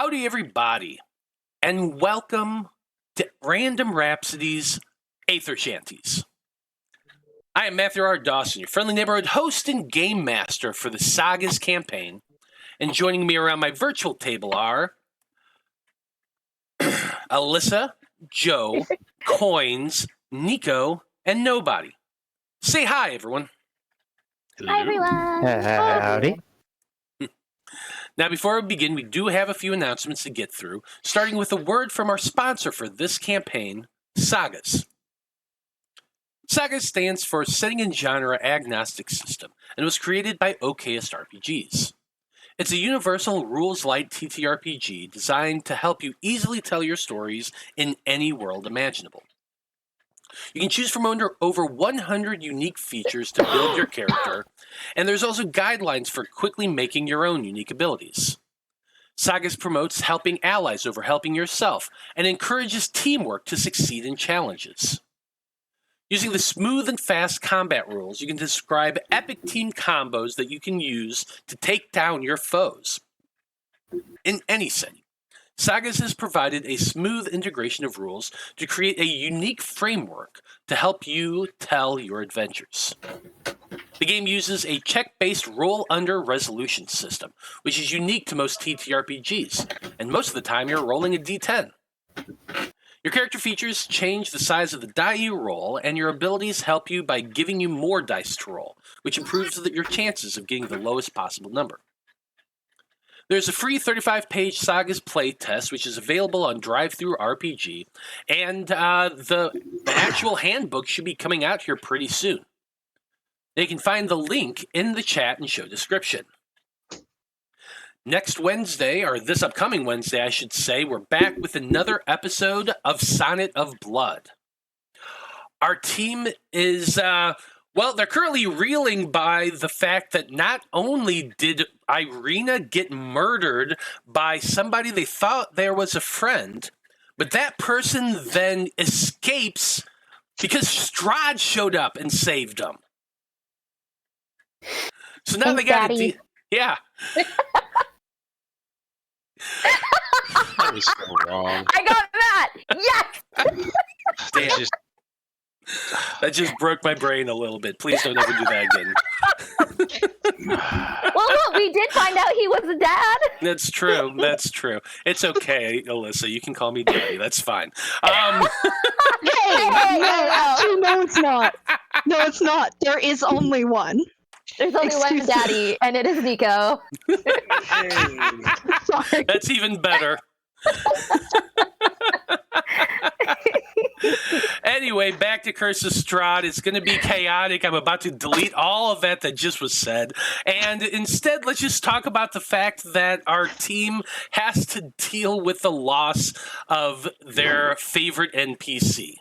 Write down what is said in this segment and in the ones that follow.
Howdy, everybody, and welcome to Random Rhapsody's Æther-Shanties. I am Matthew R. Dawson, your friendly neighborhood host and game master for the SAGAS campaign, and joining me around my virtual table are Alyssa, Joe, KOINES, Nico, and Nobody. Say hi, everyone. Hi, everyone. Howdy. Now, before we begin, we do have a few announcements to get through, starting with a word from our sponsor for this campaign, SAGAS. SAGAS stands for Setting and Genre Agnostic System and was created by OKSRPGs. It's a universal rules-light TTRPG designed to help you easily tell your stories in any world imaginable. You can choose from over 100 unique features to build your character, and there's also guidelines for quickly making your own unique abilities. SAGAS promotes helping allies over helping yourself, and encourages teamwork to succeed in challenges. Using the smooth and fast combat rules, you can describe epic team combos that you can use to take down your foes. In any setting, SAGAS has provided a smooth integration of rules to create a unique framework to help you tell your adventures. The game uses a check-based roll-under resolution system, which is unique to most TTRPGs, and most of the time you're rolling a d10. Your character features change the size of the die you roll, and your abilities help you by giving you more dice to roll, which improves your chances of getting the lowest possible number. There's a free 35-page SAGAS playtest, which is available on DriveThruRPG, and the actual handbook should be coming out here pretty soon. You can find the link in the chat and show description. Next Wednesday, or this upcoming Wednesday, I should say, we're back with another episode of Sonnet of Blood. Our team is... Well, they're currently reeling by the fact that not only did Irina get murdered by somebody they thought there was a friend, but that person then escapes because Strahd showed up and saved them. So now Thanks, they got Daddy. Yeah. That was so wrong. I got that! Yes! Damn. That just broke my brain a little bit. Please don't ever do that again. Well, look, we did find out he was a dad. That's true. That's true. It's okay, Alyssa. You can call me Daddy. That's fine. Hey, No, it's not. No, it's not. There is only one. There's only one Excuse me. daddy, and it is Nico. Sorry. That's even better. Anyway, back to Curse of Strahd. It's going to be chaotic. I'm about to delete all of that just was said. And instead, let's just talk about the fact that our team has to deal with the loss of their favorite NPC.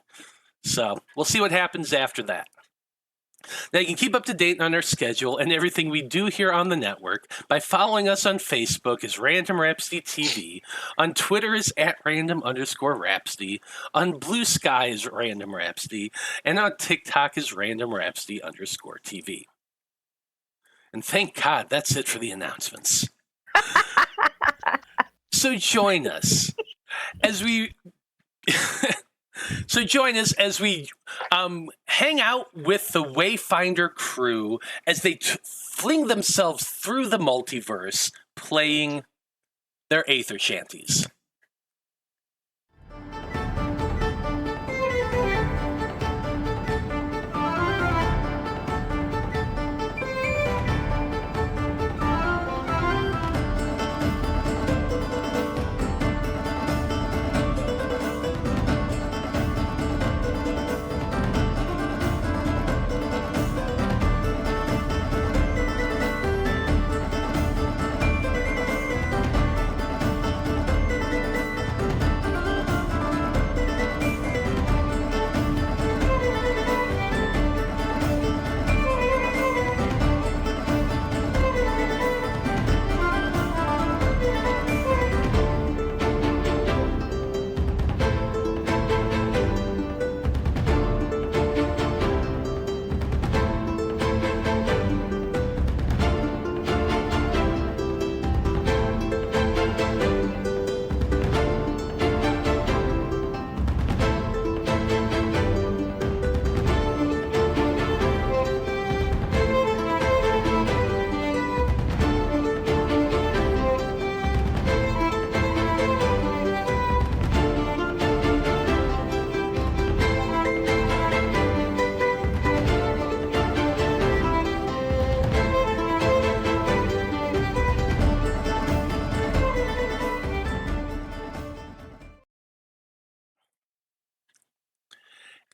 So we'll see what happens after that. Now, you can keep up to date on our schedule and everything we do here on the network by following us on Facebook as Random Rhapsody TV, on Twitter as @random_Rhapsody, on Blue Sky as Random Rhapsody, and on TikTok as Random Rhapsody_TV. And thank God, that's it for the announcements. So join us as we... So join us as we hang out with the Wayfinder crew as they fling themselves through the multiverse playing their Æther-Shanties.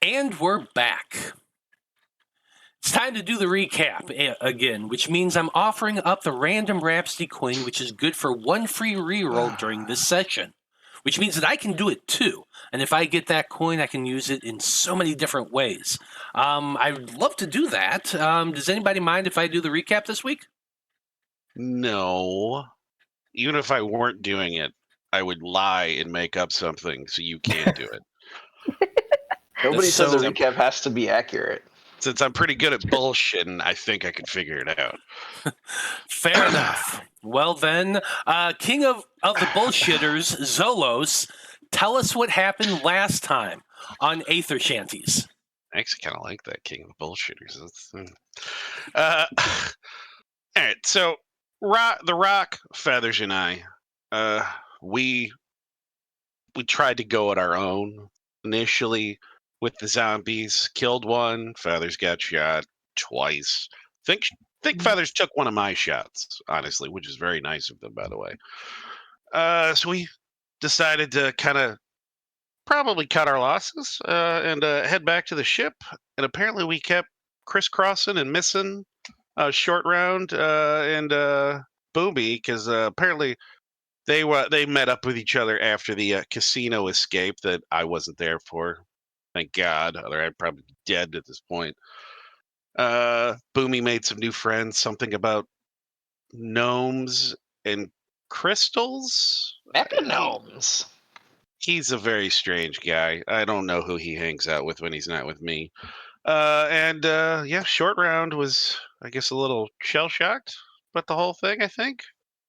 And we're back. It's time to do the recap again, which means I'm offering up the random Rhapsody coin, which is good for one free reroll during this session, which means that I can do it too. And if I get that coin, I can use it in so many different ways. I'd love to do that. Does anybody mind if I do the recap this week? No. Even if I weren't doing it, I would lie and make up something so you can't do it. Nobody That's said the so- recap has to be accurate. Since I'm pretty good at bullshitting, I think I can figure it out. Fair enough. Well then, King of the Bullshitters, Zolos, tell us what happened last time on Æther-Shanties. I actually kind of like that King of the Bullshitters. All right, so the Rock, Feathers, and I, we tried to go at our own initially with the zombies. Killed one. Feathers got shot twice. Think Feathers took one of my shots, honestly, which is very nice of them, by the way. So we decided to kind of probably cut our losses and head back to the ship. And apparently we kept crisscrossing and missing Short Round and Boomy because apparently they met up with each other after the casino escape that I wasn't there for. Thank God, or I'd probably be dead at this point. Boomy made some new friends, something about gnomes and crystals. Epignomes. He's a very strange guy. I don't know who he hangs out with when he's not with me. Yeah, Short Round was, I guess, a little shell-shocked about the whole thing, I think.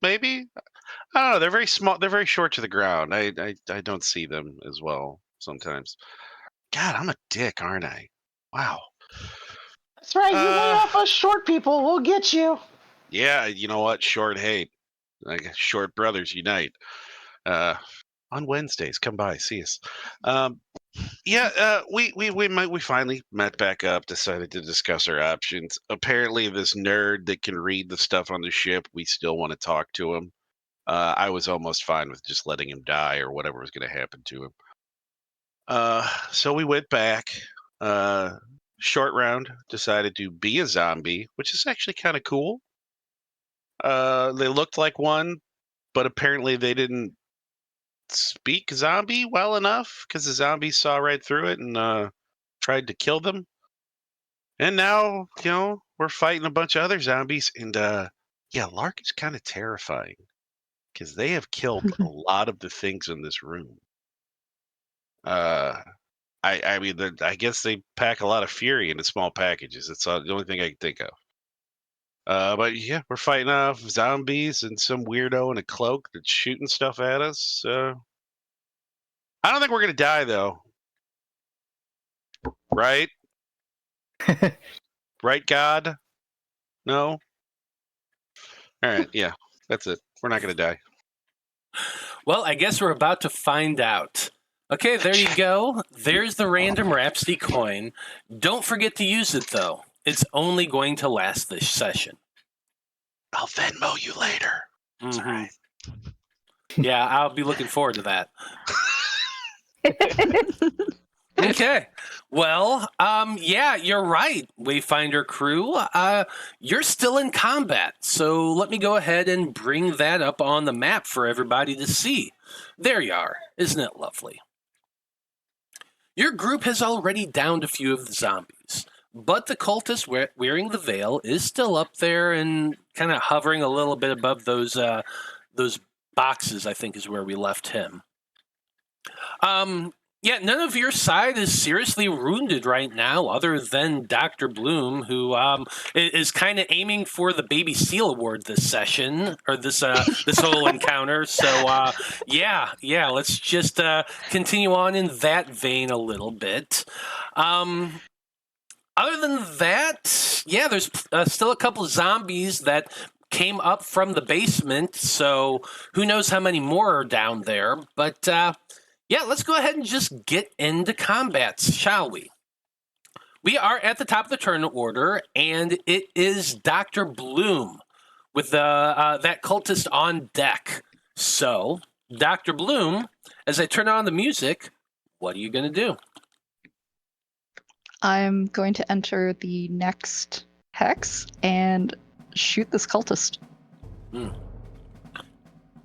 Maybe. I don't know. They're very small. They're very short to the ground. I don't see them as well sometimes. God, I'm a dick, aren't I? Wow. That's right. You lay off us short people, we'll get you. Yeah, you know what? Short hate. Like short brothers unite. On Wednesdays, come by, see us. We finally met back up, decided to discuss our options. Apparently, this nerd that can read the stuff on the ship, we still want to talk to him. I was almost fine with just letting him die or whatever was going to happen to him. So we went back. Short Round decided to be a zombie, which is actually kind of cool. They looked like one, but apparently they didn't speak zombie well enough because the zombies saw right through it and tried to kill them. And now, we're fighting a bunch of other zombies. And Lark is kind of terrifying because they have killed a lot of the things in this room. I mean, I guess they pack a lot of fury into small packages. It's the only thing I can think of. But yeah, we're fighting off zombies and some weirdo in a cloak that's shooting stuff at us. I don't think we're gonna die though. Right? Right, God? No? All right, yeah, that's it. We're not gonna die. Well, I guess we're about to find out. Okay, there you go. There's the random Rhapsody coin. Don't forget to use it, though. It's only going to last this session. I'll Venmo you later. That's all right. Yeah, I'll be looking forward to that. Okay. Well, yeah, you're right, Wayfinder crew. You're still in combat, so let me go ahead and bring that up on the map for everybody to see. There you are. Isn't it lovely? Your group has already downed a few of the zombies, but the cultist wearing the veil is still up there and kind of hovering a little bit above those boxes, I think is where we left him. Yeah, none of your side is seriously wounded right now, other than Dr. Bloom, who is kind of aiming for the Baby Seal Award this session, or this whole encounter. So, yeah, let's just continue on in that vein a little bit. Other than that, yeah, there's still a couple of zombies that came up from the basement, so who knows how many more are down there, but... yeah, let's go ahead and just get into combat, shall we? We are at the top of the turn order, and it is Dr. Bloom with that cultist on deck. So, Dr. Bloom, as I turn on the music, what are you going to do? I'm going to enter the next hex and shoot this cultist.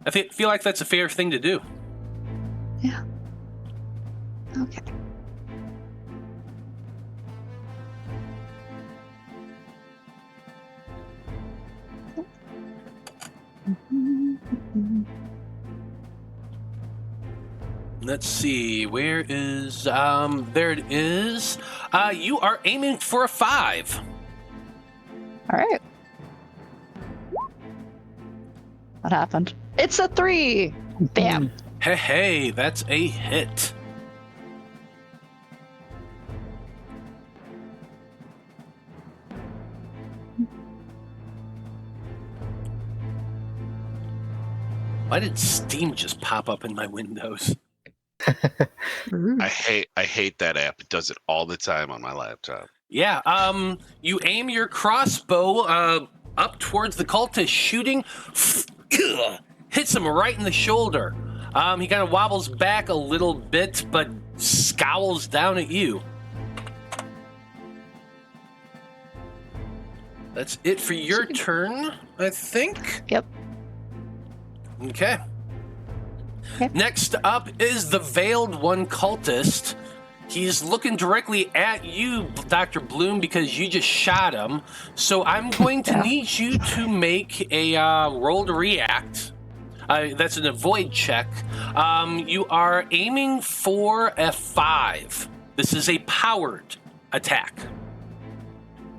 I feel like that's a fair thing to do. Yeah. Okay. Let's see, where is, there it is. You are aiming for a 5. All right. What happened? It's a 3. Bam. Hey, that's a hit. Why did Steam just pop up in my windows? I hate that app. It does it all the time on my laptop. Yeah, you aim your crossbow up towards the cultist, shooting, hits him right in the shoulder. He kind of wobbles back a little bit, but scowls down at you. That's it for your turn, I think. Yep. Okay. Okay. Next up is the Veiled One cultist. He's looking directly at you, Dr. Bloom, because you just shot him. So I'm going to need you to make a roll to react. That's an avoid check. You are aiming for a 5. This is a powered attack.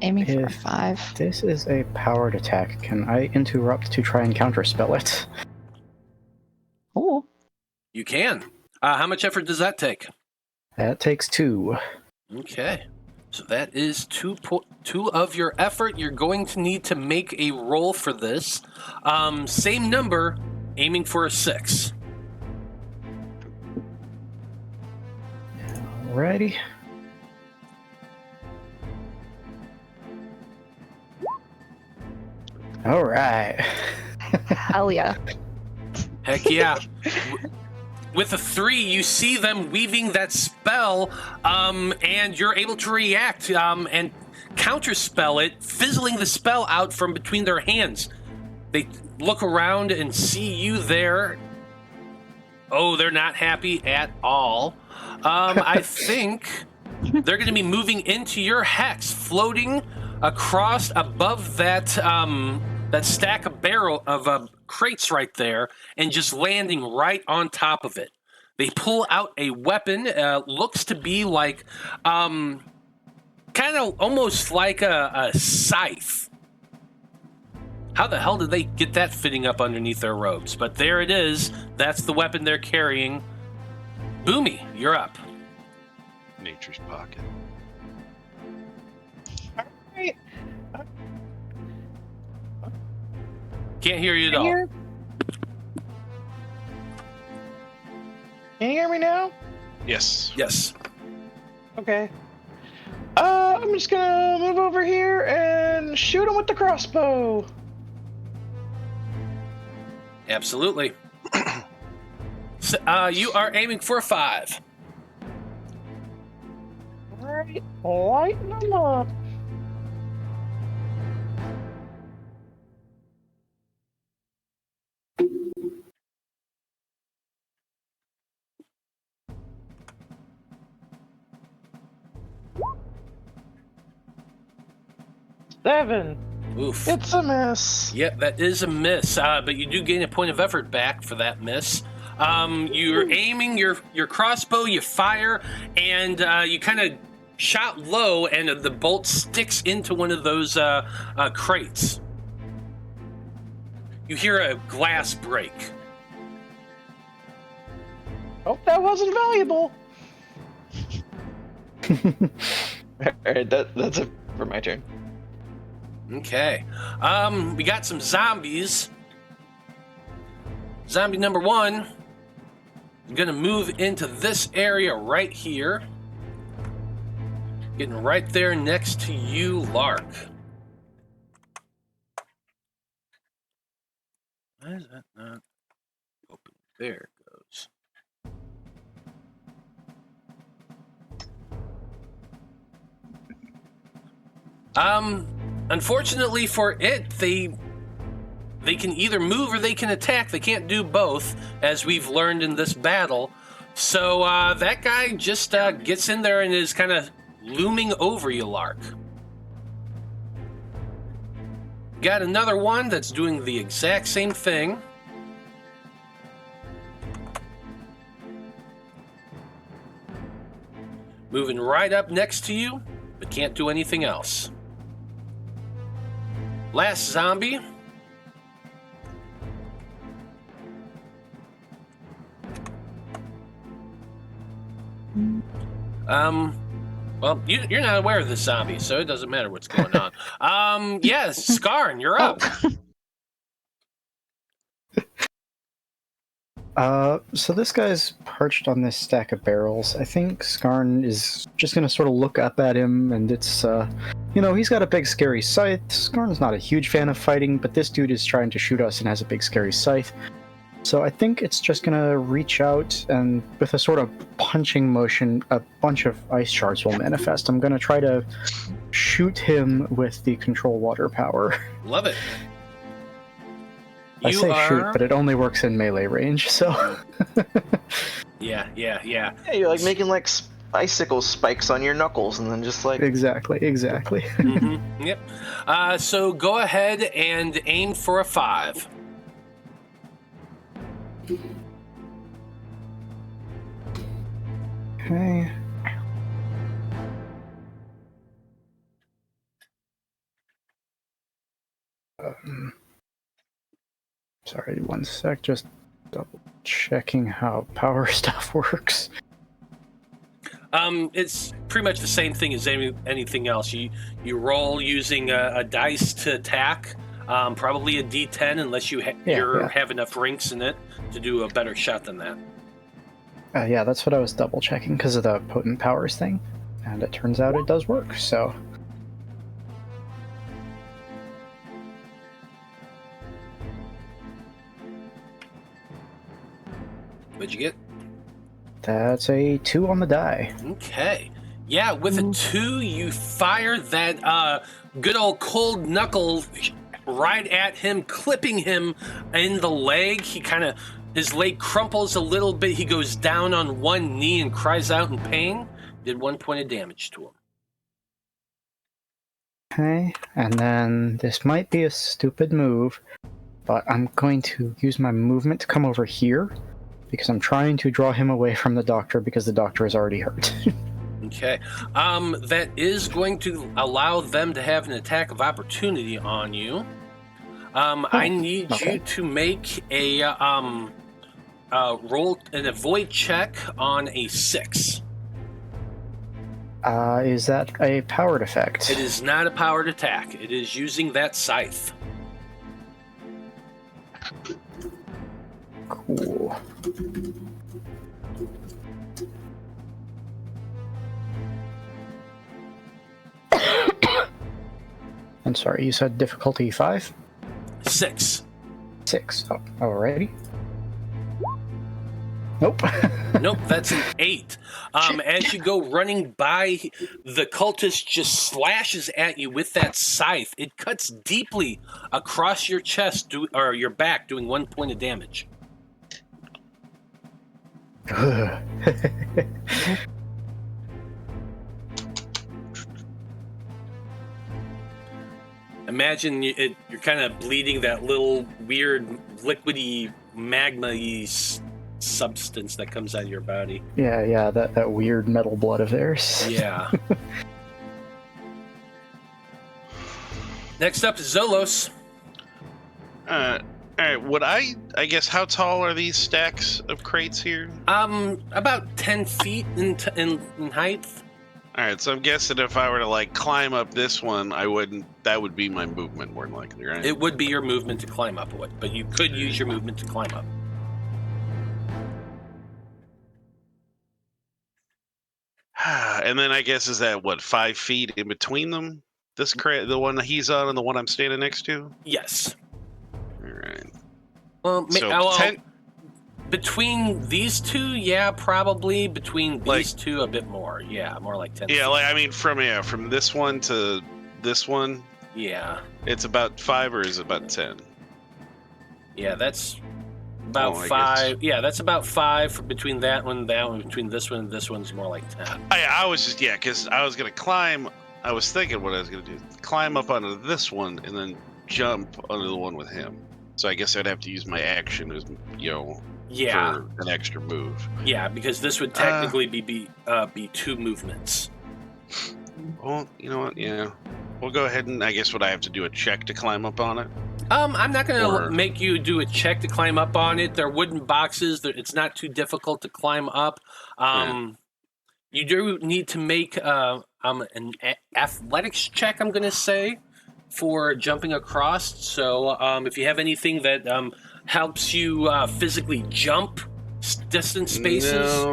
Aiming for a If 5. this is a powered attack, can I interrupt to try and counterspell it? Oh. You can. How much effort does that take? That takes 2. Okay. So that is 2 of your effort. You're going to need to make a roll for this. Same number, aiming for a 6. Alrighty. Alright. Hell yeah. Heck yeah. With a 3, you see them weaving that spell, and you're able to react and counterspell it, fizzling the spell out from between their hands. They look around and see you there. Oh, they're not happy at all. I think they're going to be moving into your hex, floating across above that that stack of crates right there, and just landing right on top of it. They pull out a weapon, looks to be like, kind of almost like a scythe. How the hell did they get that fitting up underneath their robes? But there it is. That's the weapon they're carrying. Boomy, you're up. Nature's pocket. Alright. Can't hear you at Can all. you hear me now? Yes. Yes. Okay. I'm just gonna move over here and shoot him with the crossbow. Absolutely. So, you are aiming for a 5. Alright, lighten them up. Seven. Oof. It's a miss. Yep, that is a miss, but you do gain a point of effort back for that miss. You're aiming your crossbow, you fire, and you kind of shot low, and the bolt sticks into one of those crates. You hear a glass break. Hope that wasn't valuable. Alright, that's it for my turn. Okay. We got some zombies. Zombie number 1. I'm gonna move into this area right here. Getting right there next to you, Lark. Why is that not open? There it goes. Unfortunately for it, they can either move or they can attack. They can't do both, as we've learned in this battle. So that guy just gets in there and is kind of looming over you, Lark. Got another one that's doing the exact same thing. Moving right up next to you, but can't do anything else. Last zombie. Well, you're not aware of this zombie, so it doesn't matter what's going on. Yes, Skarn, you're up. So this guy's perched on this stack of barrels. I think Skarn is just gonna sort of look up at him, and it's, he's got a big scary scythe. Skarn's not a huge fan of fighting, but this dude is trying to shoot us and has a big scary scythe. So I think it's just gonna reach out, and with a sort of punching motion, a bunch of ice shards will manifest. I'm gonna try to shoot him with the control water power. Love it. I say shoot, but it only works in melee range, so... Yeah. Yeah, you're like making like icicle spikes on your knuckles and then just like... Exactly. Mm-hmm. Yep. So go ahead and aim for a 5. Okay. Sorry, one sec, just double checking how power stuff works. It's pretty much the same thing as anything else. You roll using a dice to attack, probably a D10 unless you have enough rinks in it to do a better shot than that. Yeah, that's what I was double checking because of the potent powers thing, and it turns out it does work, so... What'd you get? That's a 2 on the die. Okay. Yeah, with a 2, you fire that good old cold knuckle right at him, clipping him in the leg. His leg crumples a little bit. He goes down on one knee and cries out in pain. Did 1 point of damage to him. Okay, and then this might be a stupid move, but I'm going to use my movement to come over here, because I'm trying to draw him away from the doctor because the doctor is already hurt. Okay. That is going to allow them to have an attack of opportunity on you. I need you to make a roll an avoid check on a 6. Is that a powered effect? It is not a powered attack. It is using that scythe. Cool. I'm sorry, you said difficulty 5? 6. 6. Oh, alrighty. Nope. Nope, that's an 8. As you go running by, the cultist just slashes at you with that scythe. It cuts deeply across your chest, or your back, doing 1 point of damage. Imagine you're kind of bleeding that little weird liquidy magma-y substance that comes out of your body. Yeah, that weird metal blood of theirs. Yeah. Next up is Zolos. Alright, would I guess, how tall are these stacks of crates here? About 10 feet in height. Alright, so I'm guessing if I were to, climb up this one, that would be my movement, more than likely, right? It would be your movement to climb up it, but you could use your movement to climb up. And then I guess, is that, 5 feet in between them? This crate, the one that he's on and the one I'm standing next to? Yes. Alright. Well, So 10... between these two, yeah, probably. Between these two, a bit more. Yeah, more like 10 feet. Yeah, from this one to this one, Yeah. it's about 5 or is it about 10? Yeah, that's about Oh, I 5. Yeah, that's about 5 between that one, between this one, and this one's more like 10. I was just, because I was going to climb. I was thinking what I was going to do. Climb up onto this one and then jump onto the one with him. So I guess I'd have to use my action as, Yeah. for an extra move. Yeah, because this would technically be 2 movements. Well, you know what? Yeah. We'll go ahead and I guess would I have to do a check to climb up on it? I'm not going Or- to make you do a check to climb up on it. They're wooden boxes. It's not too difficult to climb up. You do need to make an athletics check, I'm going to say, for jumping across. So if you have anything that helps you physically jump distance spaces.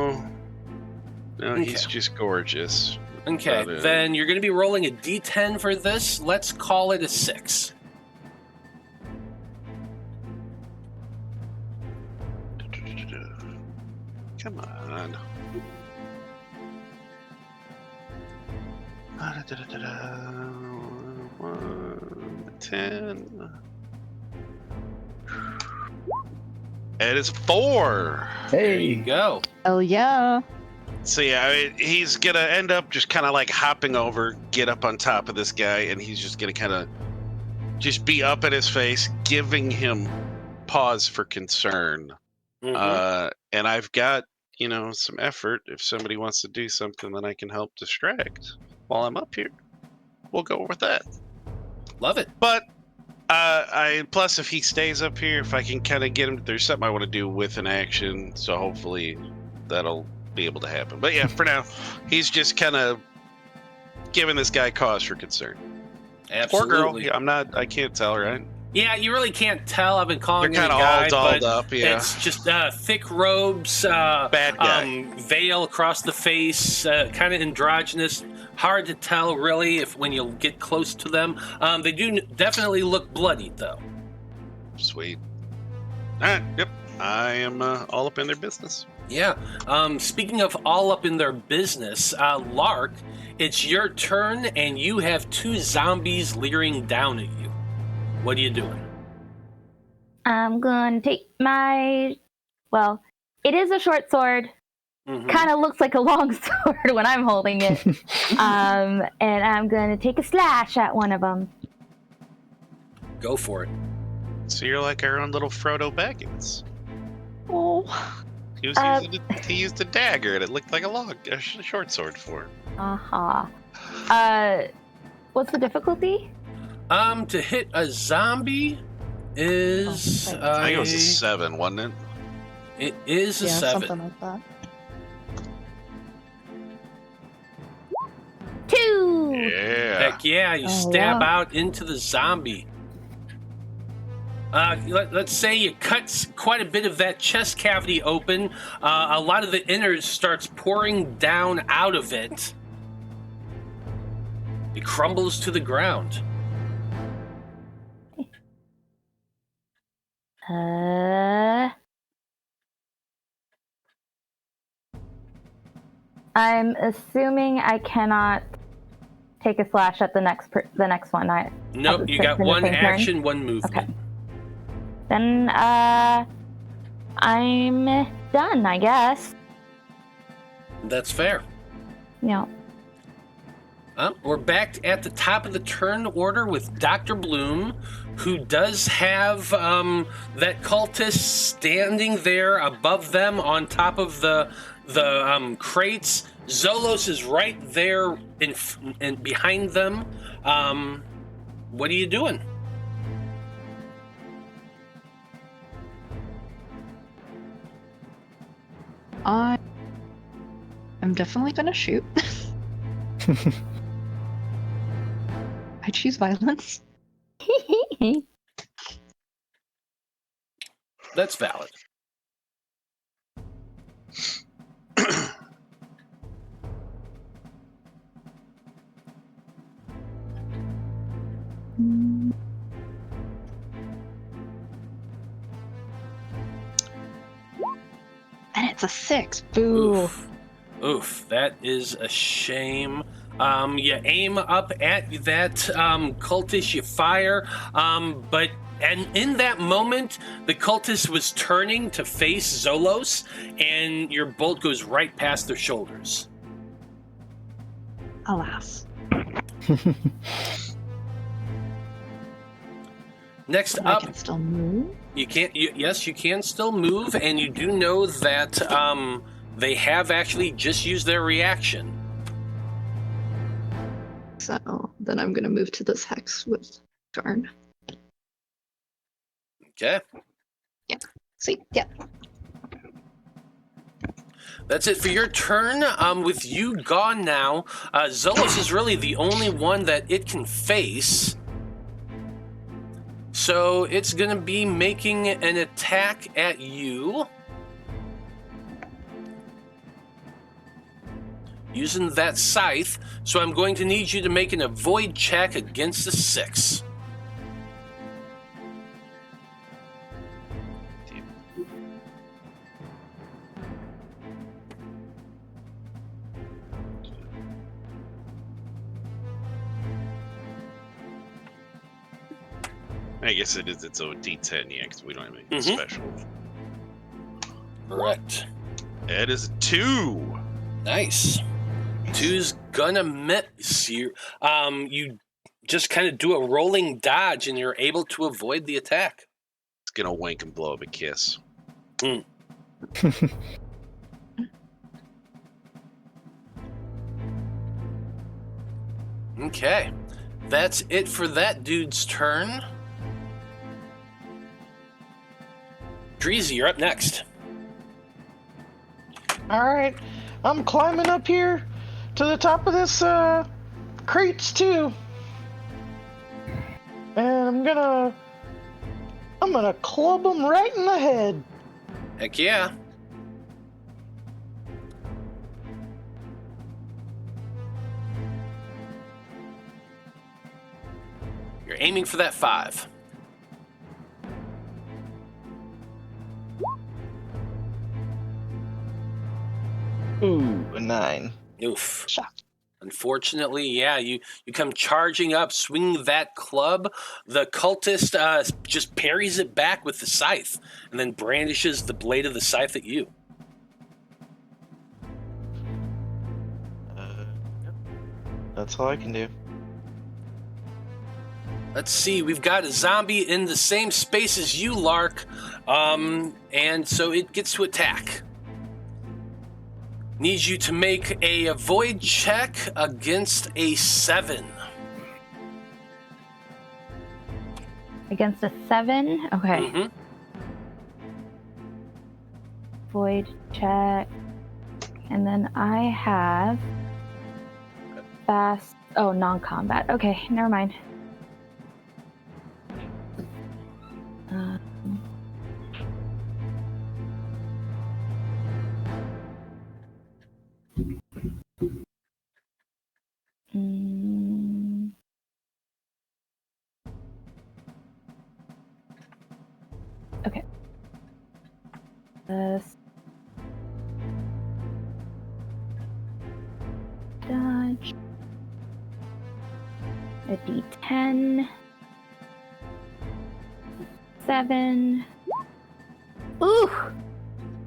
No, he's just gorgeous. Okay, About it. then you're going to be rolling a d10 for this. Let's call it a 6. Come on. 10. It is 4. There you Hey, go. Oh yeah. So yeah, he's gonna end up just kind of like hopping over, get up on top of this guy, and he's just gonna kind of just be up at his face, giving him pause for concern. Mhm. And I've got some effort. If somebody wants to do something, then I can help distract while I'm up here. We'll go with that. Love it. But plus if he stays up here, if I can kind of get him, there's something I want to do with an action, so hopefully that'll be able to happen. But yeah, for now, he's just kind of giving this guy cause for concern. Absolutely. Poor girl. Yeah, I can't tell, right? Yeah, you really can't tell. I've been calling They're him kind a of all guy, dolled but up. Yeah. it's just thick robes, Bad guy. veil across the face, kind of androgynous. Hard to tell, really, when you get close to them. They do definitely look bloodied, though. Sweet. All right. Yep. I am all up in their business. Yeah. Speaking of all up in their business, Lark, it's your turn, and you have 2 zombies leering down at you. What are you doing? I'm going to take my. Well, it is a short sword. Mhm. Kind of looks like a long sword when I'm holding it. And I'm going to take a slash at one of them. Go for it. So you're like our own little Frodo Baggins. Oh. He used a dagger, and it looked like a short sword for him. What's the difficulty? To hit a zombie is Oh, I think it was a 7, wasn't it? it is a Yeah, 7. something like that. 2. Yeah. Heck yeah, you Oh, stab wow. out into the zombie. Let's say you cut quite a bit of that chest cavity open. A lot of the innards starts pouring down out of it. It crumbles to the ground. I'm assuming I cannot take a slash at the next one. Nope, you the got same 1 turn? action, 1 movement. Okay. Then I'm done, I guess. That's fair. Yeah. We're back at the top of the turn order with Dr. Bloom, who does have that cultist standing there above them on top of the crates. Zolos is right there in behind them. What are you doing? I'm definitely gonna shoot. I choose violence. That's valid. And it's a 6. Boo. Oof, that is a shame. You aim up at that cultist, you fire, and in that moment, the cultist was turning to face Zolos, and your bolt goes right past their shoulders. Alas. Next I up, can still move. you can't. Yes, you can still move, and you do know that they have actually just used their reaction. So then I'm gonna move to this hex with Skarn. Okay. See, yeah. That's it for your turn. With you gone now, Zolos is really the only one that it can face. So it's going to be making an attack at you. Using that scythe. So I'm going to need you to make an avoid check against a 6. I guess it is its own D10, yeah, because we don't have anything special. Correct. It is 2. Nice. 2's gonna miss you. You just kind of do a rolling dodge, and you're able to avoid the attack. It's gonna wink and blow up a kiss. Okay. That's it for that dude's turn. Dreezy, you're up next. Alright, I'm climbing up here to the top of this crates too. And I'm gonna club him right in the head. Heck yeah. You're aiming for that 5. Ooh, a 9. Oof. Shot. Unfortunately, yeah, you come charging up, swinging that club. The cultist just parries it back with the scythe and then brandishes the blade of the scythe at you. That's all I can do. Let's see, we've got a zombie in the same space as you, Lark, and so it gets to attack. Needs you to make a avoid check against a 7. Against a 7? Okay. Mm-hmm. Void check. And then I have fast. Oh, non-combat. Okay, never mind. Okay. This. Dodge. A D10. 7. Ooh!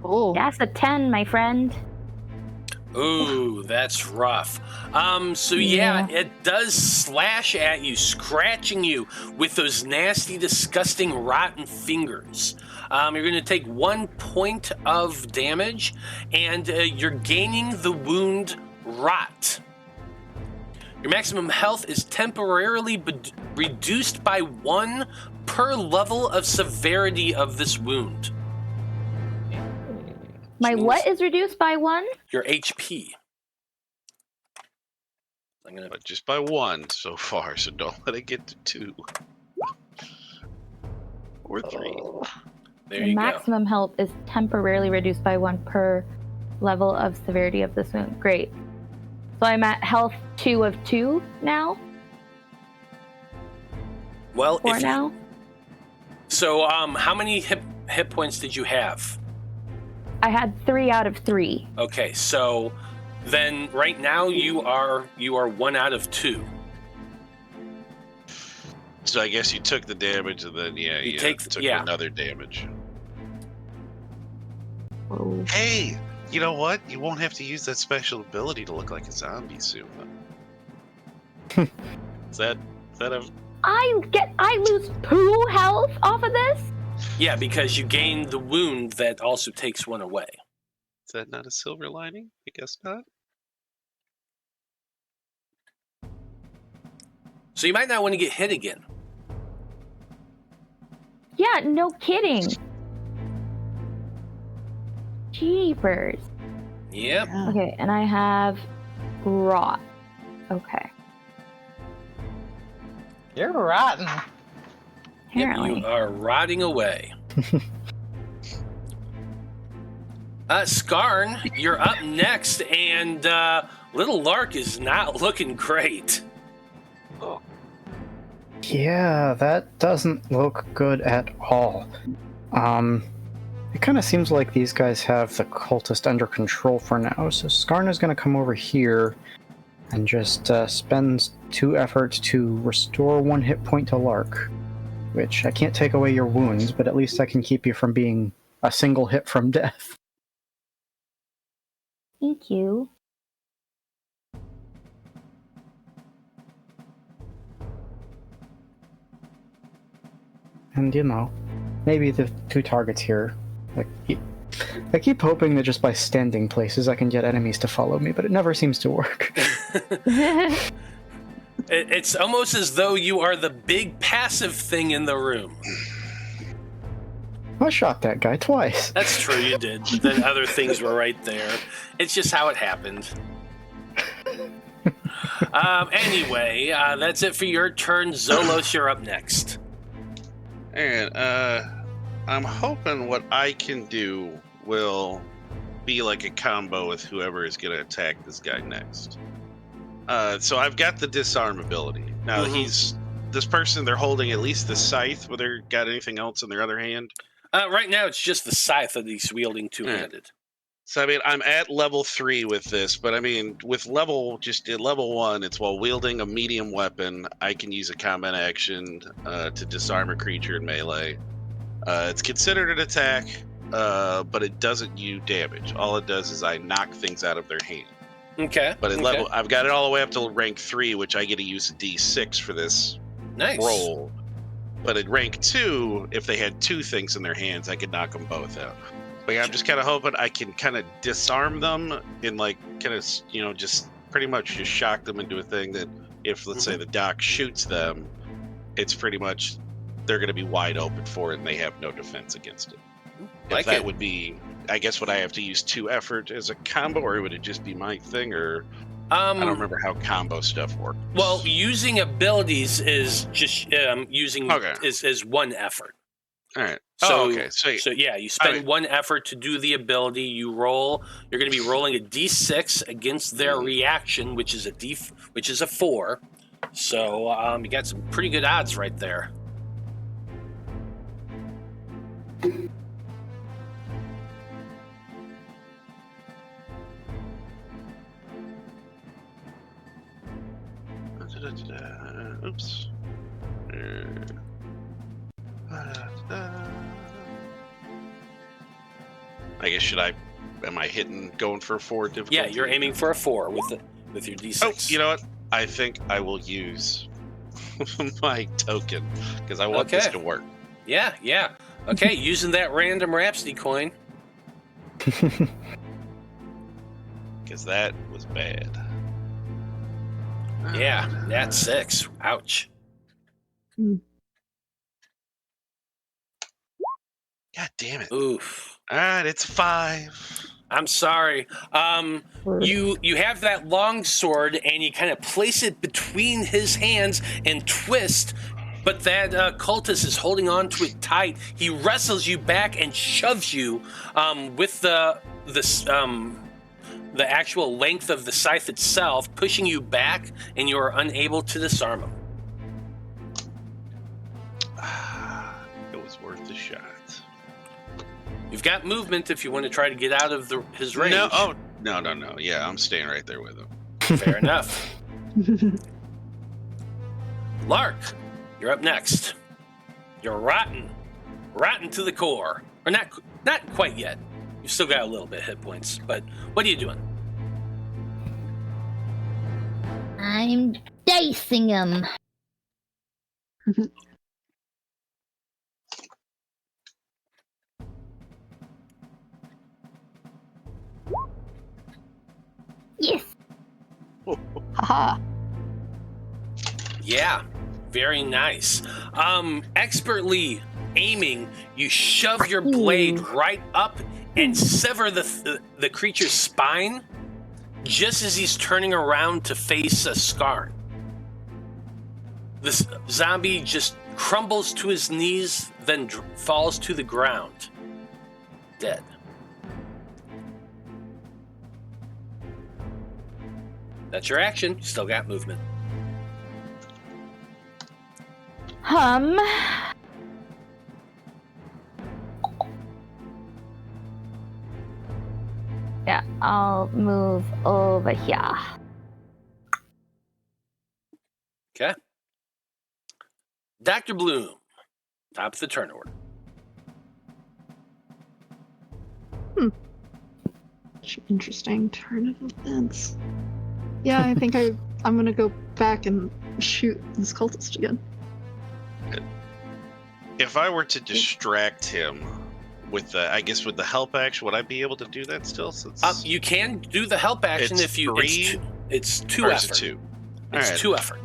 Oh. That's a 10, my friend. Ooh, that's rough. So yeah, it does slash at you, scratching you with those nasty, disgusting, rotten fingers. You're going to take 1 point of damage, and you're gaining the wound Rot. Your maximum health is temporarily reduced by 1 per level of severity of this wound. My what is reduced by 1? Your HP. I'm gonna... But just by 1 so far, so don't let it get to 2. Or 3. There The you go. maximum health is temporarily reduced by 1 per level of severity of this wound. Great. So I'm at health 2 of 2 now? Well, For now? So, how many hit points did you have? I had 3 out of 3. Okay, so then right now you are 1 out of 2. So I guess you took the damage and then you took another damage. Oh. Hey, you know what? You won't have to use that special ability to look like a zombie soon. Is that a... I lose 2 health off of this? Yeah, because you gain the wound that also takes 1 away. Is that not a silver lining? I guess not. So you might not want to get hit again. Yeah, no kidding. Jeepers. Yep. Okay, and I have rot. Okay. You're rotten. Apparently. Yep, you are rotting away. Skarn, you're up next, and little Lark is not looking great. Yeah, that doesn't look good at all. It kind of seems like these guys have the cultist under control for now, so Skarn is going to come over here and just spends 2 efforts to restore 1 hit point to Lark, which I can't take away your wounds, but at least I can keep you from being a single hit from death. Thank you. And maybe the 2 targets here. I keep hoping that just by standing places I can get enemies to follow me, but it never seems to work. It's almost as though you are the big passive thing in the room. I shot that guy twice. That's true, you did. But then other things were right there. It's just how it happened. Anyway, that's it for your turn. Zolos, you're up next. And I'm hoping what I can do will be like a combo with whoever is going to attack this guy next. So I've got the disarm ability. Now this person, they're holding at least the scythe, whether they got anything else in their other hand. Right now it's just the scythe that he's wielding two-handed. So I mean, I'm at level 3 with this, but I mean, with level 1, it's while wielding a medium weapon, I can use a combat action to disarm a creature in melee. It's considered an attack, but it doesn't do damage. All it does is I knock things out of their hand. Okay. But at level, I've got it all the way up to rank 3, which I get to use a D6 for this roll. But at rank 2, if they had 2 things in their hands, I could knock them both out. But yeah, I'm just kind of hoping I can kind of disarm them and just pretty much just shock them into a thing that if, let's say, the doc shoots them, it's pretty much they're going to be wide open for it and they have no defense against it. That would be, I guess, would I have to use 2 effort as a combo, or would it just be my thing, or I don't remember how combo stuff works. Well, using abilities is just is 1 effort. All right. So, okay. So yeah, you spend 1 effort to do the ability. You roll. You're going to be rolling a D6 against their reaction, which is a 4. So you got some pretty good odds right there. Oops. I guess am I going for a 4 difficulty? Yeah, you're aiming for a 4 with your D6. Oh, you know what? I think I will use my token because I want this to work. Yeah. Okay, using that random Rhapsody coin. Because that was bad. Yeah, that's 6. Ouch. God damn it. Oof. All right, it's 5. I'm sorry. You have that long sword and you kind of place it between his hands and twist, but that cultist is holding on to it tight. He wrestles you back and shoves you with the actual length of the scythe itself, pushing you back, and you are unable to disarm him. It was worth a shot. You've got movement if you want to try to get out of his range. No. Yeah, I'm staying right there with him. Fair enough. Lark, you're up next. You're rotten to the core, or not quite yet. You've still got a little bit of hit points, but what are you doing? I'm dicing him. Yes. Haha. Yeah, very nice. Expertly aiming, you shove your blade right up and sever the creature's spine just as he's turning around to face a Skarn. This zombie just crumbles to his knees, then falls to the ground, dead. That's your action. You still got movement. Yeah, I'll move over here. Okay. Dr. Bloom, top of the turn order. Interesting turn of events. Yeah, I think I'm gonna go back and shoot this cultist again. If I were to distract him with the help action, would I be able to do that still? Since You can do the help action it's if you. three, It's two or is effort. it two? It's Alright. two effort.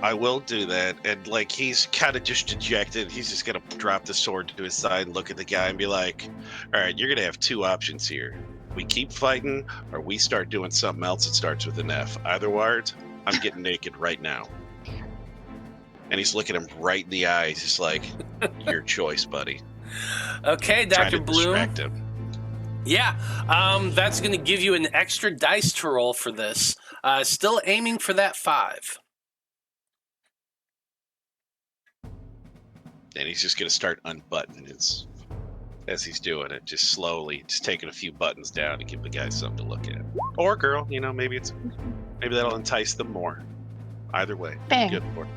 I will do that, and like he's kind of just dejected. He's just gonna drop the sword to his side and look at the guy and be like, "All right, you're gonna have two options here. We keep fighting, or we start doing something else that starts with an F. Either words, I'm getting naked right now." And he's looking him right in the eyes. He's like, "Your choice, buddy." Okay, Trying Dr. to Bloom. distract him. Yeah, that's going to give you an extra dice to roll for this. Still aiming for that 5. And he's just gonna start unbuttoning as he's doing it, just slowly, just taking a few buttons down to give the guy something to look at, or girl. Maybe that'll entice them more. Either way, Bang. good for it.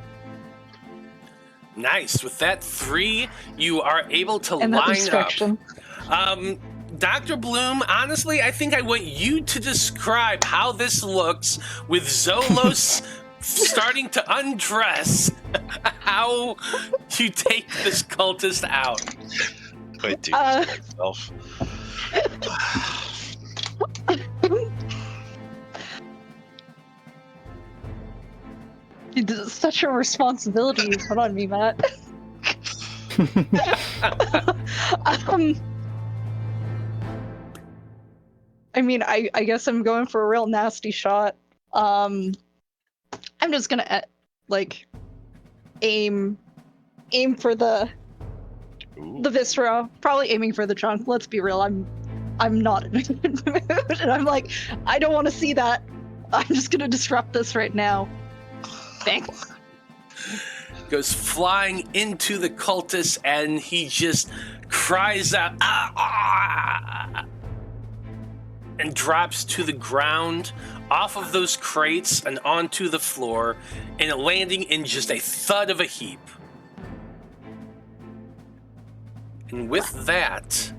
Nice. With that 3, you are able to And that line distraction. up. Dr. Bloom, honestly, I think I want you to describe how this looks with Zolos starting to undress. How you take this cultist out. I do this myself. It's such a responsibility you put on me, Matt. I mean, I guess I'm going for a real nasty shot. I'm just gonna aim for the viscera. Probably aiming for the trunk. Let's be real. I'm not in a good mood, and I'm like, I don't want to see that. I'm just gonna disrupt this right now. Thanks. Goes flying into the cultist, and he just cries out, "Ah, ah," and drops to the ground off of those crates and onto the floor, and landing in just a thud of a heap. And with that,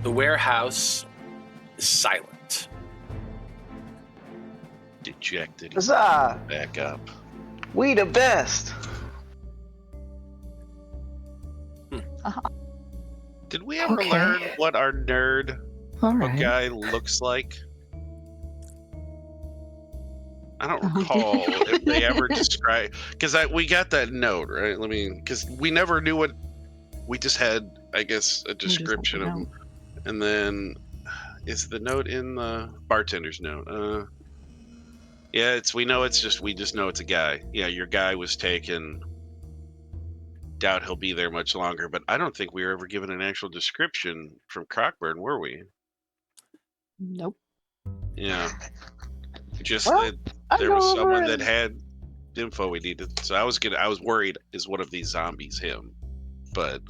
the warehouse is silent. Dejected. Huzzah! Back up. We the best. Did we ever Okay. learn what our nerd All right. guy looks like? I don't recall if they ever describe, because we got that note, right? I mean, because we never knew what. We just had, I guess, a description of him, and then is the note in the bartender's note? Yeah, we just know it's a guy. Yeah, your guy was taken. Doubt he'll be there much longer, but I don't think we were ever given an actual description from Cockburn, were we? Nope. Yeah. Just Well, that I there go was over someone and- that had the info we needed. So I was worried, is one of these zombies him? But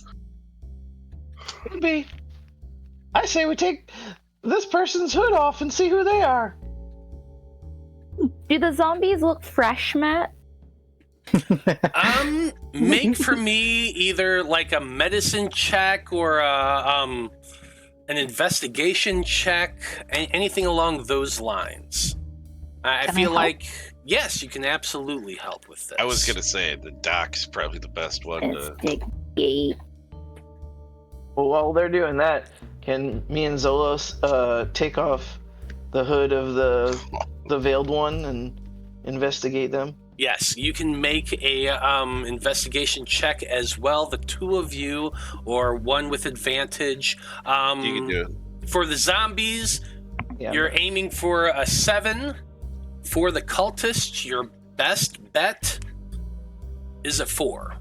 Could be. I say we take this person's hood off and see who they are. Do the zombies look fresh, Matt? Make for me either like a medicine check or an investigation check, anything along those lines. I feel like, yes, you can absolutely help with this. I was going to say, the doc's probably the best one to... Investigate. Well, while they're doing that, can me and Zolos take off the hood of the veiled one and investigate them? Yes, you can make a investigation check as well. The two of you, or one with advantage. You can do it. For the zombies, Yeah. you're aiming for a 7. For the cultists, your best bet is a 4.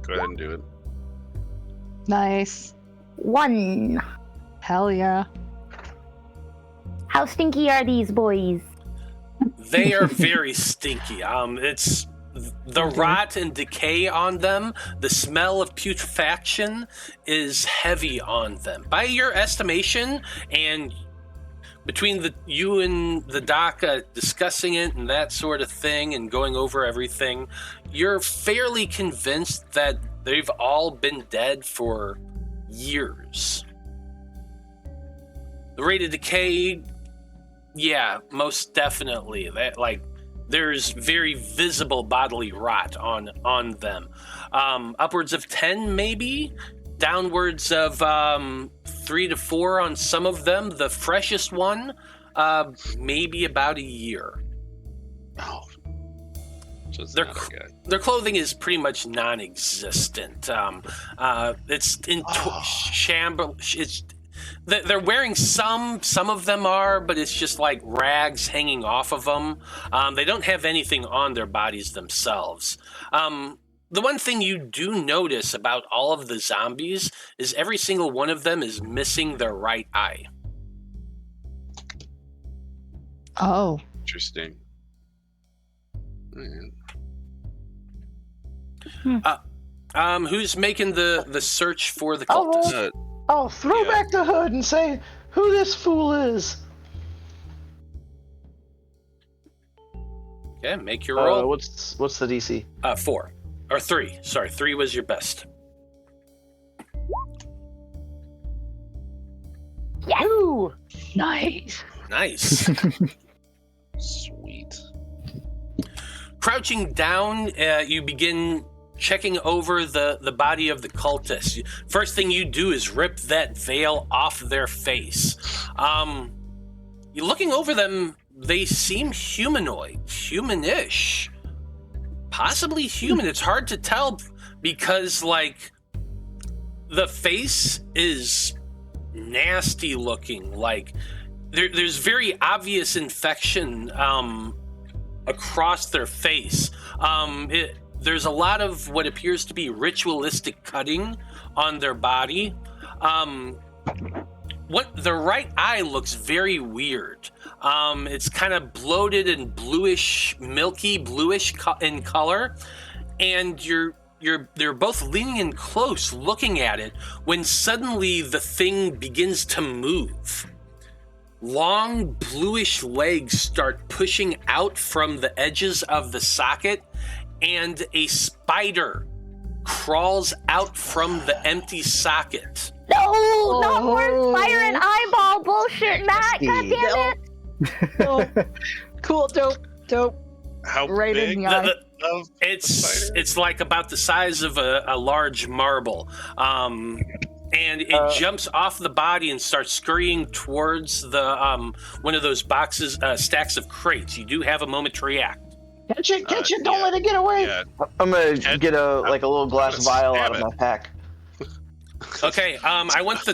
Go ahead and do it. Nice. 1. Hell yeah. How stinky are these boys? They are very stinky. It's the rot and decay on them. The smell of putrefaction is heavy on them. By your estimation, and between you and the doc discussing it and that sort of thing and going over everything, you're fairly convinced that they've all been dead for years. The rate of decay, yeah, most definitely. There's very visible bodily rot on them. Upwards of 10, maybe. Downwards of 3 to 4 on some of them. The freshest one, maybe about a year. Oh. So it's Their not a guy. Their clothing is pretty much non-existent. It's in shambles. They're wearing some of them are, but it's just like rags hanging off of them. They don't have anything on their bodies themselves. The one thing you do notice about all of the zombies is every single one of them is missing their right eye. Oh. Interesting. Who's making the search for the cultists? I'll throw Yeah. back the hood and say who this fool is. Okay, make your roll. What's the DC? 4. Or 3. Sorry, 3 was your best. Ooh. Nice. Nice. Sweet. Crouching down, you begin checking over the body of the cultist. First thing you do is rip that veil off their face. You're looking over them, they seem humanoid, humanish. Possibly human. It's hard to tell because, like, the face is nasty looking. Like, there's very obvious infection across their face. There's a lot of what appears to be ritualistic cutting on their body. The right eye looks very weird. It's kind of bloated and bluish, milky bluish in color, and they're both leaning in close, looking at it, when suddenly the thing begins to move. Long bluish legs start pushing out from the edges of the socket, and a spider crawls out from the empty socket. No, not more fire and eyeball bullshit, Matt. God damn it. Oh, cool, dope. How Right in big the eye. of the spider? It's like about the size of a large marble. And it jumps off the body and starts scurrying towards the one of those boxes, stacks of crates. You do have a moment to react. Catch it, don't let it get away. Yeah. I'm gonna get a little glass gonna vial stab out of it. my pack. Okay, I want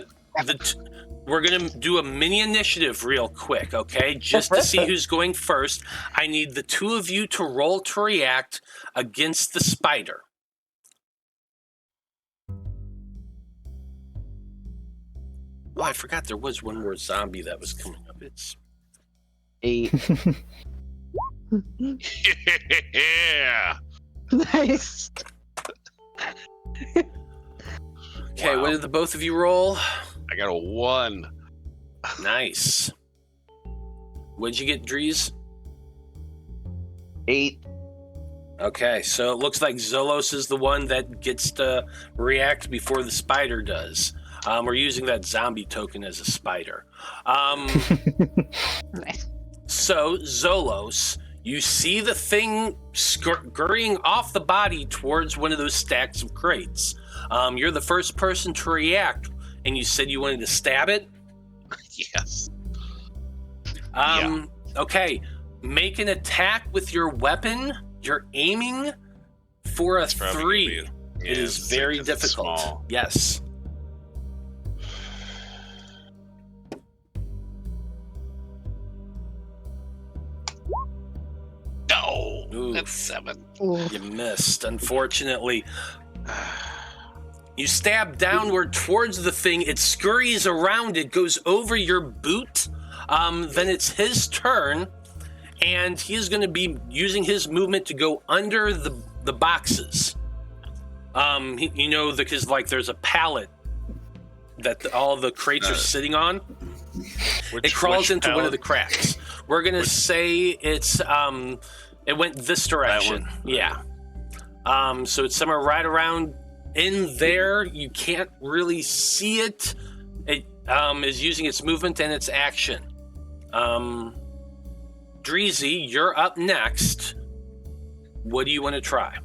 we're gonna do a mini initiative real quick, okay? Just to see who's going first. I need the two of you to roll to react against the spider. Oh, I forgot there was one more zombie that was coming up. It's 8. Yeah. Nice. okay. Wow. What did the both of you roll? I I got a 1. Nice. What'd you get, Dreez? 8. Okay, so it looks like Zolos is the one that gets to react before the spider does. We're using that zombie token as a spider. Nice. So, Zolos, you see the thing scurrying off the body towards one of those stacks of crates. You're the first person to react, and you said you wanted to stab it? Yes. Okay, make an attack with your weapon. You're aiming for a 3. It is very difficult. Small. Yes. No, Oof. that's 7. You missed, unfortunately. You stab downward towards the thing. It scurries around. It goes over your boot. Then it's his turn, and he is going to be using his movement to go under the boxes. Because like there's a pallet that all the crates are sitting on. It crawls into one of the cracks. We're going to say it's it went this direction. Yeah. So it's somewhere right around in there. You can't really see it. It is using its movement and its action. Dreezy, you're up next. What do you want to try?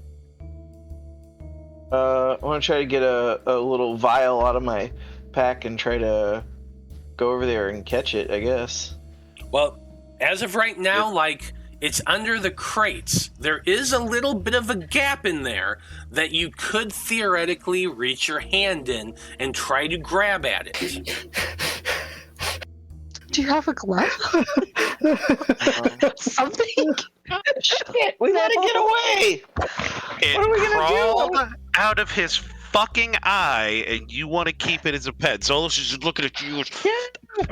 I want to try to get a little vial out of my pack and try to go over there and catch it, I guess. Well, as of right now, it's under the crates. There is a little bit of a gap in there that you could theoretically reach your hand in and try to grab at it. Do you have a glove? Something? Shit, we gotta get away! It What are we gonna crawled do? out of his fucking eye, and you want to keep it as a pet. Zolos is just looking at you.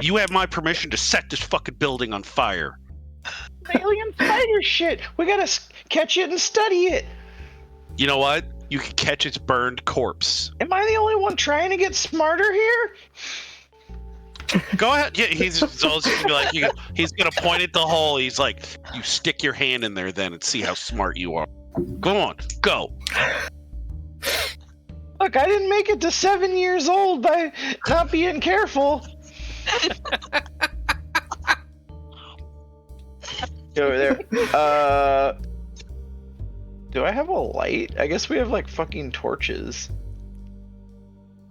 You have my permission to set this fucking building on fire. Alien spider shit. We gotta catch it and study it. You know what? You can catch its burned corpse. Am I the only one trying to get smarter here? Go ahead. Yeah, Zolos is gonna be like, he's gonna point at the hole. He's like, you stick your hand in there then and see how smart you are. Go on, go. Look, I didn't make it to 7 years old by not being careful. Get over there. Do I have a light? I guess we have like fucking torches.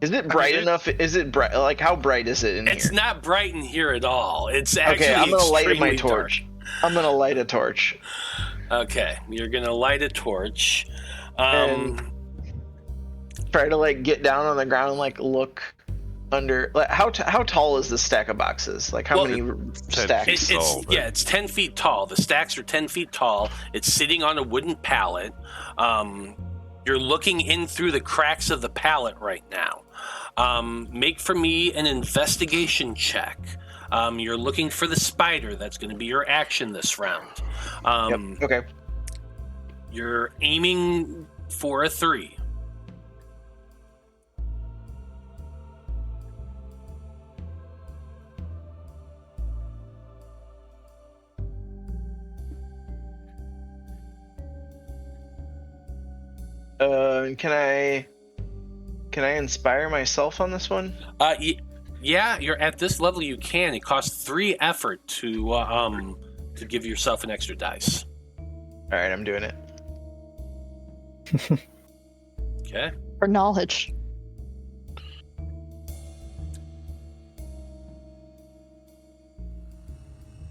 Isn't it bright enough? Is it bright? Like, how bright is it in It's here? not bright in here at all. It's actually Okay, I'm gonna light my extremely torch. dark. I'm gonna light a torch. Okay, you're gonna light a torch. And try to like get down on the ground and like look under. Like, how tall is this stack of boxes? Like how many stacks? It's 10 feet tall. The stacks are 10 feet tall. It's sitting on a wooden pallet. You're looking in through the cracks of the pallet right now. Make for me an investigation check. You're looking for the spider. That's going to be your action this round. Yep. Okay. You're aiming for a 3. Can I inspire myself on this one? Yeah, you're at this level. You can. It costs 3 effort to give yourself an extra dice. All right, I'm doing it. Okay. For knowledge.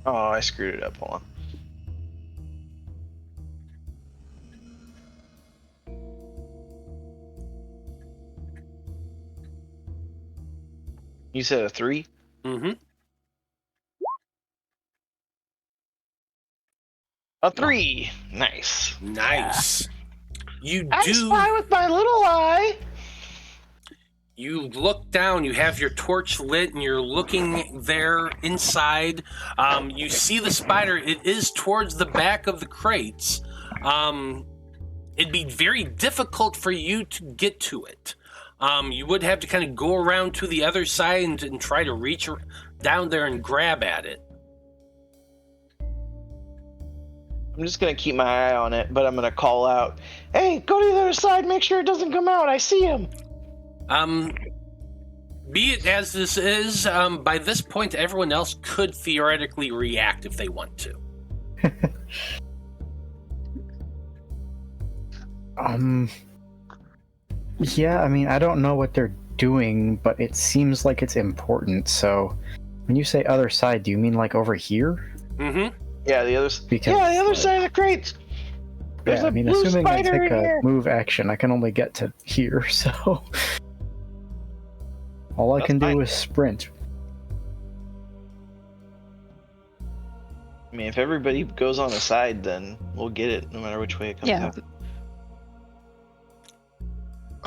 Oh, I screwed it up. Hold on. You said a 3? Mm-hmm. A 3. Nice. Nice. You I do. spy with my little eye. You look down. You have your torch lit, and you're looking there inside. You see the spider. It is towards the back of the crates. it'd be very difficult for you to get to it. You would have to kind of go around to the other side and try to reach down there and grab at it. I'm just gonna keep my eye on it, but I'm gonna call out, "Hey, go to the other side. Make sure it doesn't come out. I see him." Be it as this is, by this point, everyone else could theoretically react if they want to. Yeah, I mean, I don't know what they're doing, but it seems like it's important. So, when you say other side, do you mean like over here? Mm-hmm. Yeah, the other side of the crates. There's Yeah, a I mean, blue assuming I spider take in a here. move action, I can only get to here, so all I That's can do fine. is sprint. I mean, if everybody goes on a side, then we'll get it no matter which way it comes Yeah. out.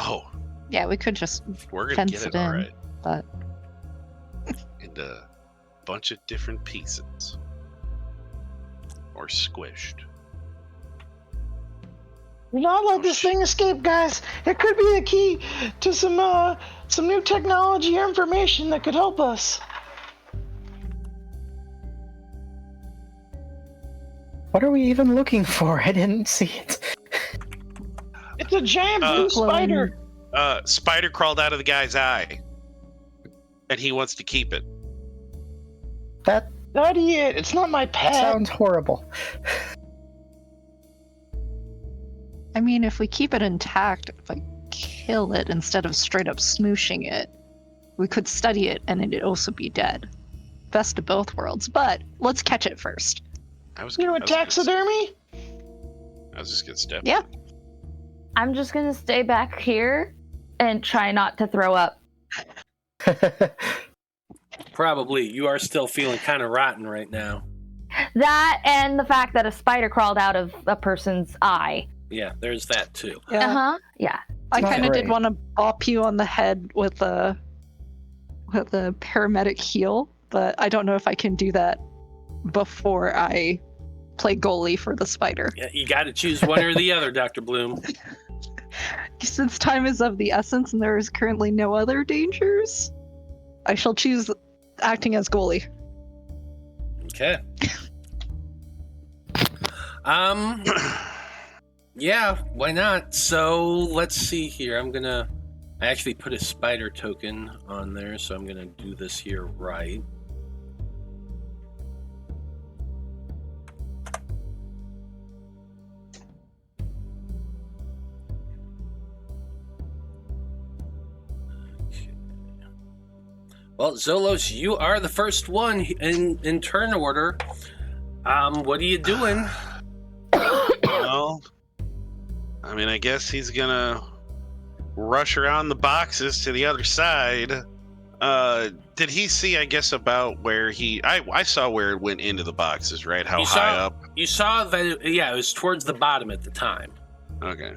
Oh, Yeah, we could just we're gonna fence get it it, all in, right. but Into a bunch of different pieces. Or squished. Do not let this thing escape, guys. It could be the key to some new technology or information that could help us. What are we even looking for? I didn't see it. It's a giant blue spider. Spider crawled out of the guy's eye. And he wants to keep it. That Not it. It's not my pet. sounds horrible. I mean, if we keep it intact, if I kill it instead of straight up smooshing it, we could study it and it'd also be dead. Best of both worlds, but let's catch it first. You know, taxidermy. I was just gonna step. Yeah. I'm just gonna stay back here and try not to throw up. Probably. You are still feeling kind of rotten right now. That and the fact that a spider crawled out of a person's eye. Yeah, there's that too. Yeah. Yeah. I Not kind of did great. want to bop you on the head with a paramedic heal, but I don't know if I can do that before I play goalie for the spider. Yeah, you got to choose one or the other, Dr. Bloom. Since time is of the essence and there is currently no other dangers, I shall choose acting as goalie. Okay. Yeah, why not? So let's see here. I actually put a spider token on there, so I'm gonna do this here right. Okay. Well, Zolos, you are the first one in turn order. What are you doing? Well, I mean, I guess he's gonna rush around the boxes to the other side. Did he see, I guess, about where I saw where it went into the boxes, right? How high up? You saw that, it was towards the bottom at the time. Okay.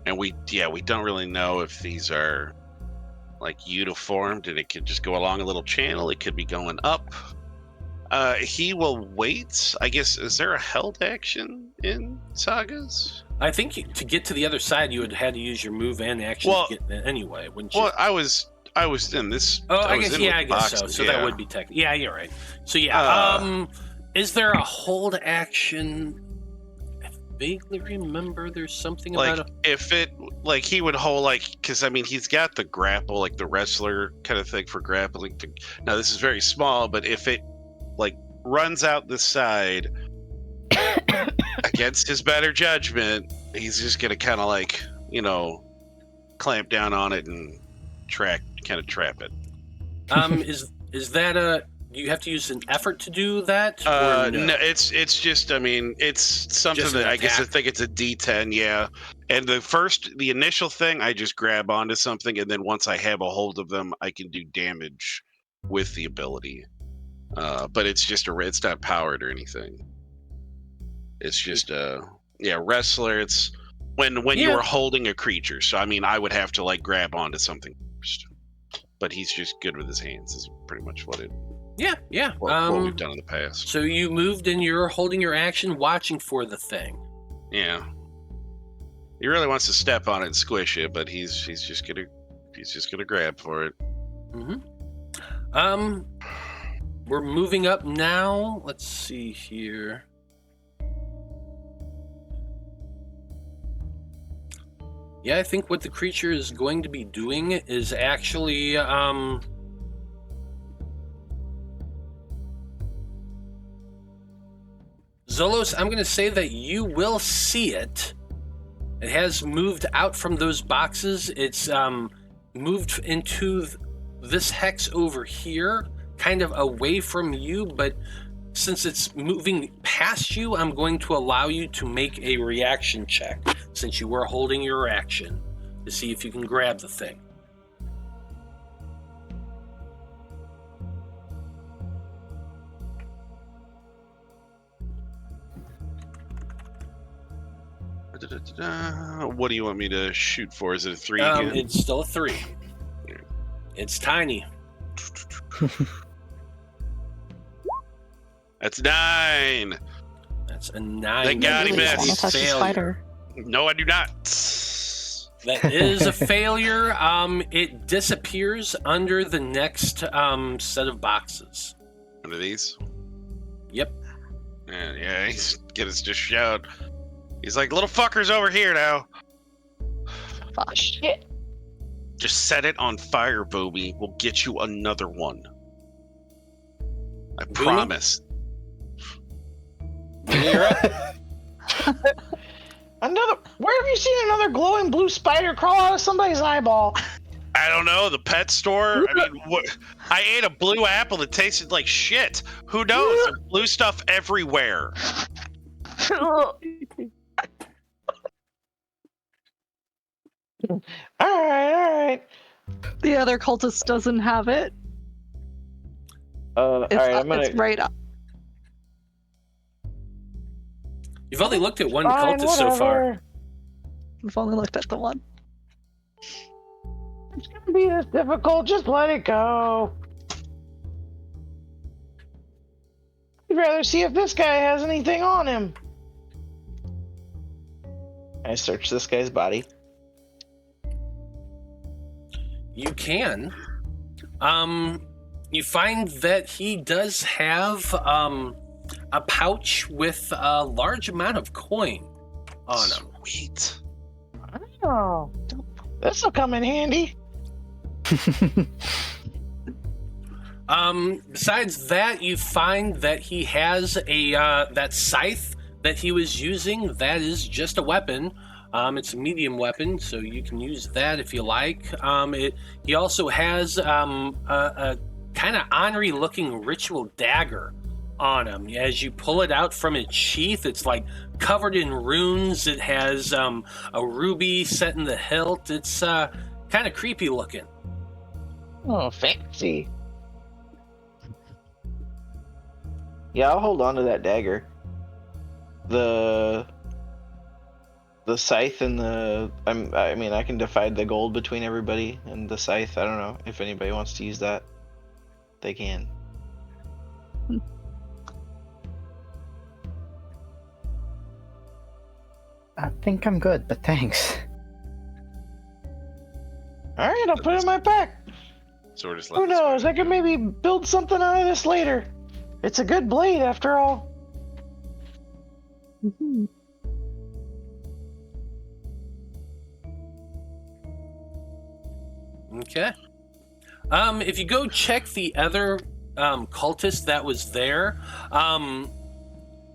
And we don't really know if these are like uniformed and it could just go along a little channel. It could be going up. He will wait. I guess, is there a held action in Sagas? I think to get to the other side, you would have had to use your move and action to get there anyway, wouldn't you? Well, I was in this. Oh, I was guess, in with I the guess so. boxes, So yeah. that would be technical. Yeah, you're right. So yeah, is there a hold action? I vaguely remember there's something Like, about if it, like, he would hold, like, because, I mean, he's got the grapple, like the wrestler kind of thing for grappling. Now, this is very small, but if it, like, runs out the side against his better judgment, he's just going to kind of, like, clamp down on it and trap it. Is that do you have to use an effort to do that? No, No? it's just, I mean, it's something Just that an I guess I attack. think it's a D10, yeah. And the initial thing, I just grab onto something, and then once I have a hold of them, I can do damage with the ability. But it's just it's not powered or anything. It's just wrestler. It's when you are holding a creature. So I mean, I would have to like grab onto something first. But he's just good with his hands. Is pretty much what we've done in the past. So you moved and you're holding your action, watching for the thing. Yeah. He really wants to step on it and squish it, but he's just gonna grab for it. Mm-hmm. We're moving up now. Let's see here. Yeah, I think what the creature is going to be doing is actually Zolos, I'm going to say that you will see it. It has moved out from those boxes. It's moved into this hex over here, kind of away from you, but since it's moving past you, I'm going to allow you to make a reaction check, since you were holding your action, to see if you can grab the thing. What do you want me to shoot for? Is it a 3 again? It's still a 3. It's tiny. That's 9. That's a 9. Thank God he Really missed. wanna touch the Failure. spider. No, I do not. That is a failure. It disappears under the next set of boxes. Under these? Yep. Yeah, he's gonna just shout. He's like, little fucker's over here now. Oh, shit. Just set it on fire, Boomy. We'll get you another one. I promise. You're up. Where have you seen another glowing blue spider crawl out of somebody's eyeball? I don't know, the pet store? I mean, what? I ate a blue apple that tasted like shit. Who knows? There's blue stuff everywhere. All right. The other cultist doesn't have it. All right, It's right up. You've only looked at one Fine, cultist so far. whatever. I've only looked at the one. It's gonna be this difficult. Just let it go. I'd rather see if this guy has anything on him. I search this guy's body. You can. You find that he does have a pouch with a large amount of coin on him. Sweet. Oh, this'll come in handy. Besides that, you find that he has a that scythe that he was using. That is just a weapon. It's a medium weapon, so you can use that if you like. He also has a kind of ornery-looking ritual dagger on him. As you pull it out from its sheath, it's like covered in runes. It has a ruby set in the hilt. It's kind of creepy looking. Oh, fancy. Yeah, I'll hold on to that dagger. The scythe and I mean, I can divide the gold between everybody and the scythe. I don't know if anybody wants to use that. They can. I think I'm good, but thanks. All right, I'll put it in my pack. So we're just Who knows? I could maybe build something out of this later. It's a good blade, after all. Mm-hmm. Okay. If you go check the other cultist that was there,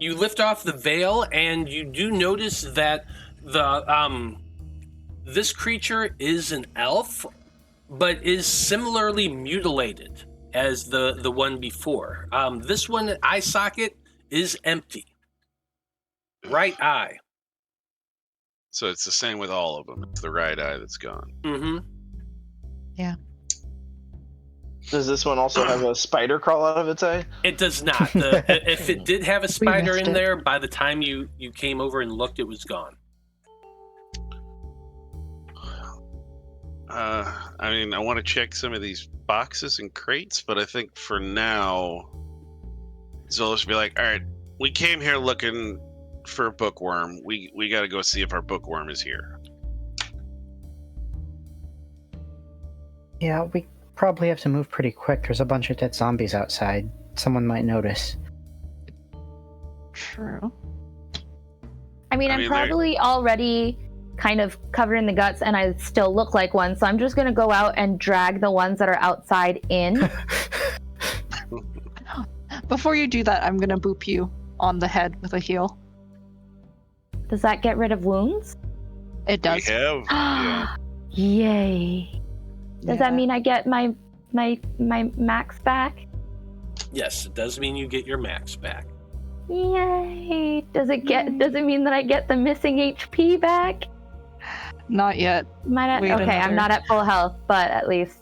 you lift off the veil and you do notice that the this creature is an elf, but is similarly mutilated as the one before. This one, eye socket, is empty. Right eye. So it's the same with all of them. It's the right eye that's gone. Mm-hmm. Does this one also have a spider crawl out of its eye? It does not. If it did have a spider missed in it. there, by the time you came over and looked, it was gone. I mean, I want to check some of these boxes and crates, but I think for now, Zolos will be like, all right, we came here looking for a bookworm. We got to go see if our bookworm is here. Yeah, we probably have to move pretty quick. There's a bunch of dead zombies outside. Someone might notice. True. I mean, I'm probably already kind of covered in the guts and I still look like one, so I'm just going to go out and drag the ones that are outside in. Before you do that, I'm going to boop you on the head with a heel. Does that get rid of wounds? It does. We have, yeah. Yay. Does that mean I get my max back? Yes, it does mean you get your max back. Yay. Does it mean that I get the missing HP back? Not yet. I'm not at full health, but at least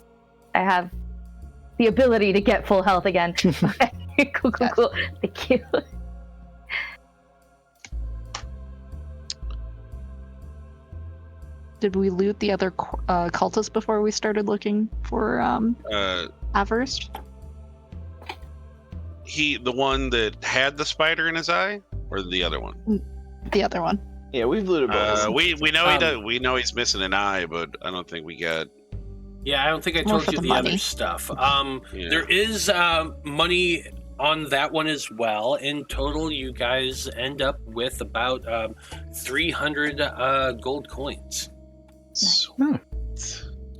I have the ability to get full health again. Okay. Cool. Thank you. Did we loot the other cultists before we started looking for Avarice? The one that had the spider in his eye, or the other one? The other one. Yeah, we've looted both. We know he does. We know he's missing an eye, but I don't think we got. Yeah, I don't think I More told for you the the other money. stuff. Yeah. There is money on that one as well. In total, you guys end up with about 300 gold coins. Sweet.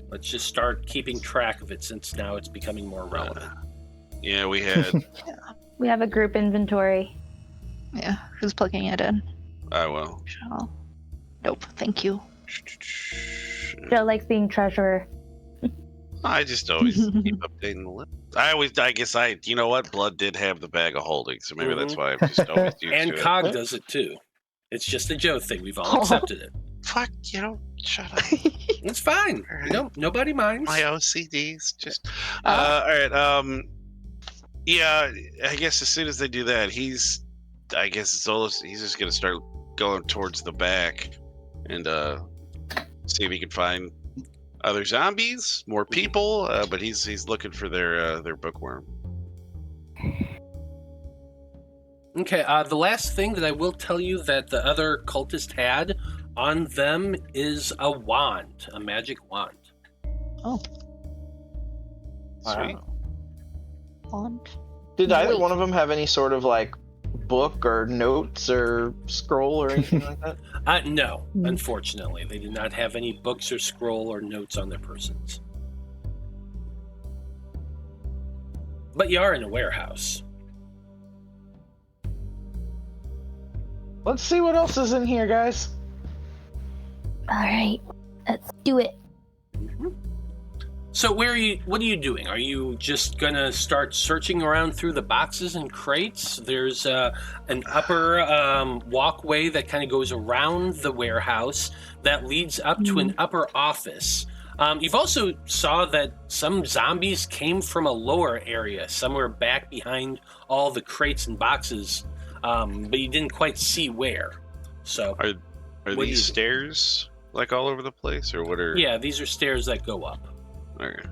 Let's just start keeping track of it since now it's becoming more relevant. Yeah, we had. We have a group inventory. Yeah. Who's plugging it in? I will. Shall. Nope. Thank you. Joe likes being treasurer. I just always keep updating the list. You know what? Blood did have the bag of holding, so maybe that's why I'm just always used And to Cog it. does it too. It's just a Joe thing. We've all accepted it. Fuck, shut up. It's fine. Nobody minds. My OCDs just. All right. Yeah, I guess as soon as they do that, Zolos, he's just gonna start going towards the back and see if he can find other zombies, more people. But he's looking for their bookworm. Okay, the last thing that I will tell you that the other cultist had on them is a wand, a magic wand. Oh. Sweet. On. Did either one of them have any sort of like book or notes or scroll or anything like that? No, unfortunately. They did not have any books or scroll or notes on their persons. But you are in a warehouse. Let's see what else is in here, guys. All right, let's do it. So what are you doing? Are you just gonna start searching around through the boxes and crates? There's an upper walkway that kind of goes around the warehouse that leads up to an upper office. You've also saw that some zombies came from a lower area, somewhere back behind all the crates and boxes, but you didn't quite see where. So Are these stairs like all over the place, or what are? Yeah, these are stairs that go up. Okay.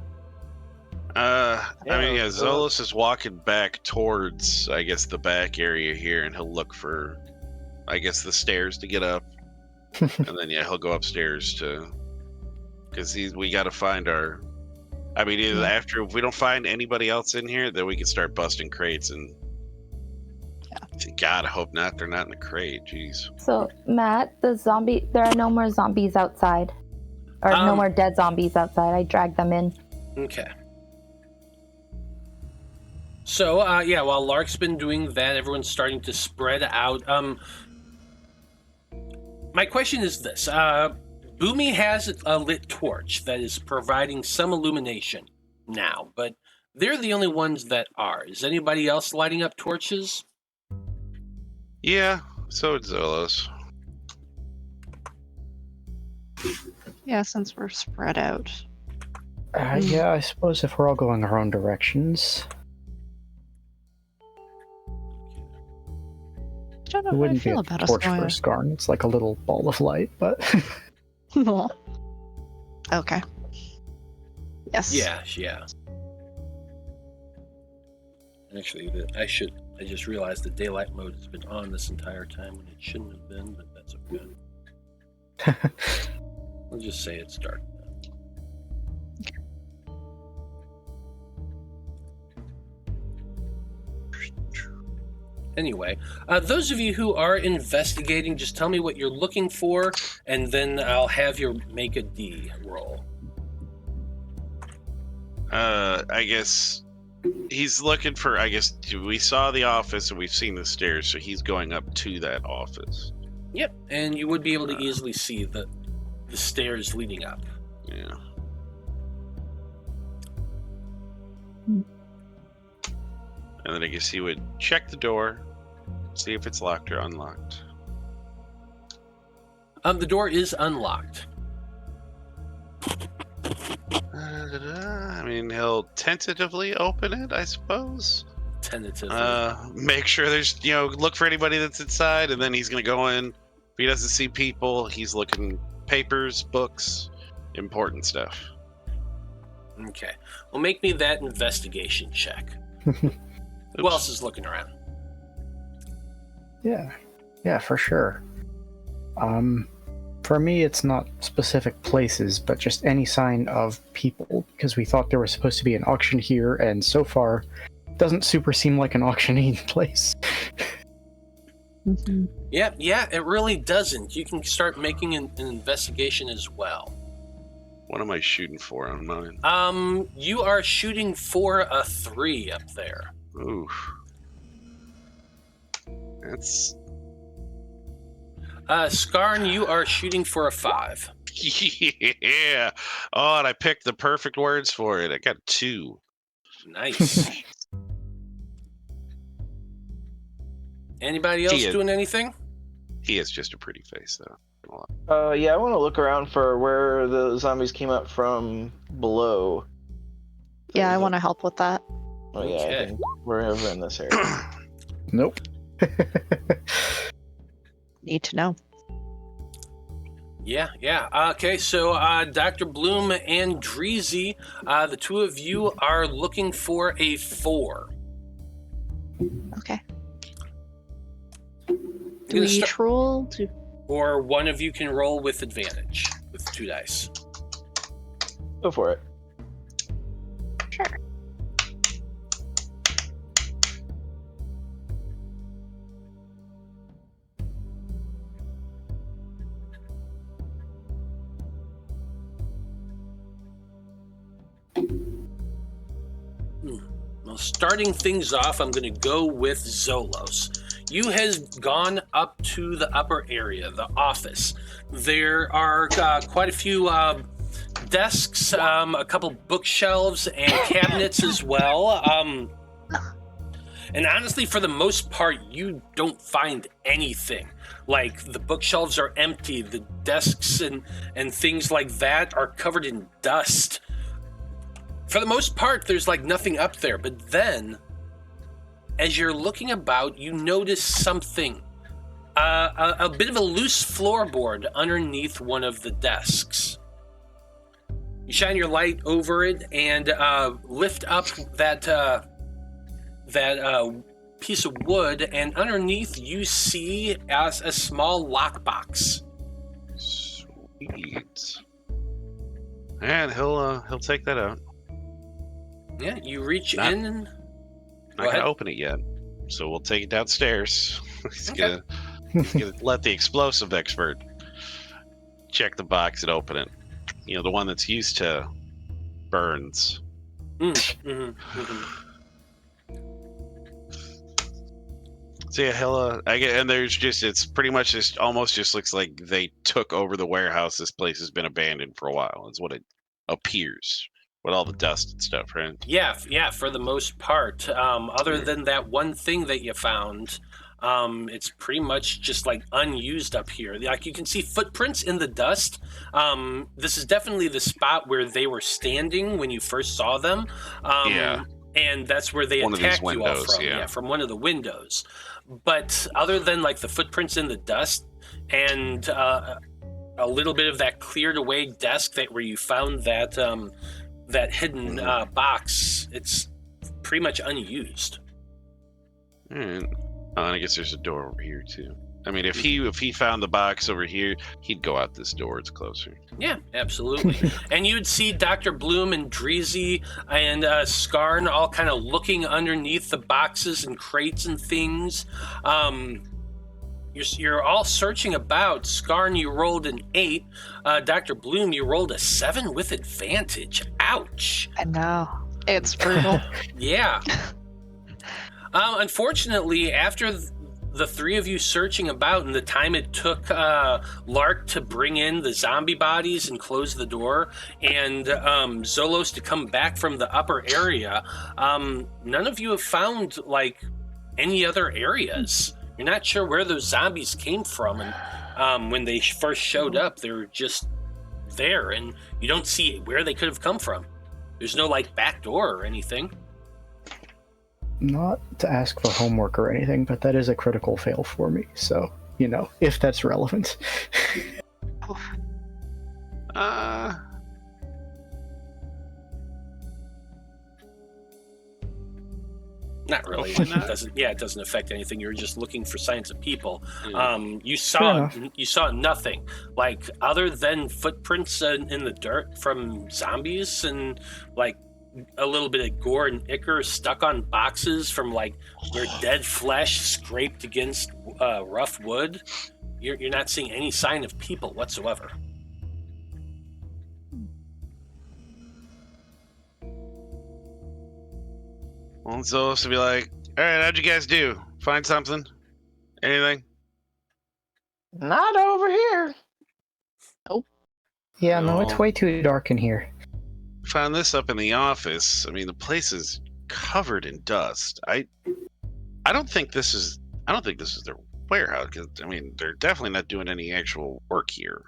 Zolos is walking back towards, I guess, the back area here, and he'll look for, I guess, the stairs to get up, and then he'll go upstairs because we got to find our. I mean, either after if we don't find anybody else in here, then we can start busting crates and. God, I hope not. They're not in the crate. Jeez. So, Matt, there are no more zombies outside. Or no more dead zombies outside. I dragged them in. Okay. So, while Lark's been doing that, everyone's starting to spread out. My question is this. Boomy has a lit torch that is providing some illumination now, but they're the only ones that are. Is anybody else lighting up torches? Yeah, so it's Zolos. Yeah, since we're spread out. Yeah, I suppose if we're all going our own directions, I don't know it how I wouldn't be feel a about us torch for going. a Skarn. It's like a little ball of light, but Okay. Yes. Yeah. Actually, I just realized the daylight mode has been on this entire time when it shouldn't have been, but that's okay. We'll just say it's dark now. Anyway, those of you who are investigating, just tell me what you're looking for, and then I'll have you make a D roll. I guess he's looking for, we saw the office and we've seen the stairs, so he's going up to that office. Yep, and you would be able to easily see the stairs leading up. Yeah. And then I guess he would check the door, see if it's locked or unlocked. The door is unlocked. I mean, he'll tentatively open it, I suppose. Tentatively. Make sure there's, look for anybody that's inside, and then he's going to go in. If he doesn't see people, he's looking papers, books, important stuff. Okay. Well, make me that investigation check. Who else is looking around? Yeah, for sure. For me, it's not specific places, but just any sign of people, because we thought there was supposed to be an auction here, and so far, it doesn't super seem like an auctioning place. Mm-hmm. Yeah, it really doesn't. You can start making an investigation as well. What am I shooting for on mine? You are shooting for a 3 up there. Ooh. That's... Skarn, you are shooting for a 5. Yeah. Oh, and I picked the perfect words for it. I got 2. Nice. Anybody else doing anything? He has just a pretty face, though. Yeah, I want to look around for where the zombies came up from below. Yeah, I want to help with that. Oh yeah, Okay. I think we're over in this area. Nope. Need to know. Yeah. Okay, so Dr. Bloom and Dreezy, the two of you are looking for a 4. Okay. Do we each roll? Or one of you can roll with advantage with 2 dice. Go for it. Sure. Well, starting things off, I'm going to go with Zolos. You has gone up to the upper area, the office. There are quite a few desks, a couple bookshelves, and cabinets as well. And honestly, for the most part, you don't find anything. Like, the bookshelves are empty, the desks and things like that are covered in dust. For the most part, there's like nothing up there, but then, as you're looking about, you notice something. A bit of a loose floorboard underneath one of the desks. You shine your light over it and lift up that piece of wood, and underneath you see a small lockbox. Sweet. And he'll take that out. Yeah, you reach in and... Not gonna open it yet, so we'll take it downstairs. He's gonna let the explosive expert check the box and open it. You know, the one that's used to burns. So yeah, and there's just, it's pretty much just almost just looks like they took over the warehouse. This place has been abandoned for a while, is what it appears. With all the dust and stuff, right? Yeah, for the most part. Other than that one thing that you found, it's pretty much just like unused up here. Like, you can see footprints in the dust. This is definitely the spot where they were standing when you first saw them. And that's where they attacked you all from. Yeah, from one of the windows. But other than like the footprints in the dust and a little bit of that cleared away desk where you found that that hidden box, it's pretty much unused. And I guess there's a door over here too. I mean, if he found the box over here, he'd go out this door. It's closer. Yeah, absolutely. And you would see Dr. Bloom and Dreezy and Skarn all kind of looking underneath the boxes and crates and things. You're all searching about. Skarn, you rolled an 8. Dr. Bloom, you rolled a 7 with advantage. Ouch. I know. It's brutal. Yeah. Unfortunately, after the three of you searching about and the time it took Lark to bring in the zombie bodies and close the door, and Zolos to come back from the upper area, none of you have found, like, any other areas. You're not sure where those zombies came from, and when they first showed up, they were just there, and you don't see where they could have come from. There's no, like, back door or anything. Not to ask for homework or anything, but that is a critical fail for me. So, you know, if that's relevant. Not really. It doesn't affect anything. You're just looking for signs of people. You saw nothing, like, other than footprints in the dirt from zombies and, like, a little bit of gore and ichor stuck on boxes from, like, where dead flesh scraped against rough wood. You're not seeing any sign of people whatsoever. Well, Zolos to be like, all right, how'd you guys do? Find something? Anything? Not over here. Nope. Yeah, no, it's way too dark in here. Found this up in the office. I mean, the place is covered in dust. I don't think this is their warehouse, because I mean, they're definitely not doing any actual work here.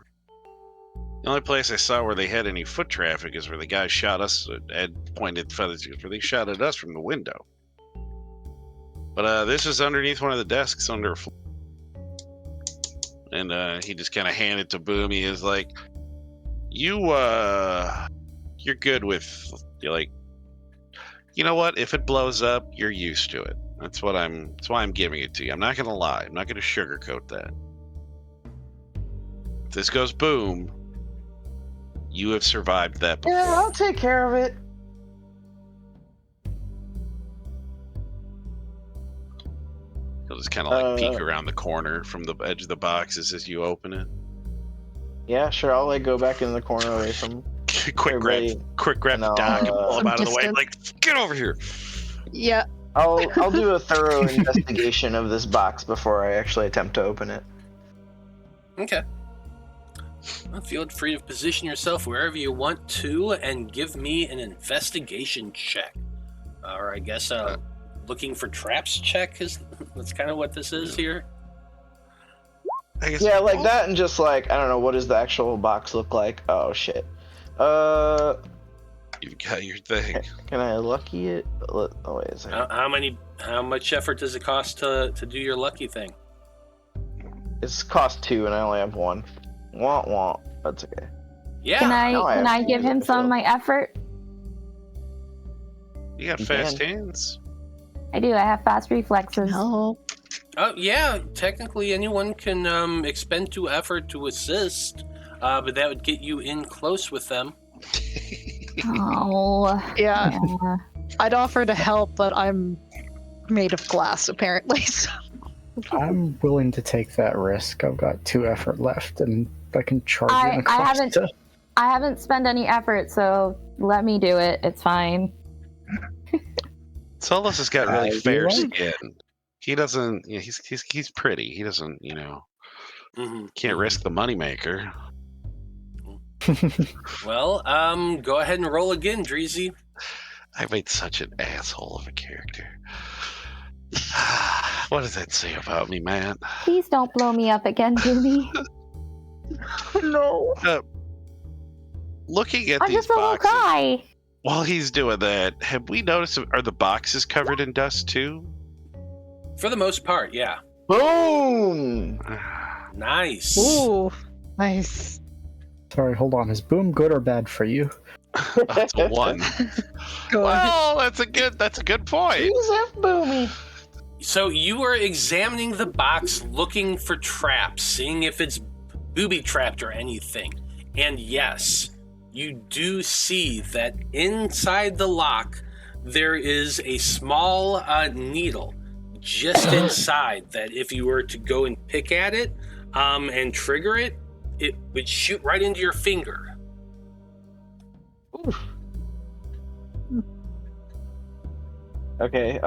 The only place I saw where they had any foot traffic is where the guy shot us. Ed pointed feathers where they shot at us from the window. But this is underneath one of the desks under a floor. And he just kind of handed to Boomy. Is like, you're good with, like, you know what? If it blows up, you're used to it. That's why I'm giving it to you. I'm not gonna lie. I'm not gonna sugarcoat that. If this goes boom, you have survived that before. Yeah, I'll take care of it. He'll just kind of like peek around the corner from the edge of the boxes as you open it. Yeah, sure. I'll like go back in the corner away from. quick grab the dock and pull him out of the way. Like, get over here. Yeah. I'll do a thorough investigation of this box before I actually attempt to open it. Okay. Well, feel free to position yourself wherever you want to and give me an investigation check. Or I guess looking for traps check that's kind of what this is here. I guess, yeah, like that, and just like, I don't know, what does the actual box look like? Oh shit. You've got your thing. Can I lucky it? Oh wait a second. How much effort does it cost to do your lucky thing? It's cost 2 and I only have 1. Womp. That's okay. Yeah. Can I give him some of my effort? You got fast hands. I do. I have fast reflexes. No. Oh yeah, technically anyone can expend 2 effort to assist, but that would get you in close with them. Oh. Yeah. I'd offer to help, but I'm made of glass apparently. So. I'm willing to take that risk. I've got 2 effort left, and I can charge you across. I haven't spent any effort, so let me do it. It's fine. Zolos has got really fair skin. He doesn't. You know, he's pretty. He doesn't. You know, can't risk the moneymaker. Well, go ahead and roll again, Dreezy. I made such an asshole of a character. What does that say about me, man? Please don't blow me up again, Boomy. No. Looking at I'm these just a little boxes, guy. while he's doing that, have we noticed, are the boxes covered in dust too? For the most part, yeah. Boom! Nice. Ooh, nice. Sorry, hold on. Is boom good or bad for you? That's a 1. Go on. Well, that's a good point. Use F Boomy. So you are examining the box, looking for traps, seeing if it's booby-trapped or anything. And yes, you do see that inside the lock, there is a small needle just inside that if you were to go and pick at it and trigger it, it would shoot right into your finger. Oof. Okay,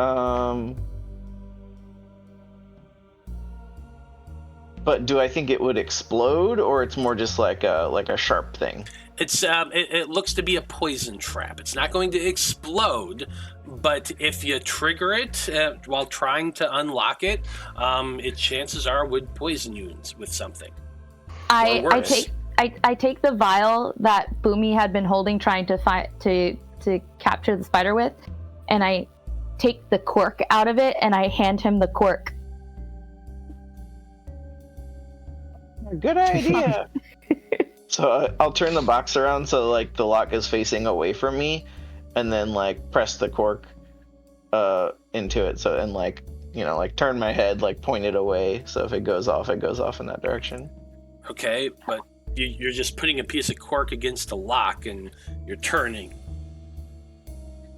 but do I think it would explode, or it's more just like a sharp thing? It's it looks to be a poison trap. It's not going to explode, but if you trigger it while trying to unlock it, chances are would poison you with something. I take the vial that Boomy had been holding, trying to capture the spider with, and I take the cork out of it and I hand him the cork. Good idea. So I'll turn the box around so like the lock is facing away from me, and then like press the cork into it. So and like turn my head, like point it away. So if it goes off in that direction. Okay, but you're just putting a piece of cork against the lock and you're turning.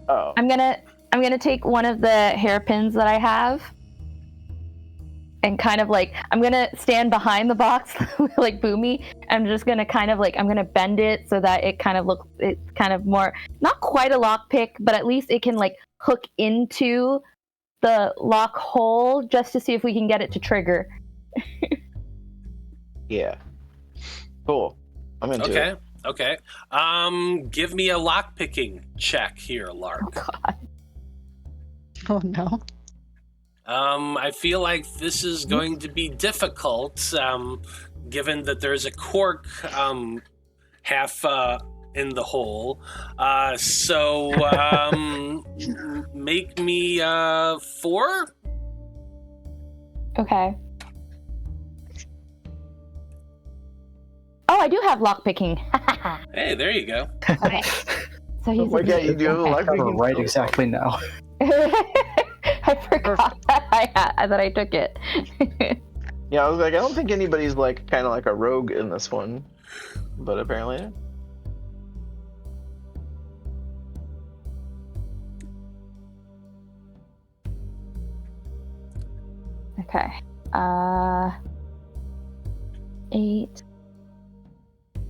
Oh. I'm gonna take one of the hairpins that I have. And kind of like, I'm gonna stand behind the box like Boomy. I'm just gonna kind of like, I'm gonna bend it so that it kind of looks, it's kind of more, not quite a lock pick, but at least it can like hook into the lock hole just to see if we can get it to trigger. Yeah. Cool. I'm into it. Okay. Give me a lock picking check here, Lark. Oh God. Oh no. I feel like this is going to be difficult, given that there's a cork half in the hole. So make me 4. Okay. Oh, I do have lockpicking. Hey, there you go. Okay. So he's Oh my God, you do have Cover lockpicking? right exactly now. I forgot that I took it. Yeah, I was like, I don't think anybody's like kind of like a rogue in this one, but apparently. Okay. 8.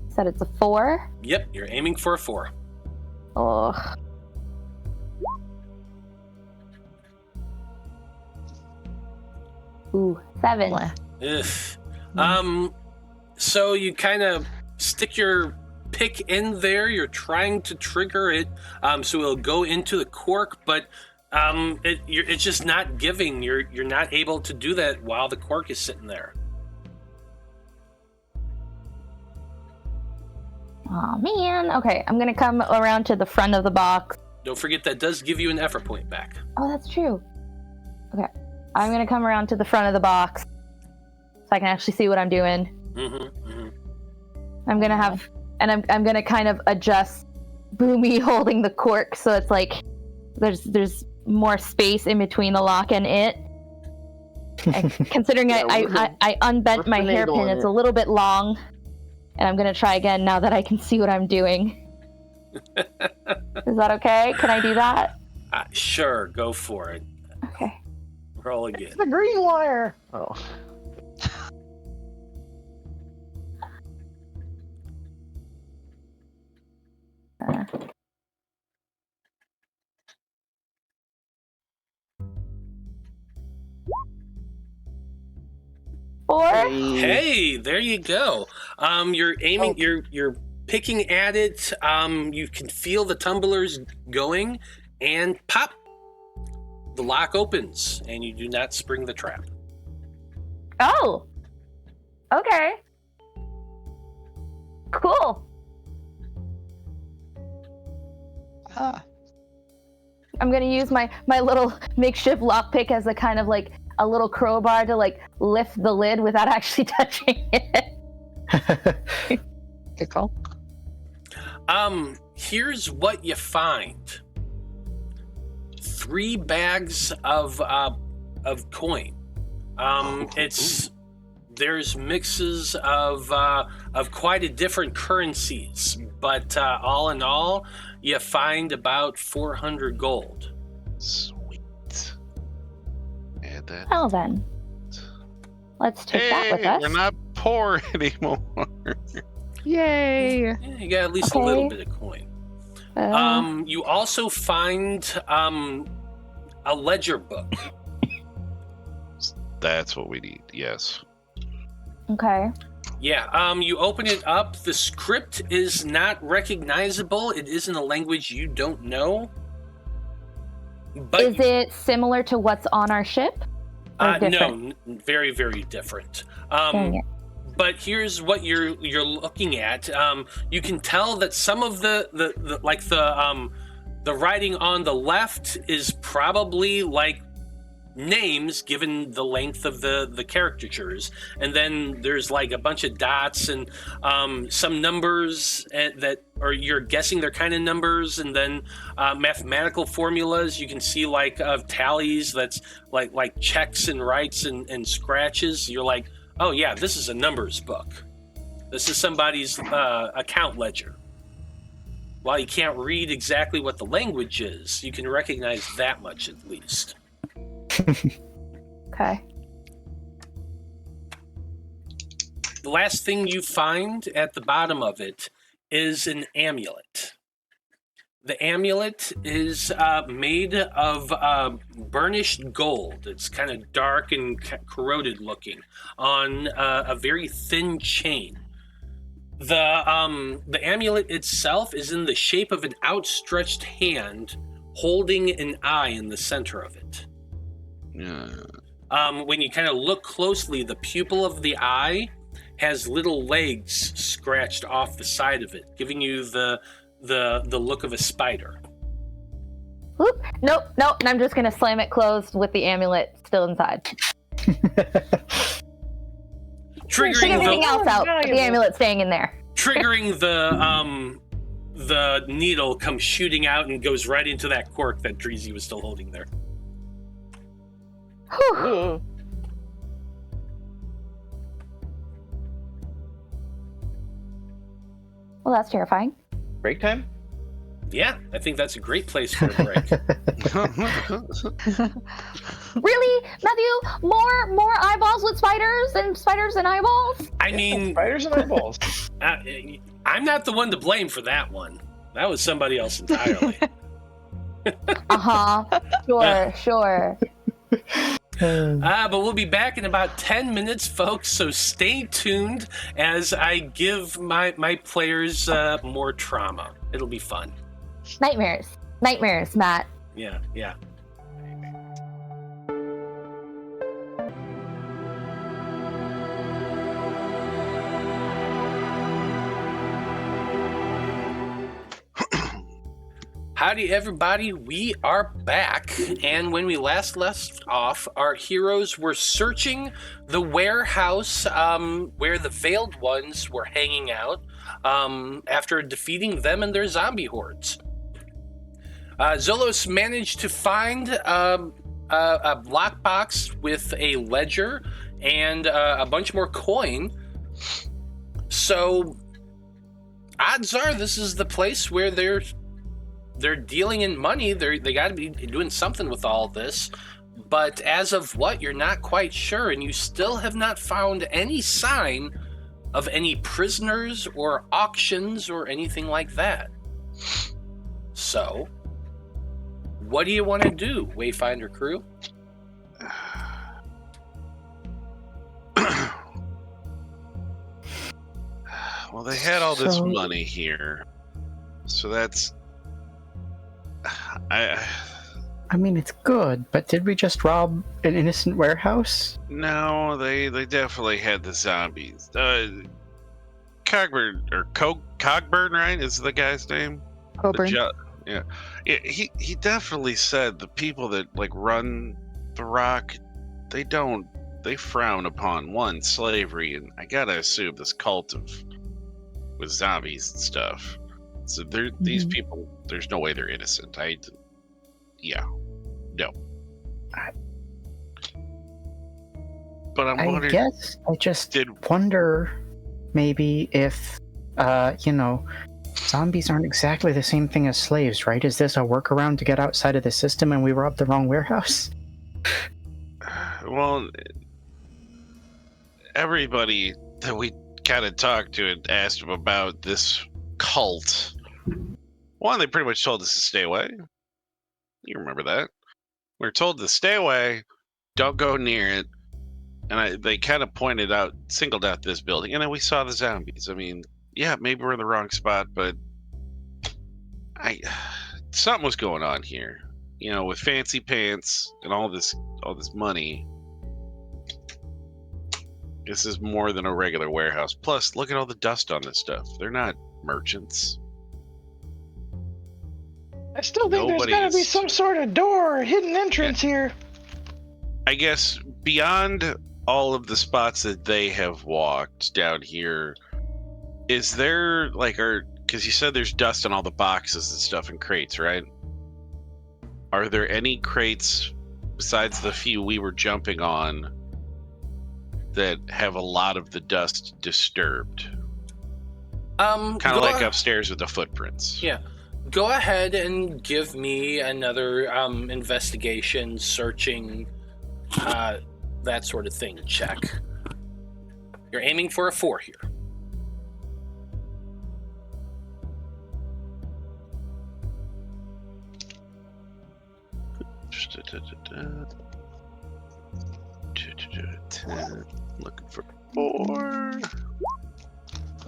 Said it's a 4. Yep, you're aiming for a 4. Oh. Ooh, 7. Ugh. So you kind of stick your pick in there. You're trying to trigger it, so it'll go into the cork, but it's just not giving. You're not able to do that while the cork is sitting there. Oh man. Okay, I'm gonna come around to the front of the box. Don't forget that does give you an effort point back. Oh, that's true. Okay, I'm gonna come around to the front of the box so I can actually see what I'm doing. I'm gonna have, and I'm gonna kind of adjust Boomy holding the cork so it's like there's more space in between the lock and it. And considering I unbent my hairpin, it's a little bit long. And I'm going to try again now that I can see what I'm doing. Is that okay? Can I do that? Sure, go for it. Okay. Roll again. The green wire. Oh. Four? Hey, there you go. You're aiming. You're picking at it. You can feel the tumblers going, and pop. The lock opens, and you do not spring the trap. Oh. Okay. Cool. I'm gonna use my little makeshift lockpick as a kind of like a little crowbar to like lift the lid without actually touching it. Good call. Here's what you find. 3 bags of coin. There's mixes of quite a different currencies, but all in all, you find about 400 gold. Sweet. Add that. Well then, let's take that with us. We're not poor anymore. Yay! Yeah, you got at least a little bit of coin. You also find a ledger book. That's what we need. Yes. Okay. Yeah, you open it up. The script is not recognizable. It is in a language you don't know. But Is it similar to what's on our ship? Or different? No, very, very different. Dang it. But here's what you're looking at. You can tell that some of the writing on the left is probably like names given the length of the caricatures, and then there's like a bunch of dots and some numbers that or you're guessing they're kind of numbers, and then mathematical formulas. You can see like tallies that's like checks and writes and scratches. You're like, oh yeah, this is a numbers book. This is somebody's account ledger. While you can't read exactly what the language is, you can recognize that much at least. Okay. The last thing you find at the bottom of it is an amulet. The amulet is made of burnished gold. It's kind of dark and corroded looking on a very thin chain. The amulet itself is in the shape of an outstretched hand holding an eye in the center of it. Yeah. When you kind of look closely, the pupil of the eye has little legs scratched off the side of it, giving you the look of a spider. Whoop. Nope. And I'm just gonna slam it closed with the amulet still inside. Take everything else out, but the amulet staying in there. Triggering the needle comes shooting out and goes right into that cork that Dreezy was still holding there. Whew. Well, that's terrifying. Break time? Yeah, I think that's a great place for a break. Really, Matthew? More eyeballs with spiders and eyeballs? I mean, Spiders and eyeballs. I'm not the one to blame for that one. That was somebody else entirely. Sure. But we'll be back in about 10 minutes, folks, so stay tuned as I give my players more trauma. It'll be fun. Nightmares, Matt. Yeah. Howdy, everybody. We are back. And when we last left off, our heroes were searching the warehouse where the Veiled Ones were hanging out after defeating them and their zombie hordes. Zolos managed to find a lockbox with a ledger and a bunch more coin. So, odds are this is the place where they're dealing in money. They got to be doing something with all this. But as of what, you're not quite sure, and you still have not found any sign of any prisoners or auctions or anything like that. So, what do you want to do, Wayfinder crew? Well, they had all this money here, so that's. I mean, it's good, but did we just rob an innocent warehouse? No, they definitely had the zombies. Cogburn, or Cogburn, right, is the guy's name? Coburn. Yeah. He definitely said the people that like run the rock, they frown upon slavery, and I gotta assume this cult with zombies and stuff. So these people, there's no way they're innocent. No. But I'm I wondering. guess I just wonder maybe if, zombies aren't exactly the same thing as slaves, right? Is this a workaround to get outside of the system and we robbed the wrong warehouse? Well, everybody that we kind of talked to and asked them about this cult. One, they pretty much told us to stay away. You remember that. We were told to stay away, don't go near it. And they kind of singled out this building. And then we saw the zombies. I mean, yeah, maybe we're in the wrong spot, but something was going on here. With fancy pants and all this money. This is more than a regular warehouse. Plus, look at all the dust on this stuff. They're not merchants. I still think there's got to be some sort of door or hidden entrance here. I guess beyond all of the spots that they have walked down here, is there because you said there's dust on all the boxes and stuff and crates, right? Are there any crates besides the few we were jumping on that have a lot of the dust disturbed? Kind of like upstairs with the footprints. Yeah. Go ahead and give me another investigation, searching, that sort of thing check. You're aiming for a 4 here. Looking for 4.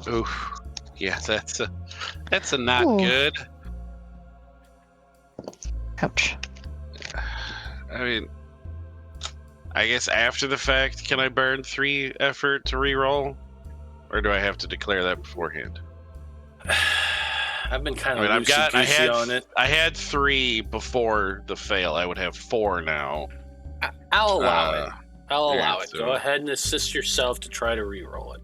Oof. Yeah, that's a not good. Ouch. I mean, I guess after the fact, can I burn 3 effort to reroll? Or do I have to declare that beforehand? I've been kind of loosey-goosey on it. I had 3 before the fail. I would have 4 now. I'll allow it. I'll allow it. So Go ahead and assist yourself to try to reroll it.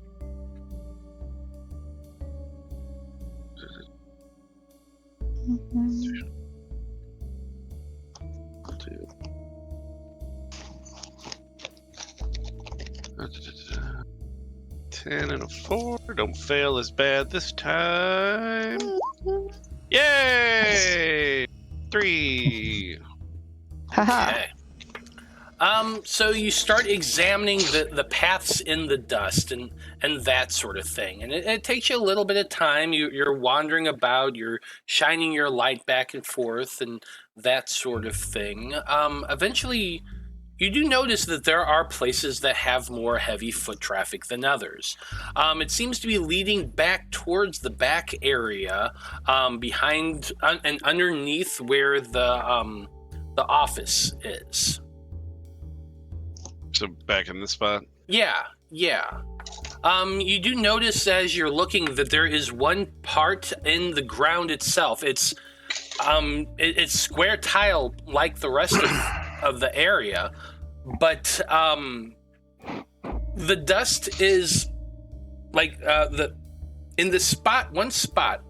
Mm-hmm. 10 and a 4. Don't fail as bad this time. Yay! 3. Haha. Okay. So you start examining the paths in the dust and that sort of thing. And it takes you a little bit of time. You're wandering about, you're shining your light back and forth and that sort of thing. Eventually, you do notice that there are places that have more heavy foot traffic than others. It seems to be leading back towards the back area, behind and underneath where the office is. So back in this spot? Yeah. You do notice as you're looking that there is one part in the ground itself. It's square tile like the rest of the area, but the dust is like one spot,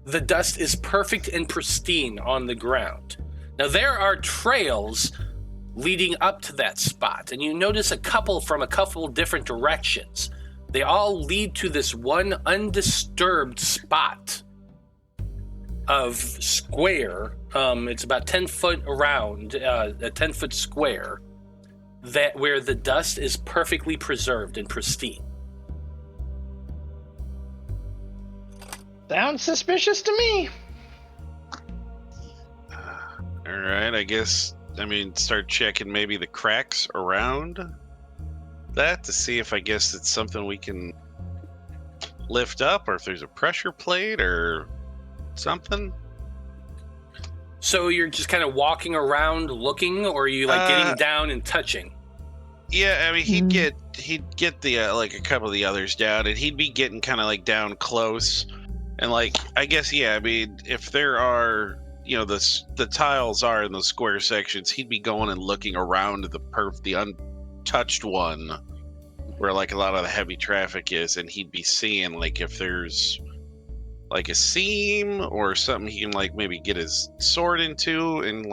the dust is perfect and pristine on the ground. Now there are trails leading up to that spot, and you notice a couple from a couple different directions. They all lead to this one undisturbed spot of square. It's about 10 foot around, a 10-foot square, where the dust is perfectly preserved and pristine. Sounds suspicious to me. All right, I guess. Start checking maybe the cracks around that to see if I guess it's something we can lift up, or if there's a pressure plate or something. So you're just kind of walking around looking, or are you getting down and touching? Yeah, he'd get the a couple of the others down, and he'd be getting kind of down close, and I guess if there are. The tiles are in the square sections. He'd be going and looking around the untouched one where a lot of the heavy traffic is, and he'd be seeing if there's a seam or something he can maybe get his sword into and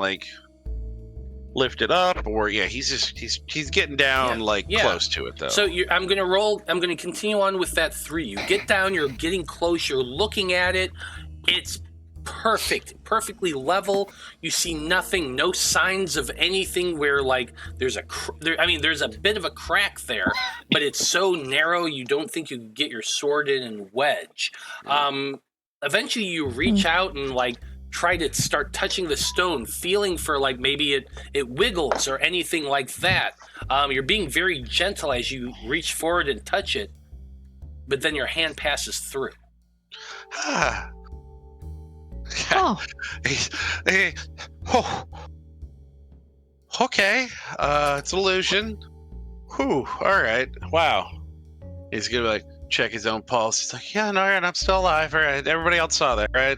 lifted up, or he's getting down close to it though. So I'm gonna continue on with that 3. You get down, you're getting close, you're looking at it. It's perfectly level. You see nothing, no signs of anything where there's a bit of a crack there, but it's so narrow you don't think you can get your sword in and wedge. Eventually you reach out and try to start touching the stone, feeling for maybe it wiggles or anything like that. You're being very gentle as you reach forward and touch it, but then your hand passes through. Oh. Okay. It's an illusion. Whew. All right. Wow. He's gonna check his own pulse. He's like, yeah, no, all right, I'm still alive. All right. Everybody else saw that, right?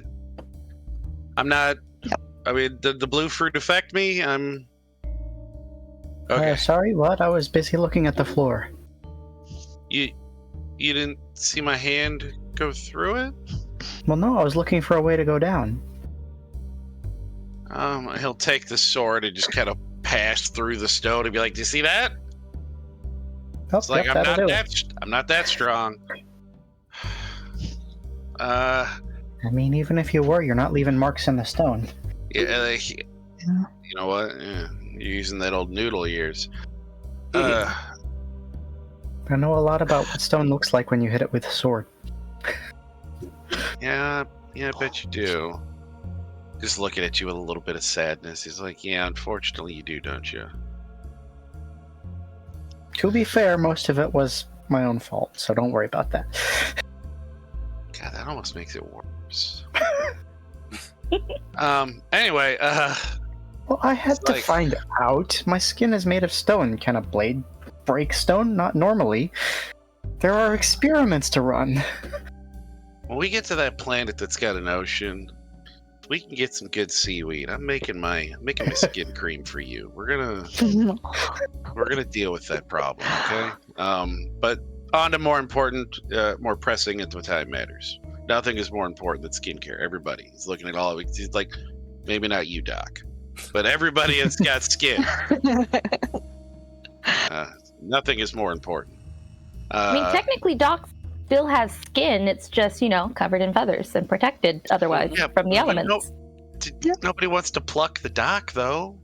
I'm not. Yep. I mean, did the blue fruit affect me? I'm. Okay. Sorry, what? I was busy looking at the floor. You didn't see my hand go through it? Well, no, I was looking for a way to go down. He'll take the sword and just kind of pass through the stone and be like, "Do you see that?" Oh, It's like, yep, I'm not that strong. I mean, even if you were, you're not leaving marks in the stone. Yeah, you know what? Yeah, you're using that old noodle years. I know a lot about what stone looks like when you hit it with a sword. Yeah, I bet you do. Just looking at you with a little bit of sadness. He's like, yeah, unfortunately you do, don't you? To be fair, most of it was my own fault, so don't worry about that. God, that almost makes it worse. Anyway, Well, I had to find out. My skin is made of stone. Can a blade break stone? Not normally. There are experiments to run. when we get to that planet that's got an ocean, we can get some good seaweed. I'm making my skin cream for you. We're gonna deal with that problem, okay? But on to more important, more pressing at the time matters. Nothing is more important than skincare. Everybody is looking at all of it. He's like, maybe not you, Doc, but everybody has got skin. Nothing is more important. I mean, technically, Doc still has skin. It's just, covered in feathers and protected otherwise from the elements. Nobody wants to pluck the Doc, though.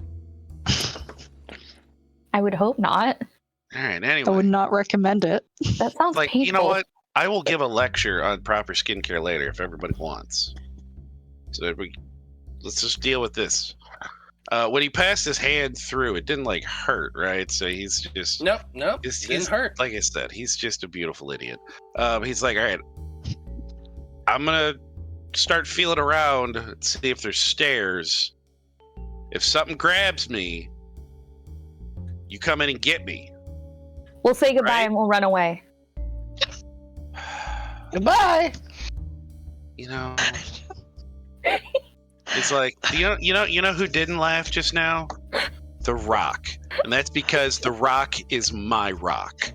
I would hope not. All right, anyway. I would not recommend it. That sounds painful. You know what? I will give a lecture on proper skincare later if everybody wants. So let's just deal with this. When he passed his hand through, it didn't hurt, right? So he's just nope, didn't hurt. Like I said, he's just a beautiful idiot. He's like, all right, I'm gonna start feeling around and see if there's stairs. If something grabs me, you come in and get me. We'll say goodbye right? and we'll run away. Goodbye. It's like, you know who didn't laugh just now? The Rock. And that's because The Rock is my rock.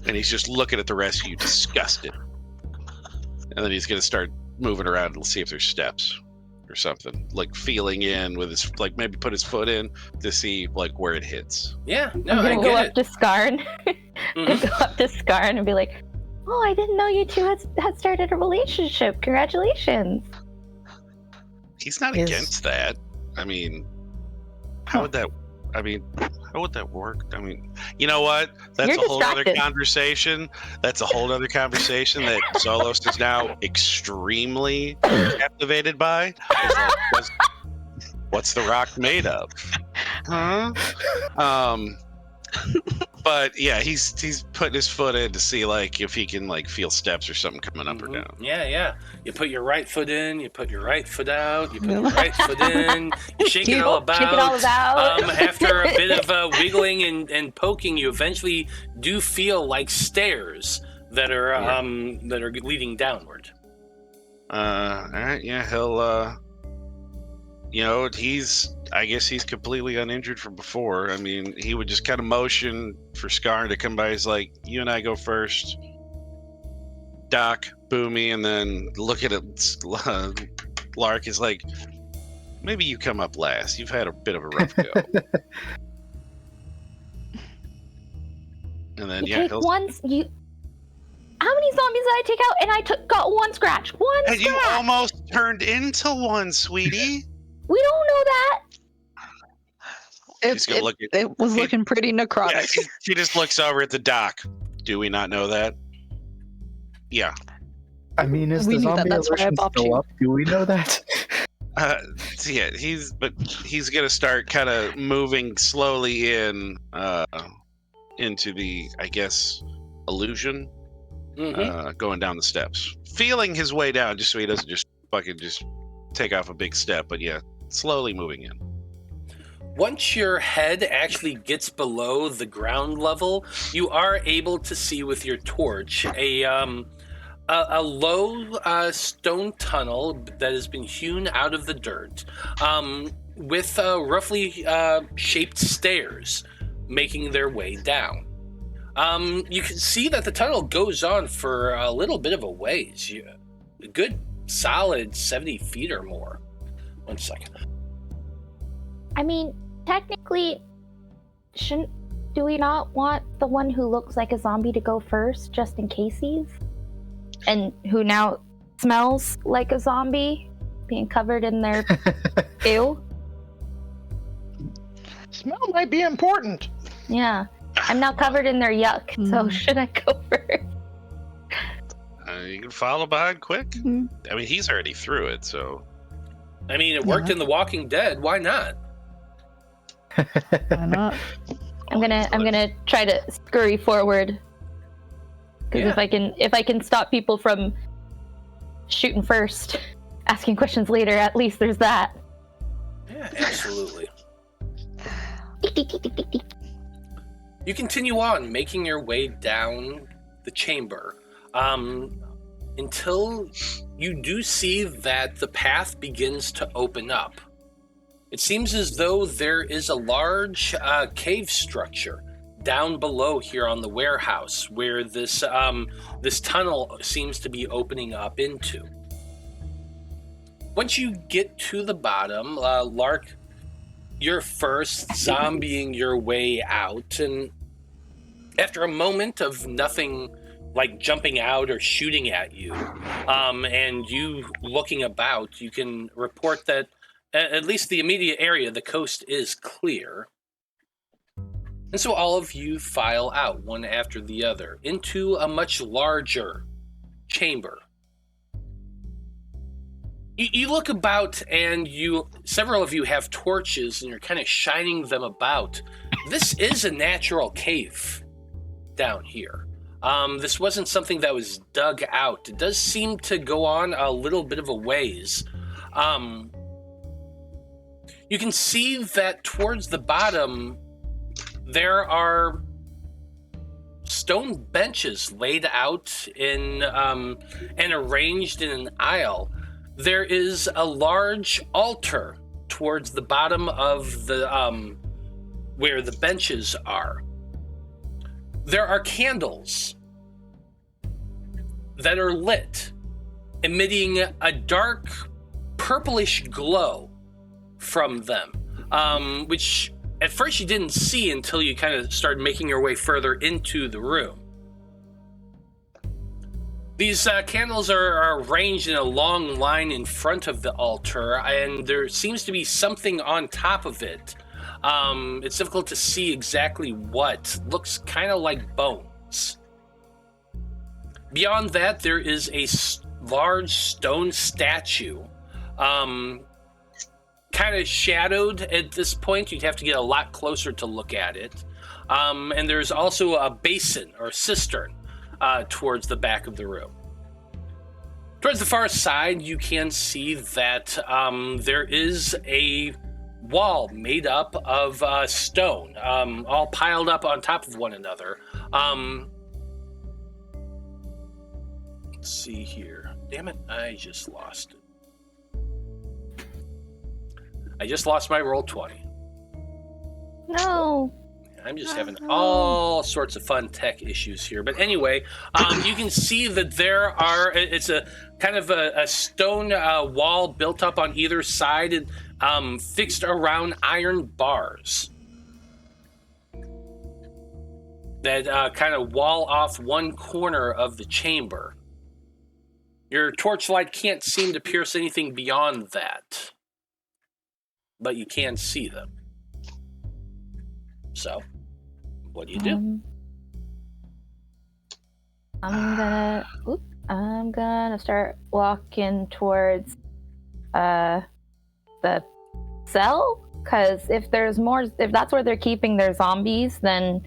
And he's just looking at the rest of you disgusted. And then he's going to start moving around and see if there's steps or something. Feeling in with his, maybe put his foot in to see, where it hits. Yeah, no, I'm I going to go get up to Skarn. I'm going to go up to Skarn and be like, oh, I didn't know you two had started a relationship. Congratulations. He's not against that. I mean, how would that work? I mean, you know what? That's You're a whole other distracted. conversation. That's a whole other conversation that Zolos is now extremely captivated by. What's the Rock made of? Huh? But yeah, he's putting his foot in to see if he can feel steps or something coming up or down. Yeah. You put your right foot in, you put your right foot out, you put your right foot in, you shake it all about. Shake it all about. After a bit of wiggling and poking, you eventually do feel like stairs that are leading downward. All right, yeah, he'll I guess he's completely uninjured from before. I mean, he would just kind of motion for Skarn to come by. He's like, you and I go first. Doc, Boomy, and then look at it. Lark is like, maybe you come up last. You've had a bit of a rough go. And then, You take one. How many zombies did I take out? And I got one scratch. And you almost turned into one, sweetie. We don't know that. It was looking pretty necrotic. Yeah, she just looks over at the doc. Do we not know that? Yeah. I mean, is the zombie alertion still up? Do we know that? Yeah, he's gonna start kind of moving slowly into the, I guess, illusion. Going down the steps, feeling his way down, just so he doesn't just fucking just take off a big step. But yeah, slowly moving in. Once your head actually gets below the ground level, you are able to see with your torch a low stone tunnel that has been hewn out of the dirt, with roughly shaped stairs making their way down. You can see that the tunnel goes on for a little bit of a ways. A good solid 70 feet or more. 1 second. I mean, technically, do we not want the one who looks like a zombie to go first, just in case and who now smells like a zombie, being covered in their ew? Smell might be important. Yeah. I'm now covered in their yuck, so should I go first? You can follow behind quick. Mm-hmm. I mean, he's already through it, so. I mean, it worked in The Walking Dead. Why not? Why not? I'm gonna try to scurry forward. Because if I can stop people from shooting first, asking questions later, at least there's that. Yeah, absolutely. You continue on, making your way down the chamber, until you do see that the path begins to open up. It seems as though there is a large cave structure down below here on the warehouse, where this tunnel seems to be opening up into. Once you get to the bottom, Lark, you're first zombieing your way out, and after a moment of nothing like jumping out or shooting at you, and you looking about, you can report that at least the immediate area, the coast is clear. And so all of you file out, one after the other, into a much larger chamber. You look about, and several of you have torches, and you're kind of shining them about. This is a natural cave down here. This wasn't something that was dug out. It does seem to go on a little bit of a ways. You can see that towards the bottom, there are stone benches laid out and arranged in an aisle. There is a large altar towards the bottom of the where the benches are. There are candles that are lit, emitting a dark purplish glow from them, which at first you didn't see until you kind of started making your way further into the room. These candles are arranged in a long line in front of the altar, and there seems to be something on top of it. It's difficult to see exactly what. Looks kind of like bones. Beyond that, there is a large stone statue, kind of shadowed at this point. You'd have to get a lot closer to look at it. And there's also a basin or cistern towards the back of the room. Towards the far side, you can see that there is a wall made up of stone, all piled up on top of one another. Let's see here. Damn it, I just lost it. I just lost my roll 20. No. Yeah, I'm just having all sorts of fun tech issues here. But anyway, you can see that it's a kind of a stone wall built up on either side and fixed around iron bars that kind of wall off one corner of the chamber. Your torchlight can't seem to pierce anything beyond that, but you can see them. So, what do you do? I'm gonna start walking towards the cell, because if that's where they're keeping their zombies, then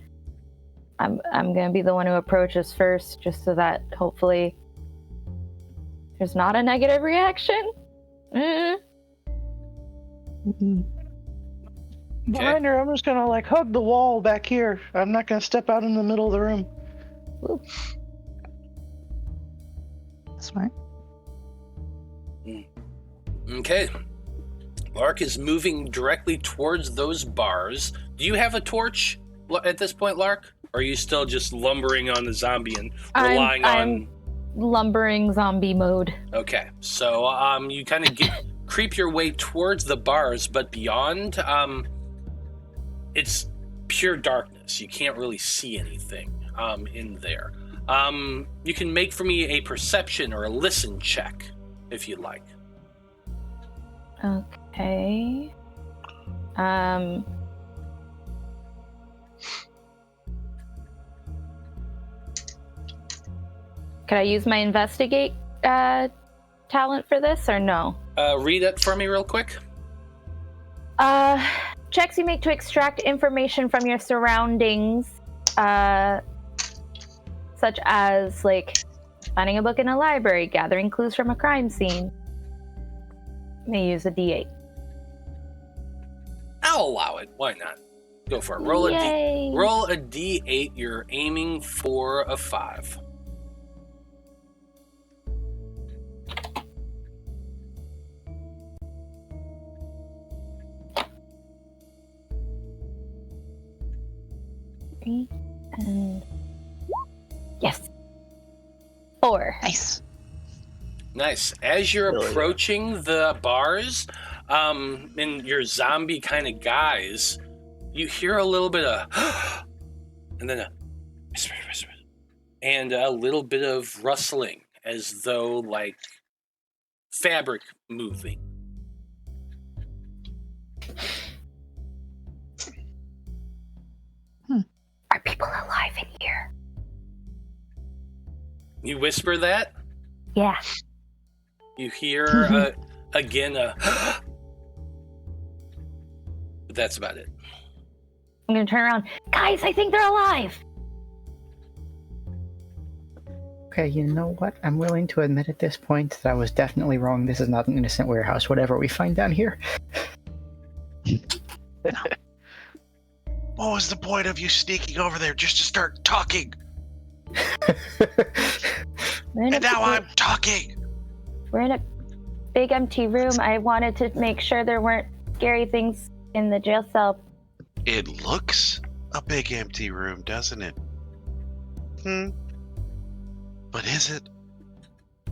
I'm gonna be the one who approaches first, just so that hopefully there's not a negative reaction. Behind her, I'm just gonna like hug the wall back here. I'm not gonna step out in the middle of the room. Ooh. Smart. Okay. Lark is moving directly towards those bars. Do you have a torch at this point, Lark? Or are you still just lumbering on the zombie and relying on... I'm lumbering zombie mode. Okay. So you kind of creep your way towards the bars, but beyond, it's pure darkness. You can't really see anything in there. You can make for me a perception or a listen check, if you'd like. Okay. Could I use my investigate talent for this, or no? Read it for me real quick. Checks you make to extract information from your surroundings, such as, like, finding a book in a library, gathering clues from a crime scene. May use a D8. I'll allow it. Why not? Go for it. Roll a D8. You're aiming for a 5. And yes, 4. Nice. As you're approaching the bars, in your zombie kind of guise, you hear a little bit of and then a whisper, and a little bit of rustling, as though like fabric moving. Are people alive in here? You whisper that? Yeah. You hear again but that's about it. I'm gonna turn around. Guys, I think they're alive! Okay, you know what? I'm willing to admit at this point that I was definitely wrong. This is not an innocent warehouse, whatever we find down here. What was the point of you sneaking over there just to start talking? And now I'm talking! We're in a big empty room. I wanted to make sure there weren't scary things in the jail cell. It looks a big empty room, doesn't it? But is it?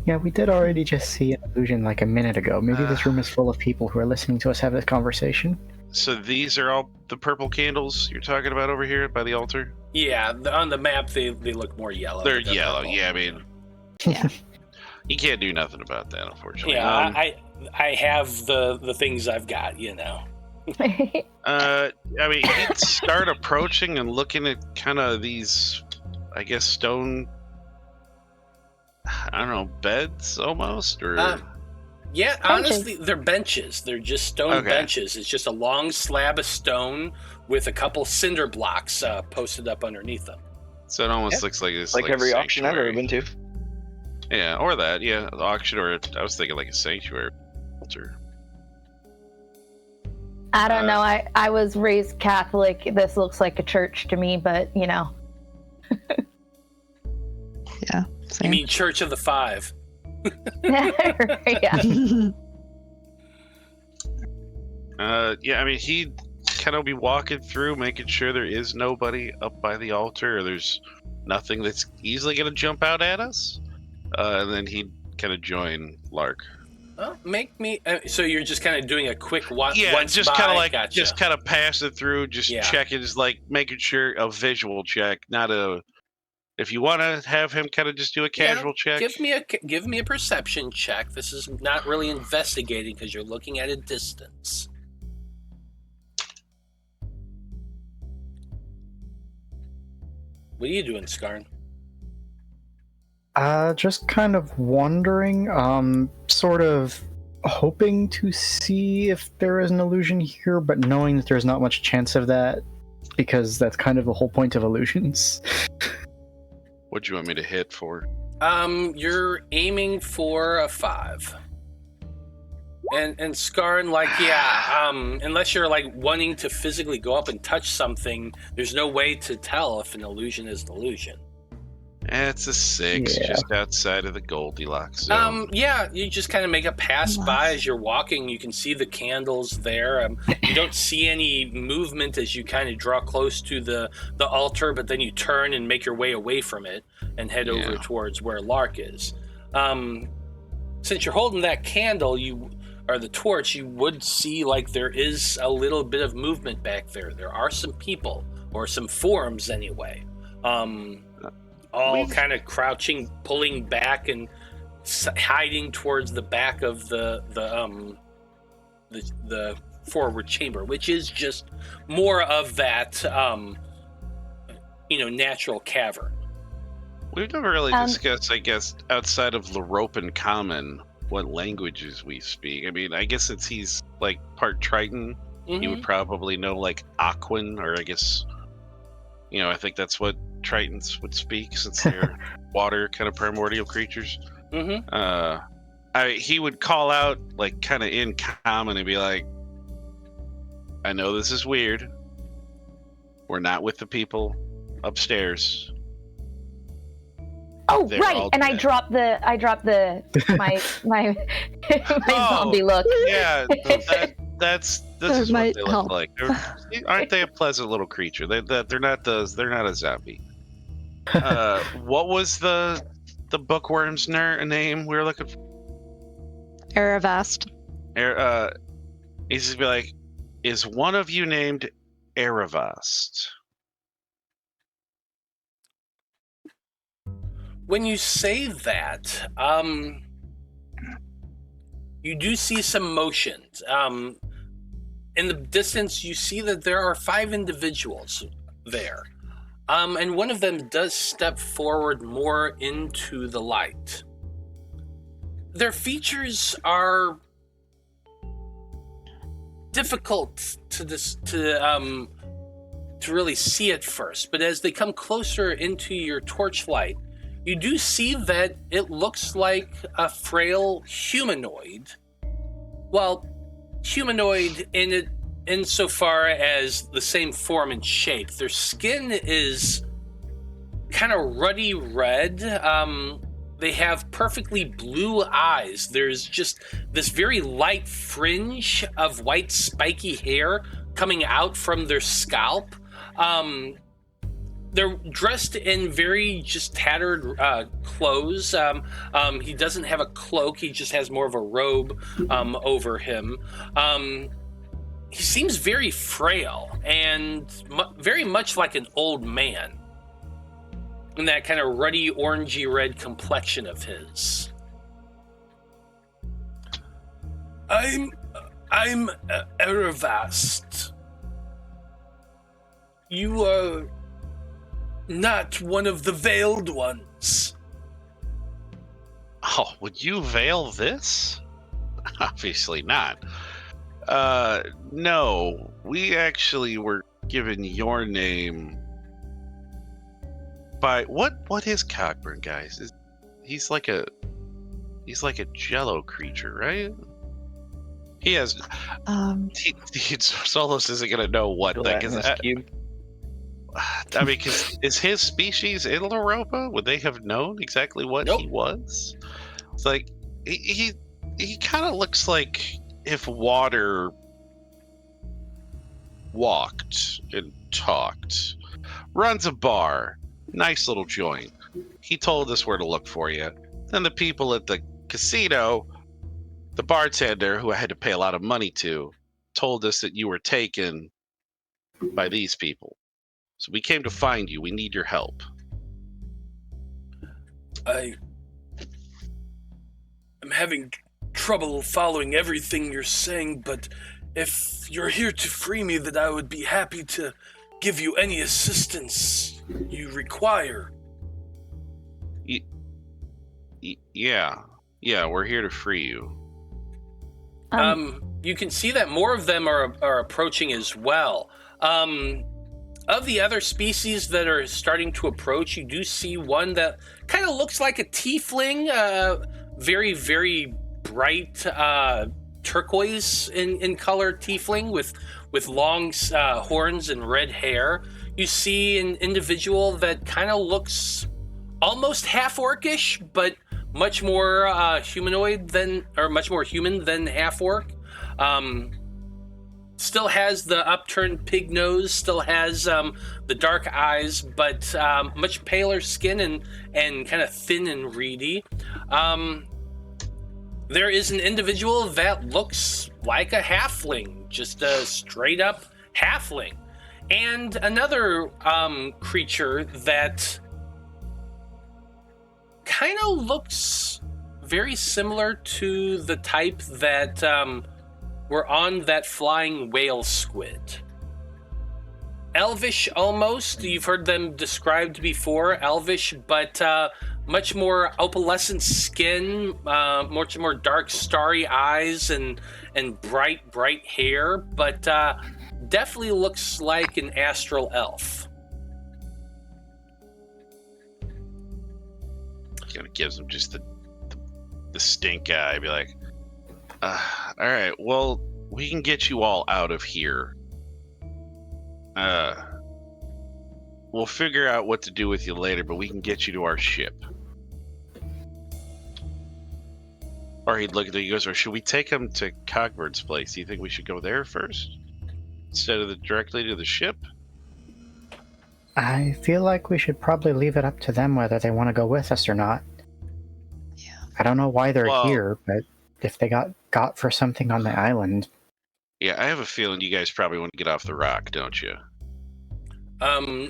Yeah, we did already just see an illusion like a minute ago. Maybe this room is full of people who are listening to us have this conversation. So these are all the purple candles you're talking about over here by the altar? Yeah, on the map they look more yellow. They're yellow, purple. yeah, I mean... Yeah. You can't do nothing about that, unfortunately. Yeah, I have the things I've got, you know. I mean, you'd start approaching and looking at kind of these, I guess, stone... I don't know, beds almost, or... Yeah, honestly, they're benches. They're just stone benches. It's just a long slab of stone with a couple cinder blocks posted up underneath them. So it almost looks like it's like every auction I've ever been to. Yeah, or that, yeah, the auction, or I was thinking like a sanctuary altar. I don't know. I was raised Catholic. This looks like a church to me, but you know. Yeah. You mean Church of the Five? Yeah. Yeah, I mean, he kind of be walking through, making sure there is nobody up by the altar, or there's nothing that's easily going to jump out at us. And then he'd kind of join Lark. Well, make me. So you're just kind of doing a quick once just by. kind of like Gotcha. just kind of pass it through, just checking, just like making sure a visual check, not a. If you want to have him kind of just do a casual check, give me a perception check. This is not really investigating because you're looking at a distance. What are you doing, Skarn? Just kind of wondering, sort of hoping to see if there is an illusion here, but knowing that there's not much chance of that, because that's kind of the whole point of illusions. What do you want me to hit for? You're aiming for a 5. And Skarn, like, unless you're like wanting to physically go up and touch something, there's no way to tell if an illusion is an illusion. It's a 6, just outside of the Goldilocks zone. You just kind of make a pass by as you're walking. You can see the candles there. You don't see any movement as you kind of draw close to the altar, but then you turn and make your way away from it and head over towards where Lark is. Since you're holding that candle, or the torch, you would see like there is a little bit of movement back there. There are some people, or some forms anyway. All kind of crouching, pulling back, and hiding towards the back of the forward chamber, which is just more of that, natural cavern. We've never really discussed, I guess, outside of Loroupan Common, what languages we speak. I mean, I guess since he's like part Triton, he would probably know like Aquan, or I guess, I think that's what Tritons would speak, since they're water kind of primordial creatures. He would call out like kind of in common and be like, I know this is weird, we're not with the people upstairs. Oh, They're right, and dead. I dropped my zombie look. Yeah, this is what they look like. Aren't they a pleasant little creature? They're not a zombie. What was the bookworm's name we were looking for? Aravast. He's just be like, is one of you named Aravast? When you say that, you do see some motions. In the distance, you see that there are 5 individuals there. And one of them does step forward more into the light. Their features are difficult to really see at first, but as they come closer into your torchlight, you do see that it looks like a frail humanoid. Well, humanoid insofar as the same form and shape. Their skin is kind of ruddy red. They have perfectly blue eyes. There's just this very light fringe of white spiky hair coming out from their scalp. They're dressed in very just tattered clothes. He doesn't have a cloak. He just has more of a robe over him. He seems very frail and very much like an old man. And that kind of ruddy, orangey red complexion of his. I'm Aravast. You are not one of the veiled ones. Oh, would you veil this? Obviously not. No, we actually were given your name by what is Cockburn, guys? He's like a jello creature, right? He has Zolos isn't gonna know what that is. I mean, is his species in Loroupa? Would they have known exactly what he was? It's like he kind of looks like if water walked and talked. Runs a bar. Nice little joint. He told us where to look for you. Then the people at the casino, the bartender, who I had to pay a lot of money to, told us that you were taken by these people. So we came to find you. We need your help. I'm having trouble following everything you're saying, but if you're here to free me, then I would be happy to give you any assistance you require. Yeah, we're here to free you. You can see that more of them are approaching as well. Of the other species that are starting to approach, you do see one that kind of looks like a tiefling, very, very bright turquoise in color tiefling with long horns and red hair. You see an individual that kind of looks almost half orcish, but much more human than half orc. Still has the upturned pig nose, still has the dark eyes, but much paler skin and kind of thin and reedy. There is an individual that looks like a halfling, just a straight up halfling. And another creature that kind of looks very similar to the type that were on that flying whale squid. Elvish almost, you've heard them described before, elvish, but much more opalescent skin, much more dark starry eyes and bright hair, but definitely looks like an astral elf. Kind of gives him just the stink eye. Be like, all right, well, we can get you all out of here. We'll figure out what to do with you later, but we can get you to our ship. Or he'd look at you, he goes, or should we take him to Cogbird's place? Do you think we should go there first? Instead of directly to the ship? I feel like we should probably leave it up to them whether they want to go with us or not. Yeah. I don't know why they're here, but if they got for something on the island. Yeah, I have a feeling you guys probably want to get off the rock, don't you?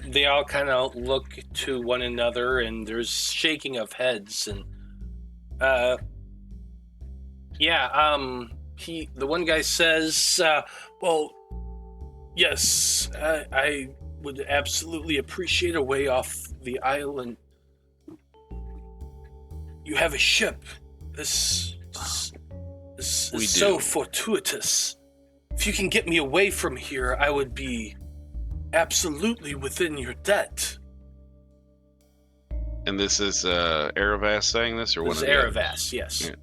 They all kind of look to one another, and there's shaking of heads, and the one guy says, well, yes, I would absolutely appreciate a way off the island. You have a ship. This is so fortuitous. If you can get me away from here, I would be absolutely within your debt. And this is Aravas saying this, or This one is of the Aravas, yes. Yeah.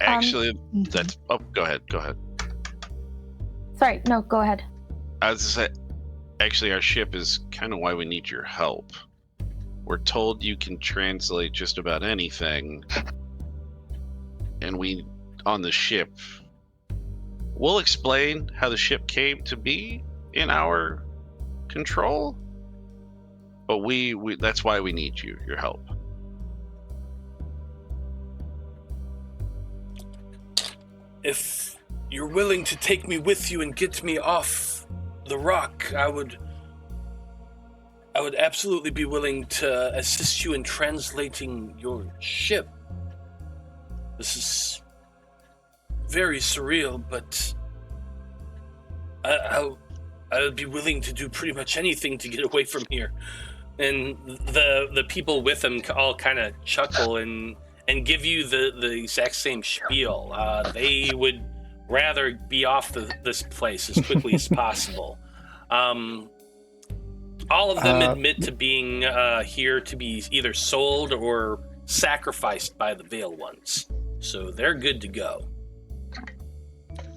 Actually, that's... Oh, go ahead. Sorry, no, go ahead. I was just saying, actually, our ship is kind of why we need your help. We're told you can translate just about anything, and we, on the ship, we'll explain how the ship came to be in our control, but we that's why we need your help. If you're willing to take me with you and get me off the rock, I would absolutely be willing to assist you in translating your ship. This is very surreal, but I would be willing to do pretty much anything to get away from here. And the people with him all kind of chuckle and give you the exact same spiel. They would rather be off this place as quickly as possible. All of them admit to being here to be either sold or sacrificed by the Veil Ones. So they're good to go.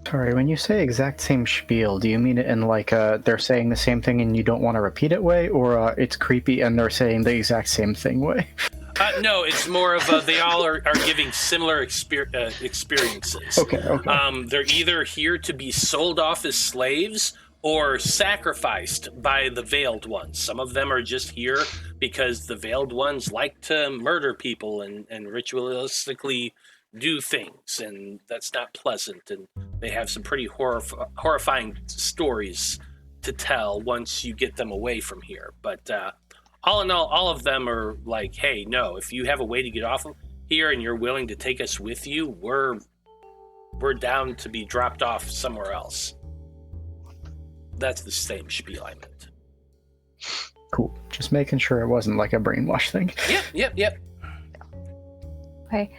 Sorry, when you say exact same spiel, do you mean it in like they're saying the same thing and you don't want to repeat it way, or it's creepy and they're saying the exact same thing way? No, it's more of they all are giving similar experiences. Okay. They're either here to be sold off as slaves, or sacrificed by the Veiled Ones. Some of them are just here because the Veiled Ones like to murder people and ritualistically do things, and that's not pleasant. And they have some pretty horrifying stories to tell once you get them away from here. But all in all of them are like, hey, no, if you have a way to get off of here and you're willing to take us with you, we're down to be dropped off somewhere else. That's the same spiel I meant. Cool. Just making sure it wasn't like a brainwash thing. Yep. Okay.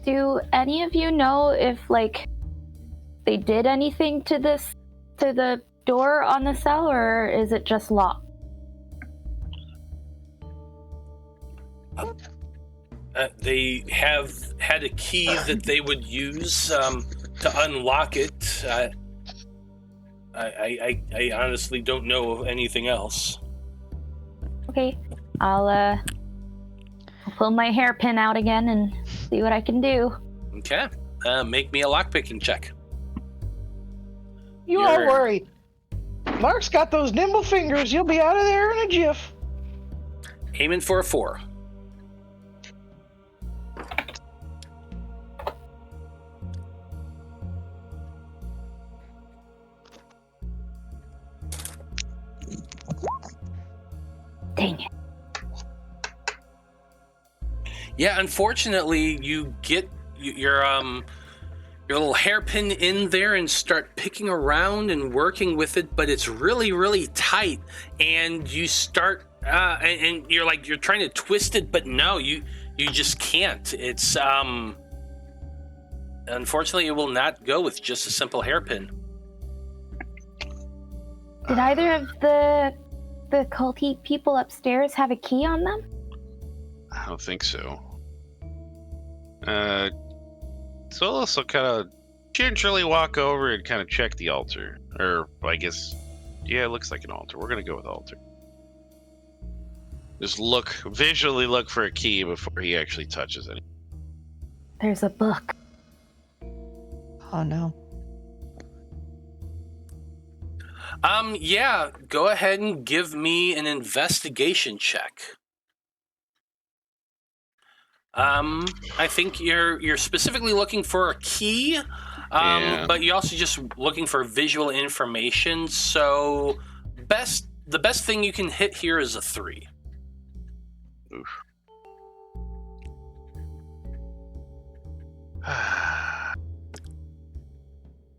Do any of you know if, like, they did anything to the door on the cell, or is it just locked? They have had a key that they would use to unlock it. I honestly don't know of anything else. Okay, I'll pull my hairpin out again and see what I can do. Okay, make me a lockpicking check. You don't worry. Mark's got those nimble fingers. You'll be out of there in a jiff. Aiming for a 4. Dang it. Yeah, unfortunately, you get your little hairpin in there and start picking around and working with it, but it's really, really tight. And you start, and you're trying to twist it, but no, you just can't. It's, unfortunately, it will not go with just a simple hairpin. Did either of the culty people upstairs have a key on them? I don't think so. Zolos will kind of gingerly walk over and kind of check the altar. Or, I guess, yeah, it looks like an altar. We're going to go with altar. Just visually look for a key before he actually touches it. There's a book. Oh no. Yeah, go ahead and give me an investigation check. I think you're specifically looking for a key, but you're also just looking for visual information. So, the best thing you can hit here is a 3. Oof.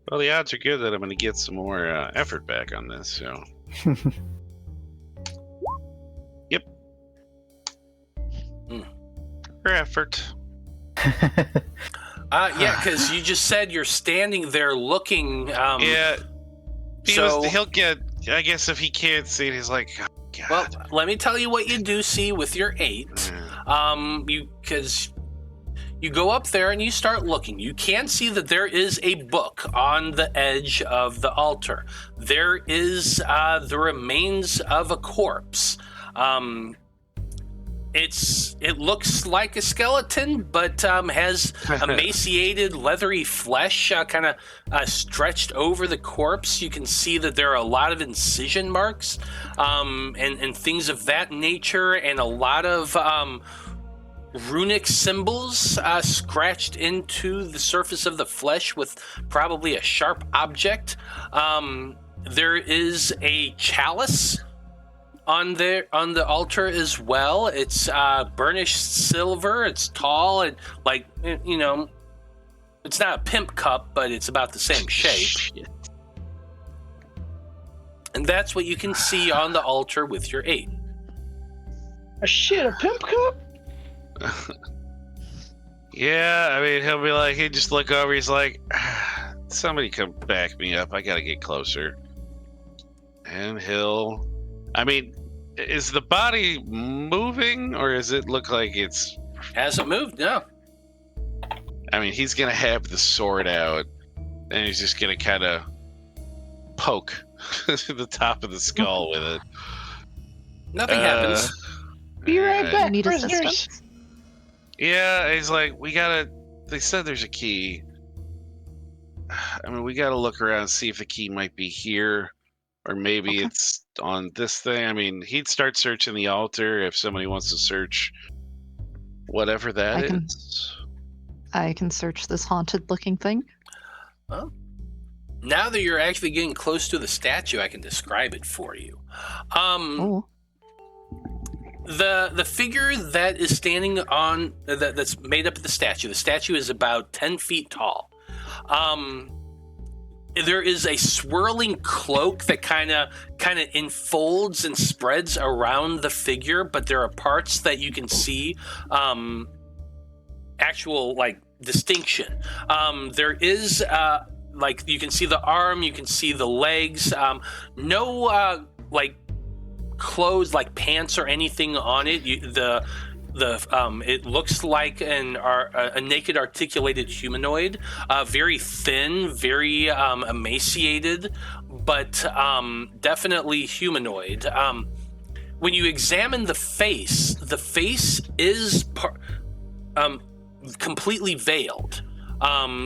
Well, the odds are good that I'm going to get some more effort back on this, so... Yep. For effort. Yeah, because you just said you're standing there looking... yeah. So he'll get... I guess if he can't see it, he's like... Oh, God. Well, let me tell you what you do see with your 8. Because... You go up there and you start looking. You can see that there is a book on the edge of the altar. There is the remains of a corpse. It looks like a skeleton, but has emaciated, leathery flesh kind of stretched over the corpse. You can see that there are a lot of incision marks and things of that nature, and a lot of runic symbols scratched into the surface of the flesh with probably a sharp object. There is a chalice on the altar as well. It's burnished silver. It's tall and it's not a pimp cup, but it's about the same shape. And that's what you can see on the altar with your 8. A pimp cup? Yeah, I mean, he'd just look over, he's like, somebody come back me up, I gotta get closer. And is the body moving, or does it look like it's... Hasn't moved, no. I mean, he's gonna have the sword out, and he's just gonna kind of poke the top of the skull with it. Nothing happens. Be right back, Need prisoners. assistance? Yeah, he's like, they said there's a key. I mean, we got to look around and see if the key might be here, or maybe Okay. it's on this thing. I mean, he'd start searching the altar if somebody wants to search whatever that is. I can search this haunted-looking thing. Now that you're actually getting close to the statue, I can describe it for you. Oh. The figure that is standing on that's made up of the statue is about 10 feet tall. There is a swirling cloak that kind of enfolds and spreads around the figure, but there are parts that you can see actual like distinction. There is like you can see the arm, you can see the legs. No like clothes like pants or anything on it. It looks like a naked articulated humanoid, very thin, very emaciated, but definitely humanoid. When you examine the face is completely veiled.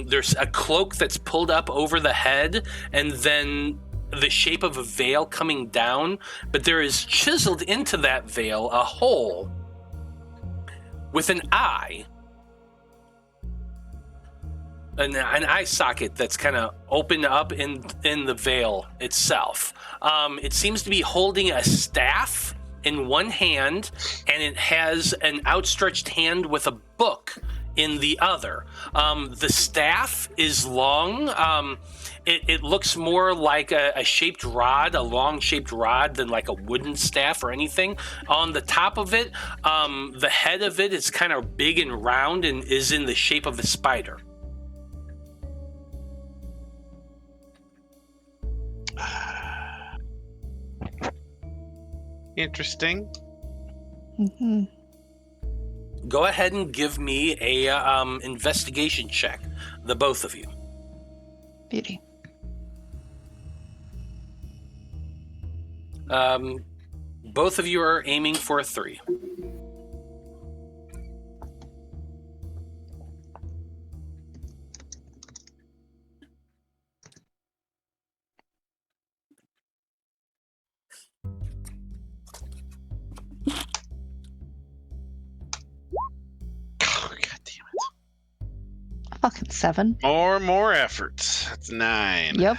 There's a cloak that's pulled up over the head, and then the shape of a veil coming down, but there is chiseled into that veil a hole with an eye, an eye socket that's kind of opened up in the veil itself. It seems to be holding a staff in one hand, and it has an outstretched hand with a book in the other. The staff is long. It looks more like a shaped rod, a long shaped rod, than like a wooden staff or anything. On the top of it, the head of it is kind of big and round and is in the shape of a spider. Interesting. Mm-hmm. Go ahead and give me a investigation check, the both of you. Beauty. Both of you are aiming for a 3. Oh, God damn it. Fucking 7. More efforts. That's 9. Yep.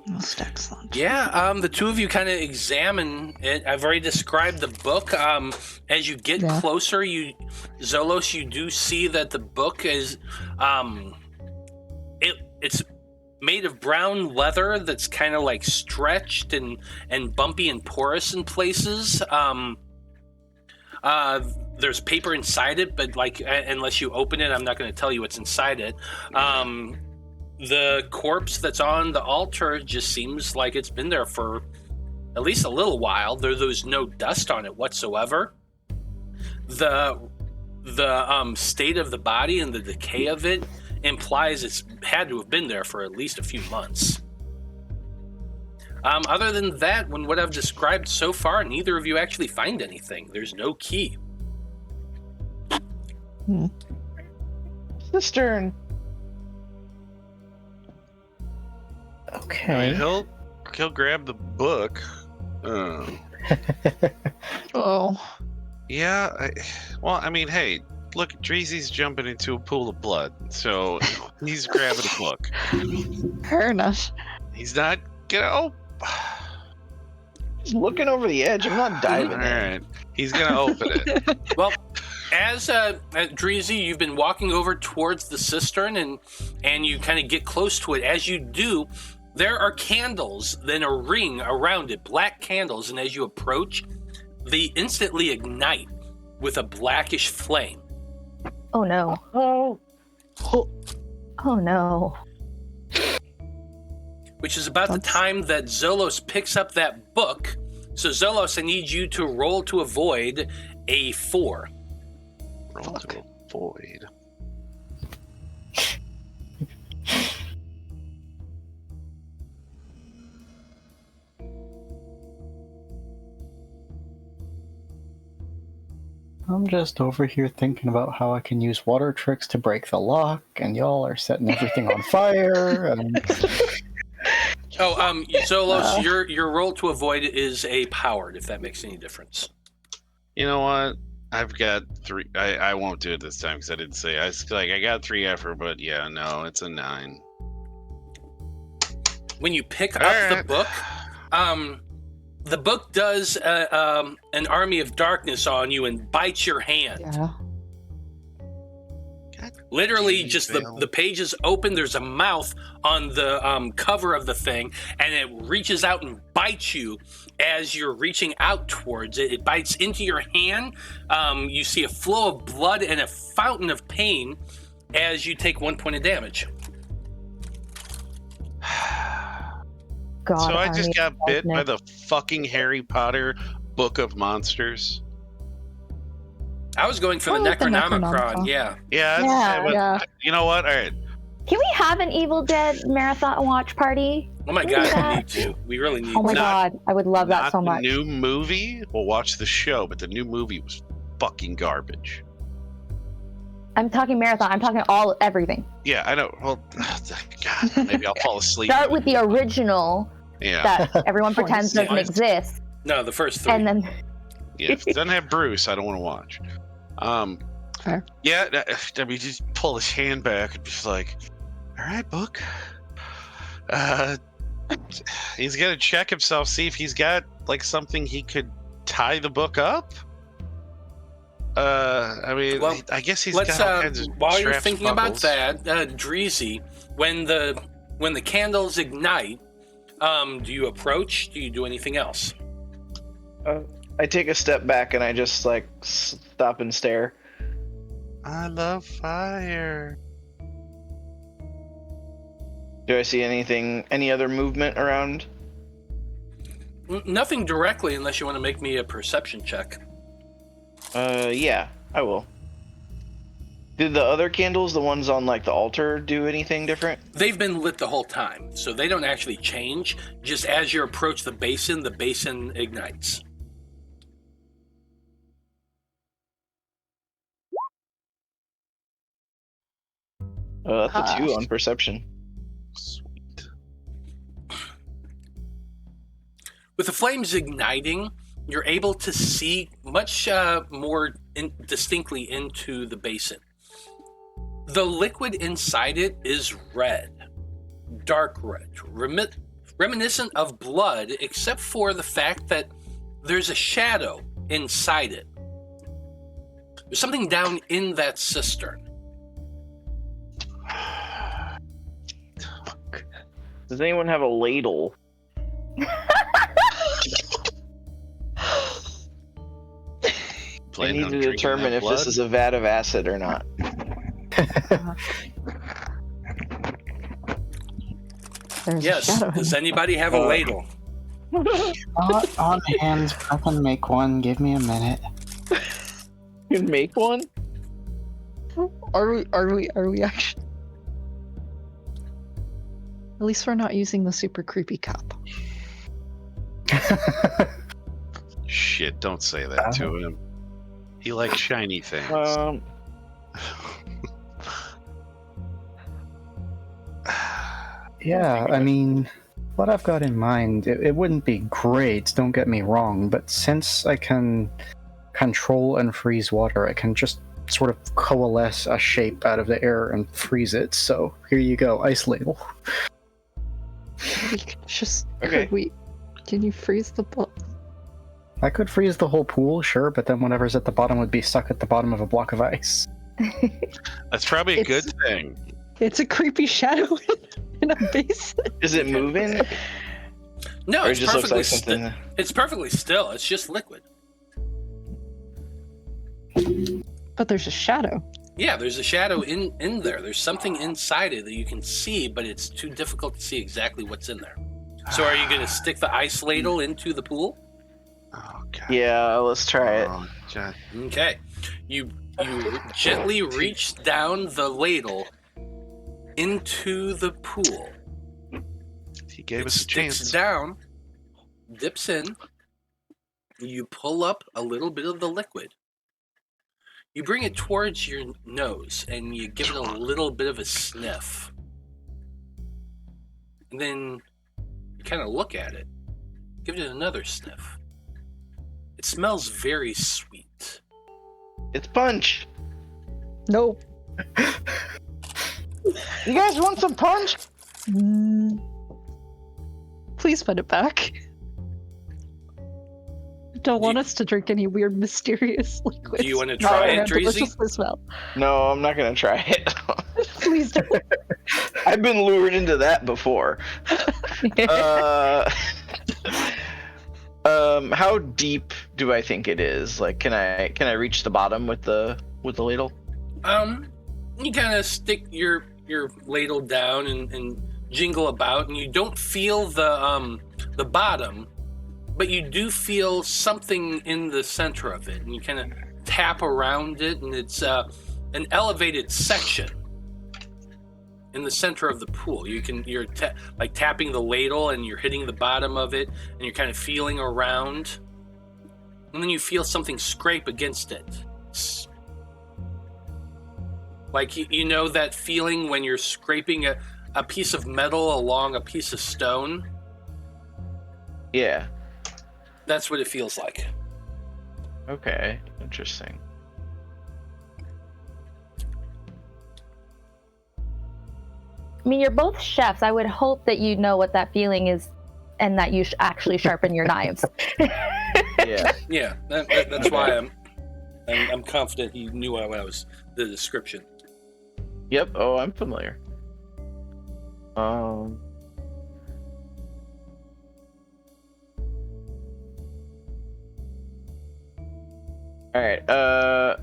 Most excellent. Yeah, the two of you kind of examine it. I've already described the book. As you get closer, Zolos, you do see that the book is, it's made of brown leather that's kind of like stretched and bumpy and porous in places. There's paper inside it, but like unless you open it, I'm not going to tell you what's inside it. The corpse that's on the altar just seems like it's been there for at least a little while. There's no dust on it whatsoever. The state of the body and the decay of it implies it's had to have been there for at least a few months. Other than that, when what I've described so far, neither of you actually find anything. There's no key. Cistern. Okay. I mean, he'll grab the book. Oh. Yeah. I mean, hey, look, Dreezy's jumping into a pool of blood, so he's grabbing a book. Fair enough. He's not gonna. Just looking over the edge. I'm not diving All in. right, he's gonna open it. Well, as Dreezy, you've been walking over towards the cistern, and you kind of get close to it. As you do, there are candles, then a ring around it, black candles, and as you approach, they instantly ignite with a blackish flame. Oh no. Oh. Oh no. Which is about the time that Zolos picks up that book. So Zolos, I need you to roll to avoid a 4. Roll to avoid. I'm just over here thinking about how I can use water tricks to break the lock, and y'all are setting everything on fire. And Zolos, your roll to avoid is a powered, if that makes any difference. You know what? I've got 3. I won't do it this time because I didn't say. I got 3 effort, but yeah, no, it's a 9. When you pick up the book does an army of darkness on you and bites your hand. Yeah. Literally, just the pages open. There's a mouth on the cover of the thing, and it reaches out and bites you as you're reaching out towards it. It bites into your hand. You see a flow of blood and a fountain of pain as you take 1 point of damage. God, So I just got bit by darkness. the fucking Harry Potter Book of Monsters. I was going for the Oh, the Necronomicon, Necronomicon. yeah. Yeah. You know what? All right. Can we have an Evil Dead marathon watch party? Oh my Can we god, do we that? need to. We really need Oh my to. god, I would love that Not so the much. new movie. We'll watch the show, but the new movie was fucking garbage. I'm talking marathon. I'm talking everything. Yeah, I know. Well, God, maybe I'll fall asleep. Start with the original Yeah, that everyone pretends doesn't Honest. exist, No, the first 3. and then yeah. If it doesn't have Bruce, I don't want to watch. Fair. Yeah, I mean, just pull his hand back and just like, all right, book. He's gonna check himself, see if he's got like something he could tie the book up. I mean, Well, I guess he's Let's got all kinds of while you're straps thinking and about buckles. that, Dreezy, when the candles ignite, do you approach? Do you do anything else? I take a step back and I just like stop and stare. I love fire. Do I see any other movement around? Nothing directly, unless you want to make me a perception check. Yeah, I will. Did the other candles, the ones on like the altar, do anything different? They've been lit the whole time, so they don't actually change. Just as you approach the basin ignites. Oh, that's a 2 on perception. Sweet. With the flames igniting, you're able to see much more distinctly into the basin. The liquid inside it is red, dark red, reminiscent of blood, except for the fact that there's a shadow inside it. There's something down in that cistern. Does anyone have a ladle? I Planning need on to drinking determine that if this blood? is a vat of acid or not. There's Yes, a shadow. does anybody have a ladle? Not on hand. I can make one. Give me a minute. You can make one? Are we actually? At least we're not using the super creepy cup. Shit, don't say that to him. He likes shiny things. Yeah, I mean, what I've got in mind, it wouldn't be great, don't get me wrong, but since I can control and freeze water, I can just sort of coalesce a shape out of the air and freeze it. So here you go, ice ladle. We could just. Okay. Can you freeze the book? I could freeze the whole pool, sure, but then whatever's at the bottom would be stuck at the bottom of a block of ice. That's probably a good It's- thing. It's a creepy shadow in a basin. Is it moving? No, Or it it's just looks perfectly like something. It's perfectly still. It's just liquid. But there's a shadow. Yeah, there's a shadow in there. There's something inside it that you can see, but it's too difficult to see exactly what's in there. So are you going to stick the ice ladle into the pool? Oh, God. Yeah, let's try it. Oh, God. Okay. You gently reach down the ladle into the pool. He gave It us a sticks chance. down, dips in. You pull up a little bit of the liquid. You bring it towards your nose and you give it a little bit of a sniff. And then you kind of look at it. Give it another sniff. It smells very sweet. It's punch. Nope. You guys want some punch? Please put it back. Don't want us to drink any weird, mysterious liquids. Do you want to try it, Dreezy? Deliciously smell. No, I'm not gonna try it. Please don't. I've been lured into that before. How deep do I think it is? Like, can I reach the bottom with the ladle? You kind of stick your ladle down and jingle about, and you don't feel the bottom, but you do feel something in the center of it, and you kind of tap around it, and it's an elevated section in the center of the pool. You're tapping the ladle, and you're hitting the bottom of it, and you're kind of feeling around, and then you feel something scrape against it. Like, you know that feeling when you're scraping a piece of metal along a piece of stone? Yeah. That's what it feels like. Okay, interesting. I mean, you're both chefs. I would hope that you know what that feeling is and that you actually sharpen your knives. Yeah. Yeah, that's why I'm confident he knew what I was, the description. Yep. Oh, I'm familiar. All right. I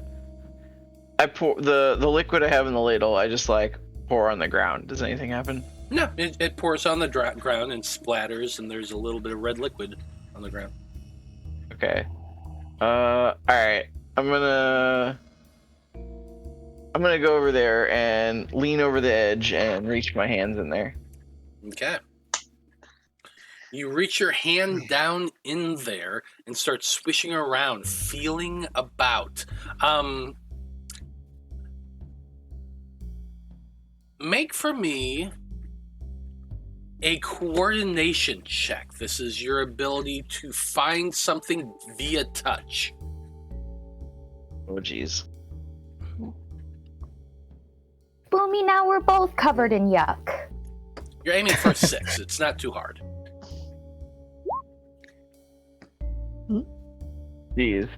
pour the liquid I have in the ladle. I just pour on the ground. Does anything happen? No, it pours on the ground and splatters, and there's a little bit of red liquid on the ground. Okay. All right. I'm gonna go over there and lean over the edge and reach my hands in there. Okay. You reach your hand down in there and start swishing around, feeling about. Make for me a coordination check. This is your ability to find something via touch. Oh, geez. Boomy, now we're both covered in yuck. You're aiming for 6. It's not too hard. Jeez.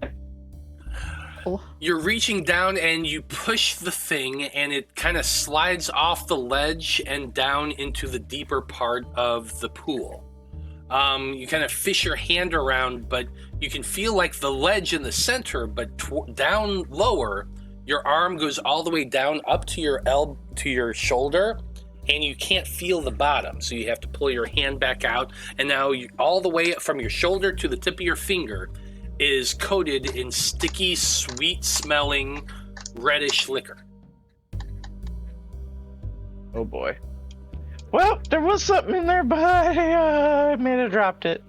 You're reaching down and you push the thing and it kind of slides off the ledge and down into the deeper part of the pool. You kind of fish your hand around, but you can feel like the ledge in the center, but down lower, your arm goes all the way down up to your shoulder, and you can't feel the bottom. So you have to pull your hand back out, and now all the way from your shoulder to the tip of your finger is coated in sticky, sweet-smelling, reddish liquor. Oh boy. Well, there was something in there, but I may have dropped it.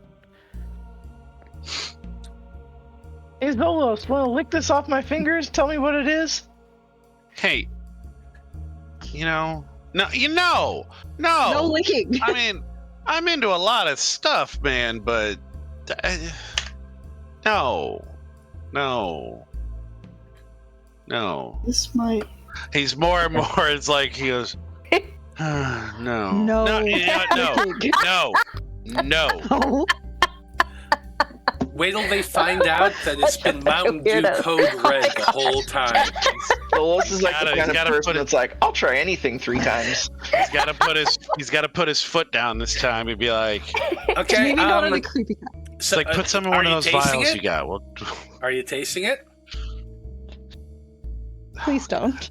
Hey, Zolos, want to lick this off my fingers? Tell me what it is? Hey, no. No licking. I mean, I'm into a lot of stuff, man, but no. This might. He's more and more. It's like he goes. No. Wait till they find out that it's been Mountain Dew Code Red the whole time. Zolos is like the kind of person that's like, I'll try anything 3 times. He's got to put his foot down this time and be like, okay, maybe not in a creepy kind. it's like put some in one of those vials you got. Well, are you tasting it? Please don't.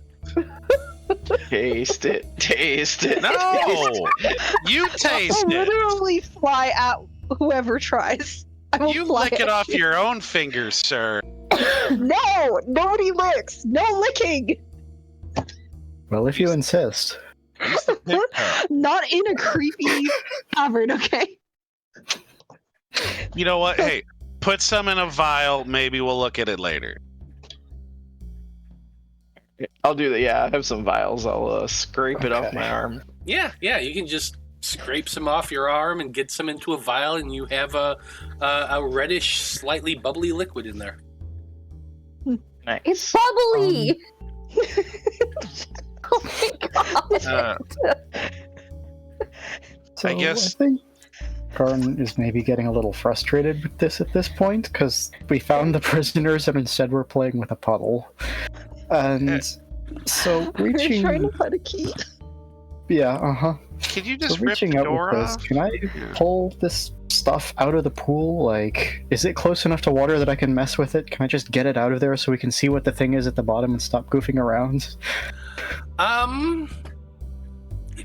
Taste it. no, you taste I'll it. literally fly at whoever tries. I will You fly lick it at off you. your own fingers, sir. No! Nobody licks! No licking! Well, if you insist. Not in a creepy cavern, okay? You know what? Hey, put some in a vial. Maybe we'll look at it later. I'll do that. Yeah, I have some vials. I'll scrape it off Okay. my arm. Yeah, you can just scrape some off your arm and get some into a vial, and you have a reddish, slightly bubbly liquid in there. Nice. It's bubbly. Oh my god. So I guess- I think Skarn is maybe getting a little frustrated with this at this point, because we found the prisoners and instead we're playing with a puddle. And so We're trying reaching... to find a key. Yeah, uh-huh. Can you So just rip reaching the out door with this, off? can I pull this stuff out of the pool? Like, is it close enough to water that I can mess with it? Can I just get it out of there so we can see what the thing is at the bottom and stop goofing around?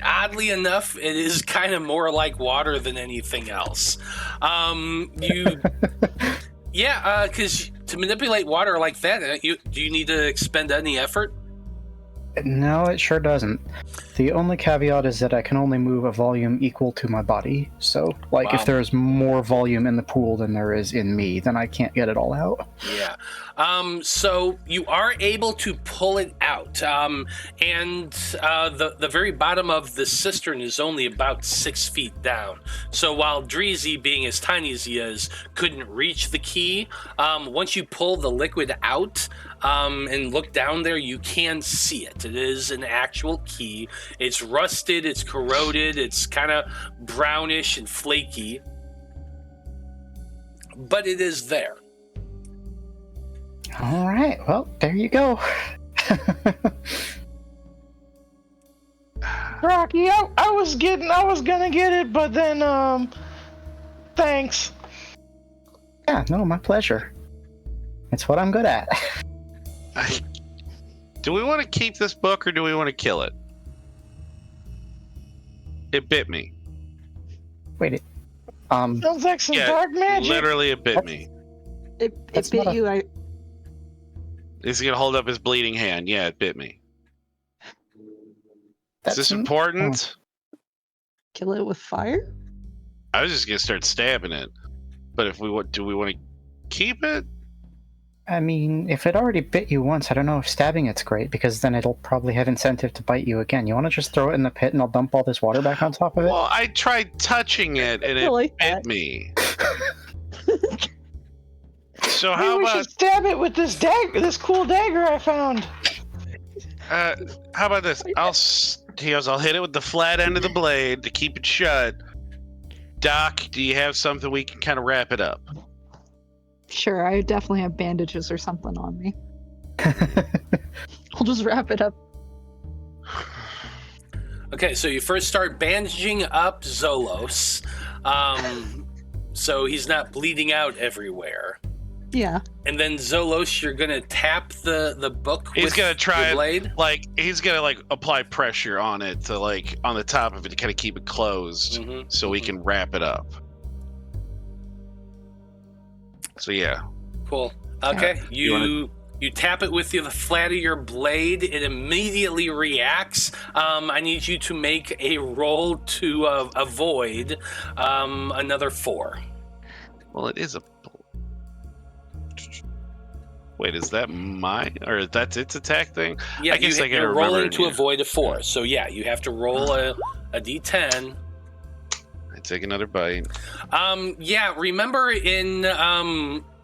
Oddly enough, it is kind of more like water than anything else. Because to manipulate water like that, do you need to expend any effort? No, it sure doesn't. The only caveat is that I can only move a volume equal to my body. So, like, Wow. if there's more volume in the pool than there is in me, then I can't get it all out. Yeah. So you are able to pull it out. And the very bottom of the cistern is only about 6 feet down. So while Dreezy, being as tiny as he is, couldn't reach the key, once you pull the liquid out and look down there, you can see it. It is an actual key. It's rusted, it's corroded, it's kind of brownish and flaky. But it is there. All right, well, there you go. Rocky, I was gonna get it, but then, thanks. Yeah, no, my pleasure. It's what I'm good at. Do we want to keep this book or do we want to kill it? It bit me. Wait, Sounds like some Yeah, dark magic. Literally, it bit me. It That's bit not a- you. Is he gonna hold up his bleeding hand? Yeah, it bit me. Is this an- important? Kill it with fire? I was just gonna start stabbing it. But if do we want to keep it? I mean, if it already bit you once, I don't know if stabbing it's great, because then it'll probably have incentive to bite you again. You want to just throw it in the pit and I'll dump all this water back on top of it? Well, I tried touching it and I it like bit that. me. So Maybe how we about should stab it with this dagger, this cool dagger I found. how about this? I'll hit it with the flat end of the blade to keep it shut. Doc, do you have something we can kind of wrap it up? Sure, I definitely have bandages or something on me. I'll just wrap it up. Okay, so you first start bandaging up Zolos, so he's not bleeding out everywhere. Yeah. And then Zolos, you're gonna tap the book He's with gonna try your it, blade. he's gonna apply pressure on it to on the top of it to kind of keep it closed Mhm, so we mhm. can wrap it up. So yeah. Cool. Okay, You you tap it with the flat of your blade. It immediately reacts. I need you to make a roll to avoid another 4. Well, it is a. Wait, is that mine or that's its attack thing? Yeah, I guess I gotta you're remember rolling it, to yeah. avoid a 4. So yeah, you have to roll a d10. I take another bite. Yeah, remember in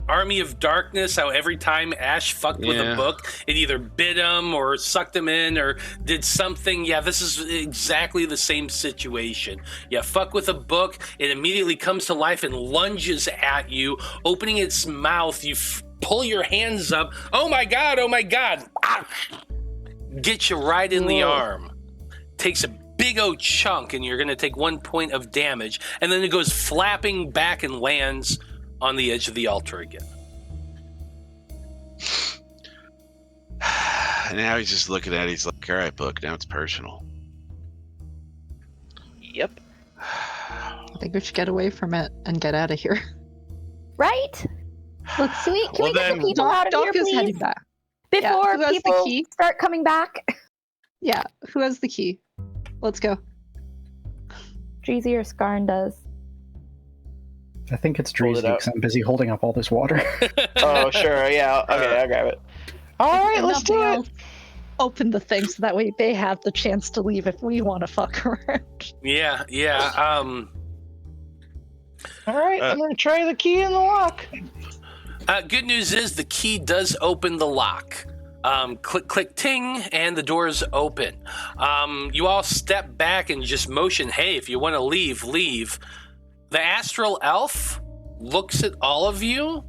Army of Darkness how every time Ash fucked with a Yeah. book, it either bit him or sucked him in or did something? Yeah, this is exactly the same situation. Yeah, fuck with a book, it immediately comes to life and lunges at you, opening its mouth. You pull your hands up. Oh my god, oh my god. Ah! Get you right in the Whoa. arm. Takes a big old chunk and you're going to take 1 point of damage, and then it goes flapping back and lands on the edge of the altar again. And now he's just looking at it. He's like, all right, book, now it's personal. Yep. I think we should get away from it and get out of here. Right? Let's Can we Well, get the then- people out of Doc here, is heading please? back. Yeah, Before who has the people key? start coming back. Yeah, who has the key? Let's go. Dreezy or Skarn does. I think it's Hold it Dreezy out. because I'm busy holding up all this water. Oh, sure. Yeah. Okay, I'll grab it. All right, let's do Nothing it. else. open the thing so that way they have the chance to leave if we want to fuck around. Yeah. All right, I'm gonna try the key in the lock. Good news is the key does open the lock. Click, click, ting, and the doors open. You all step back and just motion, hey, if you want to leave, leave. The astral elf looks at all of you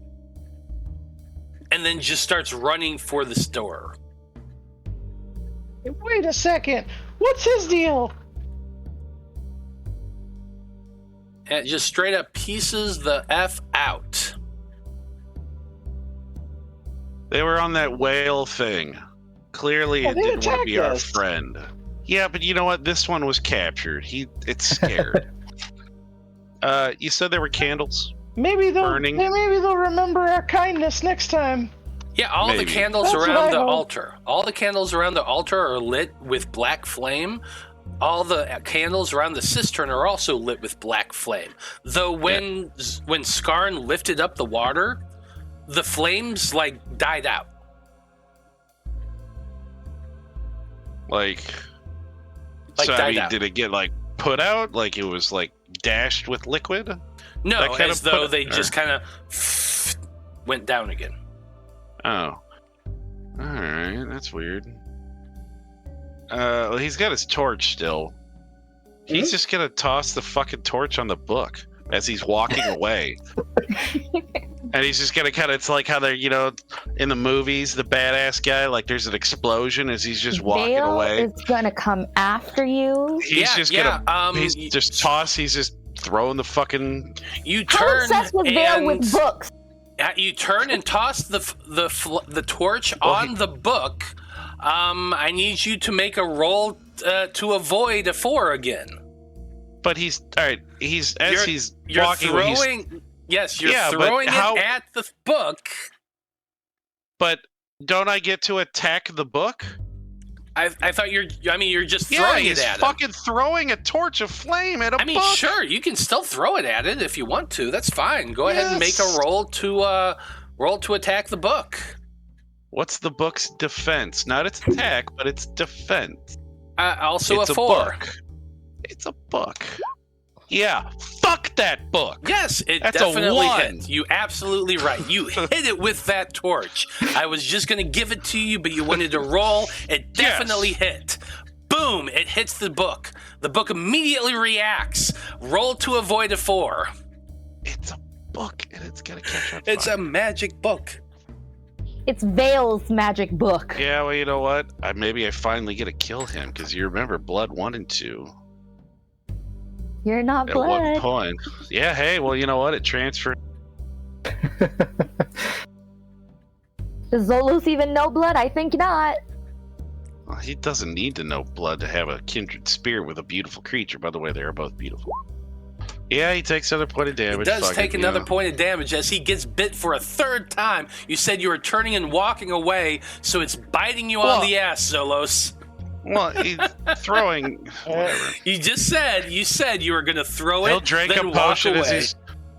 and then just starts running for this door. Wait a second. What's his deal? And it just straight up pieces the F out. They were on that whale thing. Clearly, it they didn't want to be our attacked us. friend. Yeah, but you know what? This one was captured. It's scared. You said there were candles? Maybe they'll Burning. maybe they'll remember our kindness next time. Yeah, all the Maybe. candles That's what around I the hope. altar. All the candles around the altar are lit with black flame. All the candles around the cistern are also lit with black flame. Though when Skarn lifted up the water, the flames died out. Like so, died out. did it get put out? Like it was dashed with liquid? No, That kind as of though put- they or- just kind of went down again. Oh. Alright, that's weird. Well, he's got his torch still. He's just gonna toss the fucking torch on the book as he's walking away. And he's just gonna it's like how they're, in the movies, the badass guy, there's an explosion as he's just walking Vale away. is gonna come after you. He's just throwing the fucking. You How turn obsessed was Vale with books? You turn and toss the torch on the book. I need you to make a roll to avoid a 4 again. But he's all right. He's You're walking. throwing. Yes, you're Yeah, but throwing how- it at the book. But don't I get to attack the book? I thought you're just Yeah, throwing he's it at him. fucking throwing a torch of flame at a I mean, book. sure, you can still throw it at it if you want to. That's fine. Go ahead and make a Yes. roll to attack the book. What's the book's defense? Not its attack, but its defense. Also It's a 4. book. It's a book. Yeah, fuck that book. Yes, it That's a definitely 1. hit. You absolutely right. You hit it with that torch. I was just gonna give it to you, but you wanted to roll. It definitely hit. Boom! It hits the book. The book immediately reacts. Roll to avoid a 4. It's a book, and it's gonna catch on It's fire. a magic book. It's Vale's magic book. Yeah, well, you know what? Maybe I finally get to kill him, because you remember Blood 1 and 2. You're not At one blood. point. Yeah, hey, well, you know what? It transferred. Does Zolos even know blood? I think not. Well, he doesn't need to know blood to have a kindred spirit with a beautiful creature. By the way, they are both beautiful. Yeah, he takes another point of damage. It does Fuck take it, another you know. point of damage as he gets bit for a 3rd time. You said you were turning and walking away, so it's biting you Well- on the ass, Zolos. Well, he's throwing. Whatever. You said you were gonna throw it. He'll drink then a walk potion as away.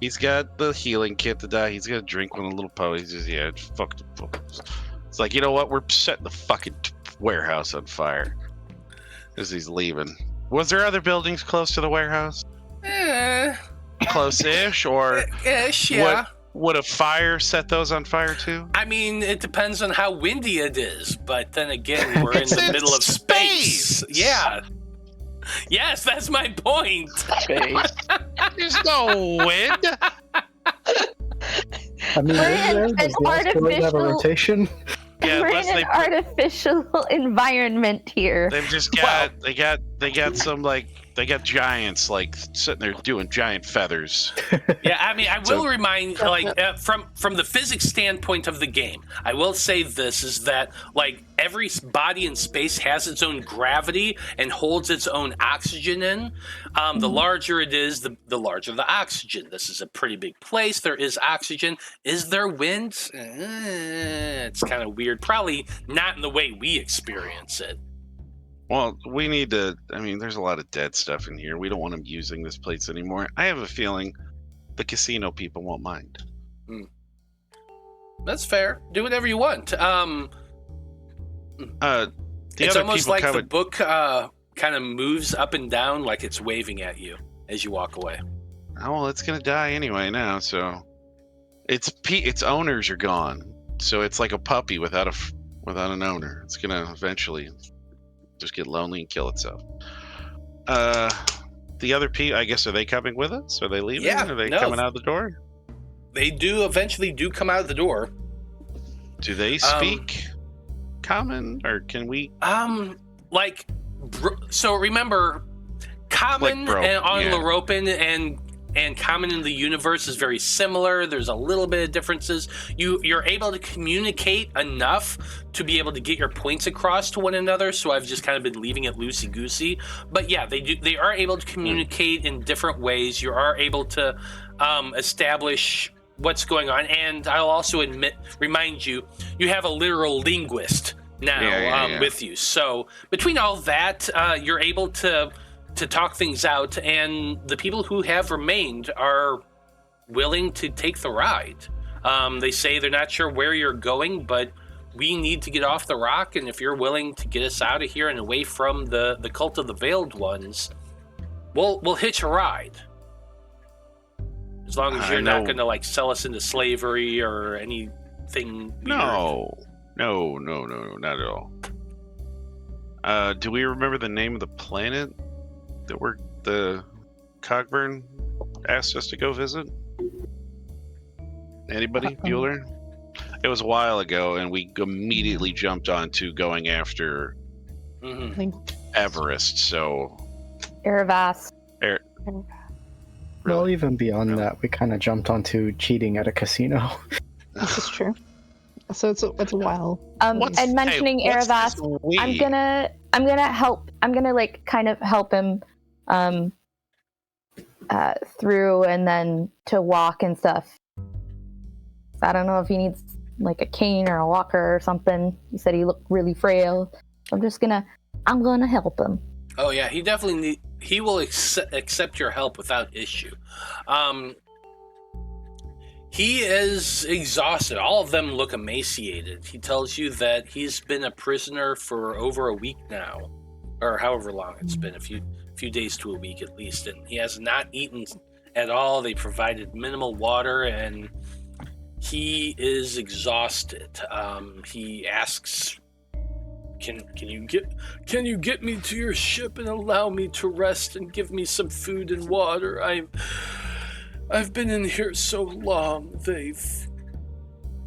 he's got the healing kit to die. He's gonna drink one a little potion. He's just fuck. It's like, you know what? We're setting the fucking warehouse on fire as he's leaving. Was there other buildings close to the warehouse? Close-ish, or Ish, yeah. would a fire set those on fire too? I mean, it depends on how windy it is, but then again, we're in It's the in middle of space. space! Yeah. Yes, that's my point. Space. There's no wind. I mean, We're in does an the asteroid have a artificial- rotation? Yeah, We're unless in an artificial environment here. they've just got they got some they got giants sitting there doing giant feathers. Yeah, I mean, I will So- remind, from the physics standpoint of the game, I will say this is that, every body in space has its own gravity and holds its own oxygen in. The larger it is, the larger the oxygen. This is a pretty big place. There is oxygen. Is there wind? It's kind of weird. Probably not in the way we experience it. Well, we need to. I mean, there's a lot of dead stuff in here. We don't want them using this place anymore. I have a feeling the casino people won't mind. That's fair. Do whatever you want. It's almost like the book kind of moves up and down like it's waving at you as you walk away. Oh, well, it's going to die anyway now, so... Its owners are gone, so it's like a puppy without an owner. It's going to eventually just get lonely and kill itself. The other people, I guess, are they coming with us? Are they leaving? Yeah, Are they coming out the door? They eventually come out of the door. Do they speak common, or can we? So remember, common on Loroupan and common in the universe is very similar. There's a little bit of differences. You're able to communicate enough to be able to get your points across to one another. So I've just kind of been leaving it loosey goosey. But yeah, they are able to communicate in different ways. You are able to establish what's going on, and I'll also remind you, you have a literal linguist now with you. So between all that, you're able to talk things out, and the people who have remained are willing to take the ride. They say they're not sure where you're going, but we need to get off the rock, and if you're willing to get us out of here and away from the cult of the Veiled Ones, we'll hitch a ride. As long as you're not going to like sell us into slavery or anything weird. No, not at all. Do we remember the name of the planet that the Cogburn asked us to go visit? Anybody? Bueller? It was a while ago, and we immediately jumped on to going after Everest, so... Eravast. Well, even beyond that, we kind of jumped onto cheating at a casino. This is true. So it's a while. And mentioning Eravast, I'm gonna help. I'm gonna like kind of help him through, and then to walk and stuff. I don't know if he needs like a cane or a walker or something. He said he looked really frail. I'm gonna help him. Oh yeah, he definitely he will accept your help without issue. He is exhausted. All of them look emaciated. He tells you that he's been a prisoner for over a week now, or however long it's been, a few days to a week at least, and he has not eaten at all. They provided minimal water, and he is exhausted. He asks, Can you get me to your ship and allow me to rest and give me some food and water? I've been in here so long. They've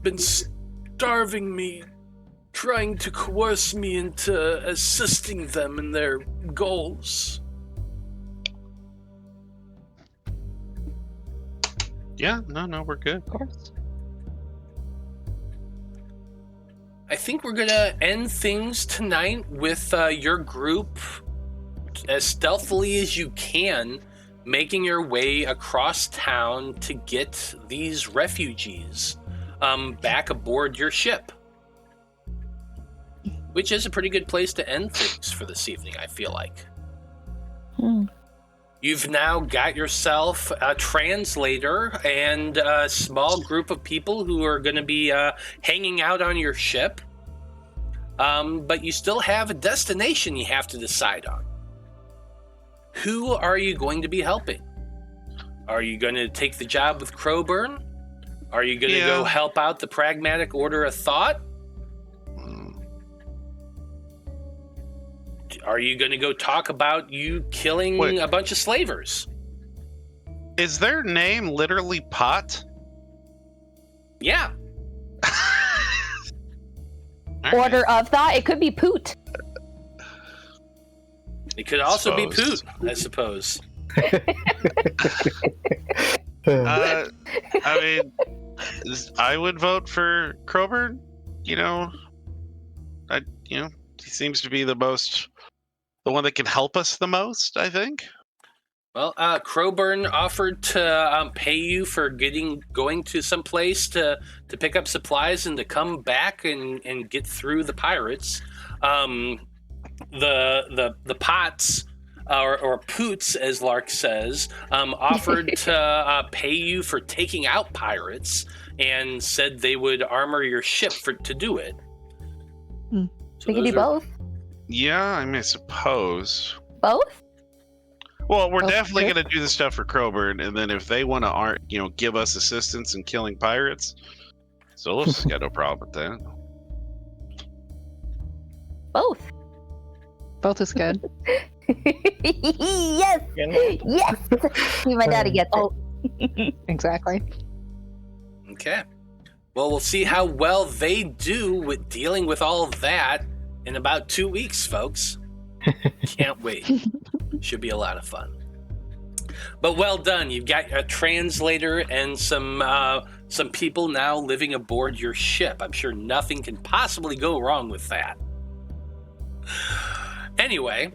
been starving me, trying to coerce me into assisting them in their goals. Yeah, no, we're good. Of course. I think we're gonna end things tonight with your group, as stealthily as you can, making your way across town to get these refugees back aboard your ship. Which is a pretty good place to end things for this evening, I feel like. You've now got yourself a translator and a small group of people who are going to be hanging out on your ship. But you still have a destination you have to decide on. Who are you going to be helping? Are you going to take the job with Crowburn? Are you going to go help out the Pragmatic Order of Thought? Are you going to go talk about you killing a bunch of slavers? Is their name literally Pot? Yeah. Order of Thought? It could be Poot. It could also be Poot, I suppose. I mean, I would vote for Crowburn. He seems to be the one that can help us the most, I think. Well, Crowburn offered to pay you for going to some place to pick up supplies and to come back and get through the pirates. The Pots, or Poots, as Lark says, offered to pay you for taking out pirates and said they would armor your ship to do it. We can do both. Yeah, I mean, I suppose. Both? Well, we're Oh, definitely yeah. going to do the stuff for Crowburn, and then if they want to, give us assistance in killing pirates, Zolos has got no problem with that. Both. Both is good. Yes! Yes! See, my daddy gets Oh. it. Exactly. Okay. Well, we'll see how well they do with dealing with all of that in about 2 weeks, folks. Can't wait. Should be a lot of fun. But well done. You've got a translator and some people now living aboard your ship. I'm sure nothing can possibly go wrong with that. Anyway,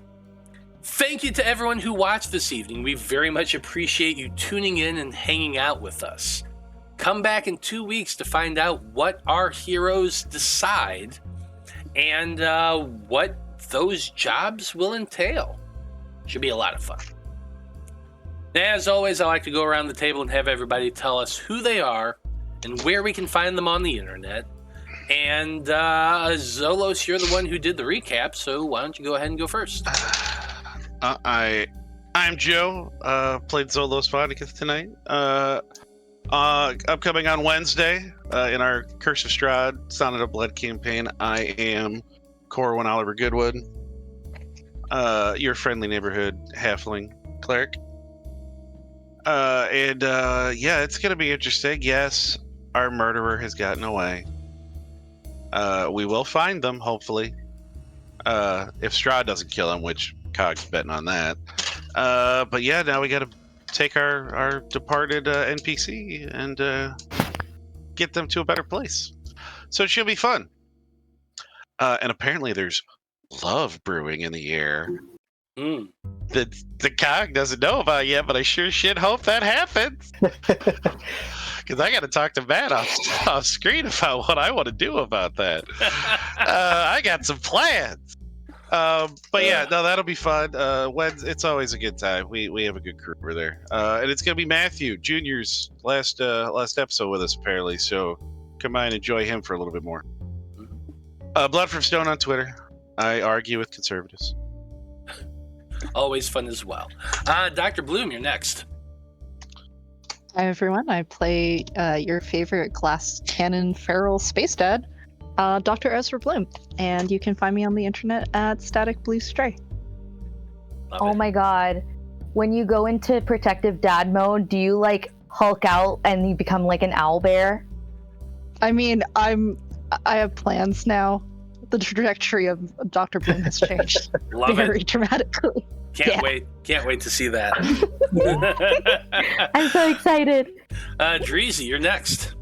thank you to everyone who watched this evening. We very much appreciate you tuning in and hanging out with us. Come back in 2 weeks to find out what our heroes decide and what those jobs will entail. Should be a lot of fun. As always, I like to go around the table and have everybody tell us who they are and where we can find them on the internet. And Zolos, you're the one who did the recap, so why don't you go ahead and go first? I'm Joe. Played Zolos Vohnagath tonight. Upcoming on Wednesday in our Curse of Strahd Sonnet of Blood campaign, I am Corwin Oliver Goodwood, your friendly neighborhood halfling cleric. Yeah, it's gonna be interesting. Yes, our murderer has gotten away. We will find them, hopefully. If Strahd doesn't kill him, which Cog's betting on that. But yeah, now we gotta take our departed NPC and get them to a better place. So it should be fun. And apparently there's love brewing in the air. That the Cog doesn't know about yet, but I sure shit hope that happens. Because I got to talk to Matt off screen about what I want to do about that. I got some plans. But yeah, no, that'll be fun. It's always a good time. We have a good crew over there. And it's going to be Matthew Jr.'s last episode with us, apparently. So come by and enjoy him for a little bit more. Blood from Stone on Twitter. I argue with conservatives. Always fun as well. Dr. Bloom, you're next. Hi everyone, I play your favorite glass cannon feral space dad, Dr. Ezra Bloom, and you can find me on the internet at Static Blue Stray. Oh my god. When you go into protective dad mode, do you like Hulk out and you become like an owlbear? I mean, I have plans now. The trajectory of Dr. Bloom has changed Love very it. dramatically. Can't wait to see that. I'm so excited. Dreezy, you're next.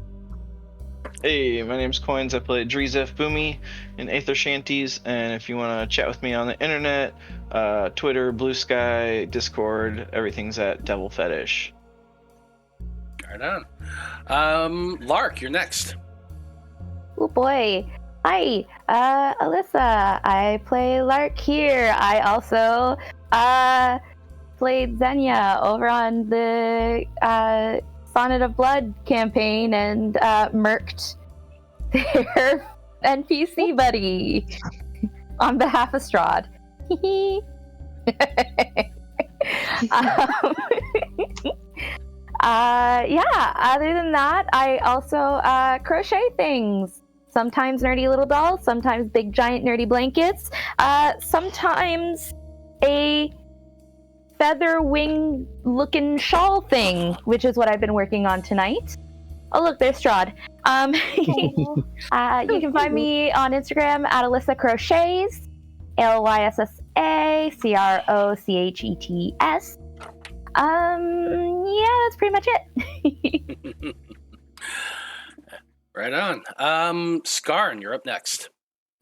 Hey, my name's Coins. I play Dreezy Boomy in Æther-Shanties, and if you want to chat with me on the internet, Twitter, Blue Sky, Discord, everything's at Devil Fetish. Right on. Lark, you're next. Oh boy. Hi, Alyssa. I play Lark here. I also played Xenia over on the Sonnet of Blood campaign and murked their NPC buddy on behalf of Strahd. Yeah, other than that, I also crochet things. Sometimes nerdy little dolls, sometimes big giant nerdy blankets, sometimes a feather wing looking shawl thing, which is what I've been working on tonight. Oh look, there's Strahd. You can find me on Instagram at Alyssa Crochets, ALYSSA CROCHETS. Yeah, that's pretty much it. Right on. Skarn, you're up next.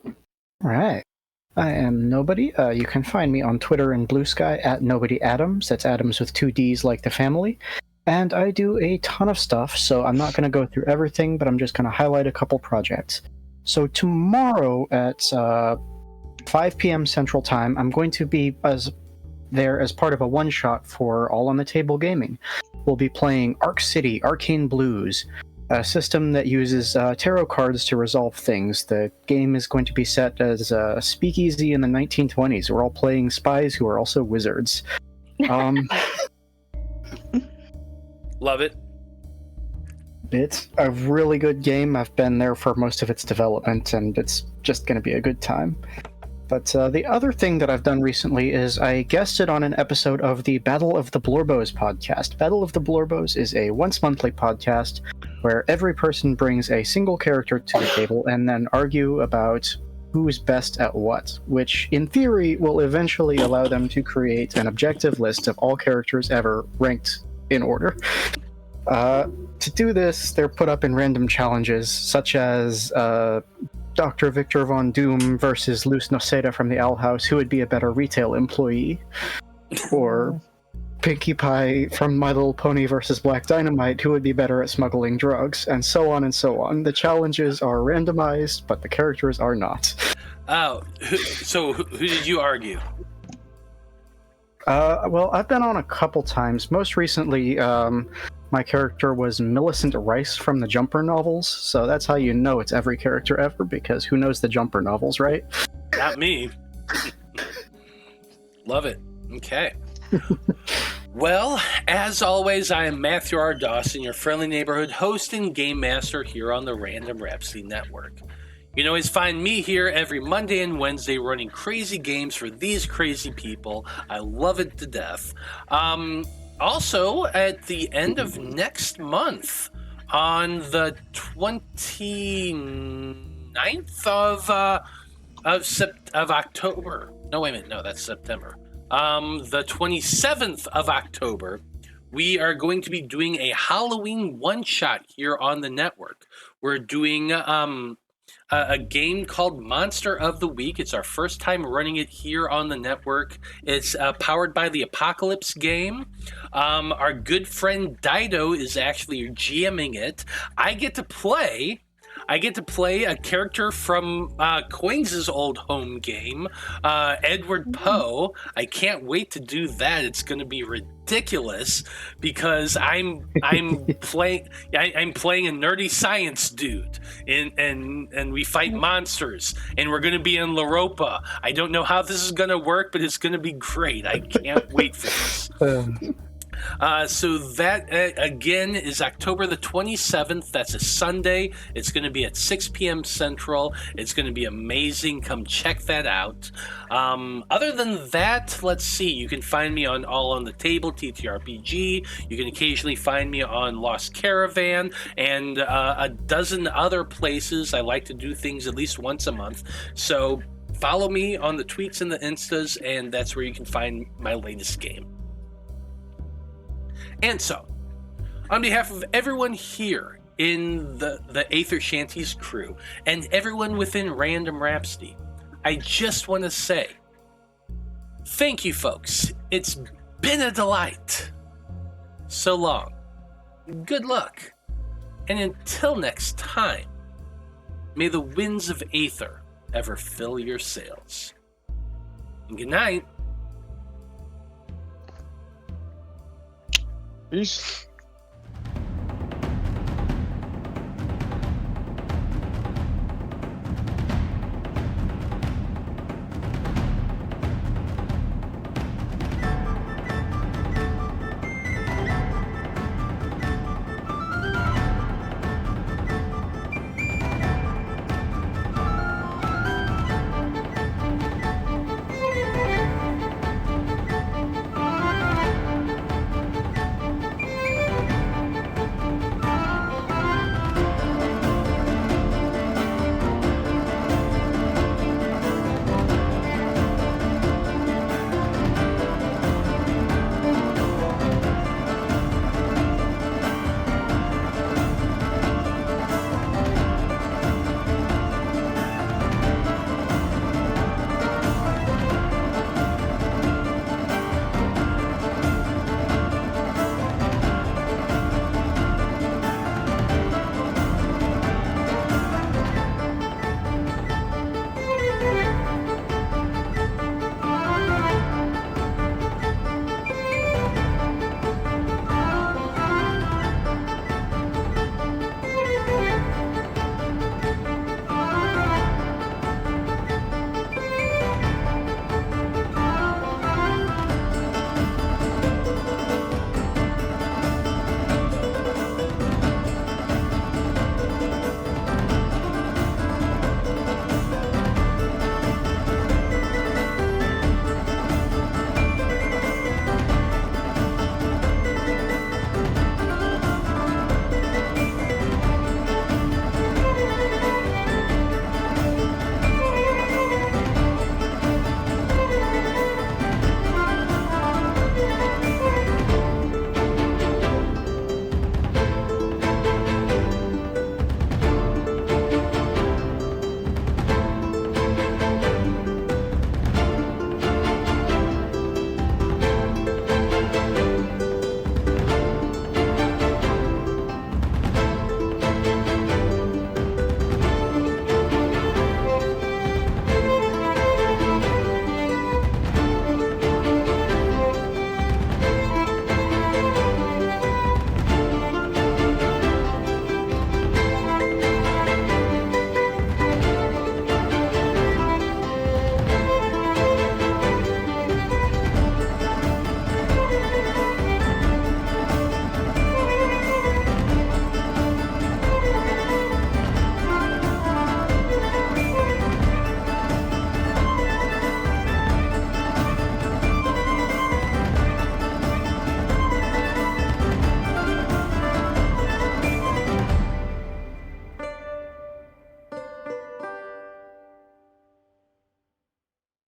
All right. I am Nobody. You can find me on Twitter and Blue Sky at Nobody Adams. That's Adams with 2 Ds like the family. And I do a ton of stuff, so I'm not going to go through everything, but I'm just going to highlight a couple projects. So tomorrow at 5 p.m. Central Time, I'm going to be there as part of a one-shot for All on the Table Gaming. We'll be playing Arc City, Arcane Blues. a system that uses tarot cards to resolve things. The game is going to be set as a speakeasy in the 1920s. We're all playing spies who are also wizards. Love it. It's a really good game. I've been there for most of its development, and it's just going to be a good time. But the other thing that I've done recently is I guested on an episode of the Battle of the Blorbos podcast. Battle of the Blorbos is a once-monthly podcast where every person brings a single character to the table and then argue about who's best at what, which in theory will eventually allow them to create an objective list of all characters ever ranked in order. To do this, they're put up in random challenges, such as Dr. Victor Von Doom versus Luce Noceda from the Owl House, who would be a better retail employee, or Pinkie Pie from My Little Pony versus Black Dynamite, who would be better at smuggling drugs, and so on and so on. The challenges are randomized, but the characters are not. Oh, so who did you argue? Well, I've been on a couple times. Most recently, my character was Millicent Rice from the Jumper novels, so that's how you know it's every character ever, because who knows the Jumper novels, right? Not me. Love it. Okay. Well, as always, I am Matthew R. Dawson, your friendly neighborhood host and game master here on the Random Rhapsody Network. You can always find me here every Monday and Wednesday running crazy games for these crazy people. I love it to death. Also, at the end of next month, on the 29th of October. No, wait a minute. No, that's September. The 27th of October, we are going to be doing a Halloween one-shot here on the network. We're doing a game called Monster of the Week. It's our first time running it here on the network. It's powered by the Apocalypse game. Our good friend Dido is actually GMing it. I get to play a character from KOINES' old home game, Edward Poe. I can't wait to do that. It's going to be ridiculous because I'm playing a nerdy science dude, and we fight monsters, and we're going to be in Loroupa. I don't know how this is going to work, but it's going to be great. I can't wait for this. So that, again, is October the 27th. That's a Sunday. It's going to be at 6 p.m. Central. It's going to be amazing. Come check that out. Other than that, let's see. You can find me on All on the Table, TTRPG. You can occasionally find me on Lost Caravan and a dozen other places. I like to do things at least once a month. So follow me on the tweets and the Instas, and that's where you can find my latest game. And so, on behalf of everyone here in the Æther-Shanties crew and everyone within Random Rhapsody, I just want to say, thank you, folks. It's been a delight. So long. Good luck. And until next time, may the winds of Æther ever fill your sails. And good night. Peace.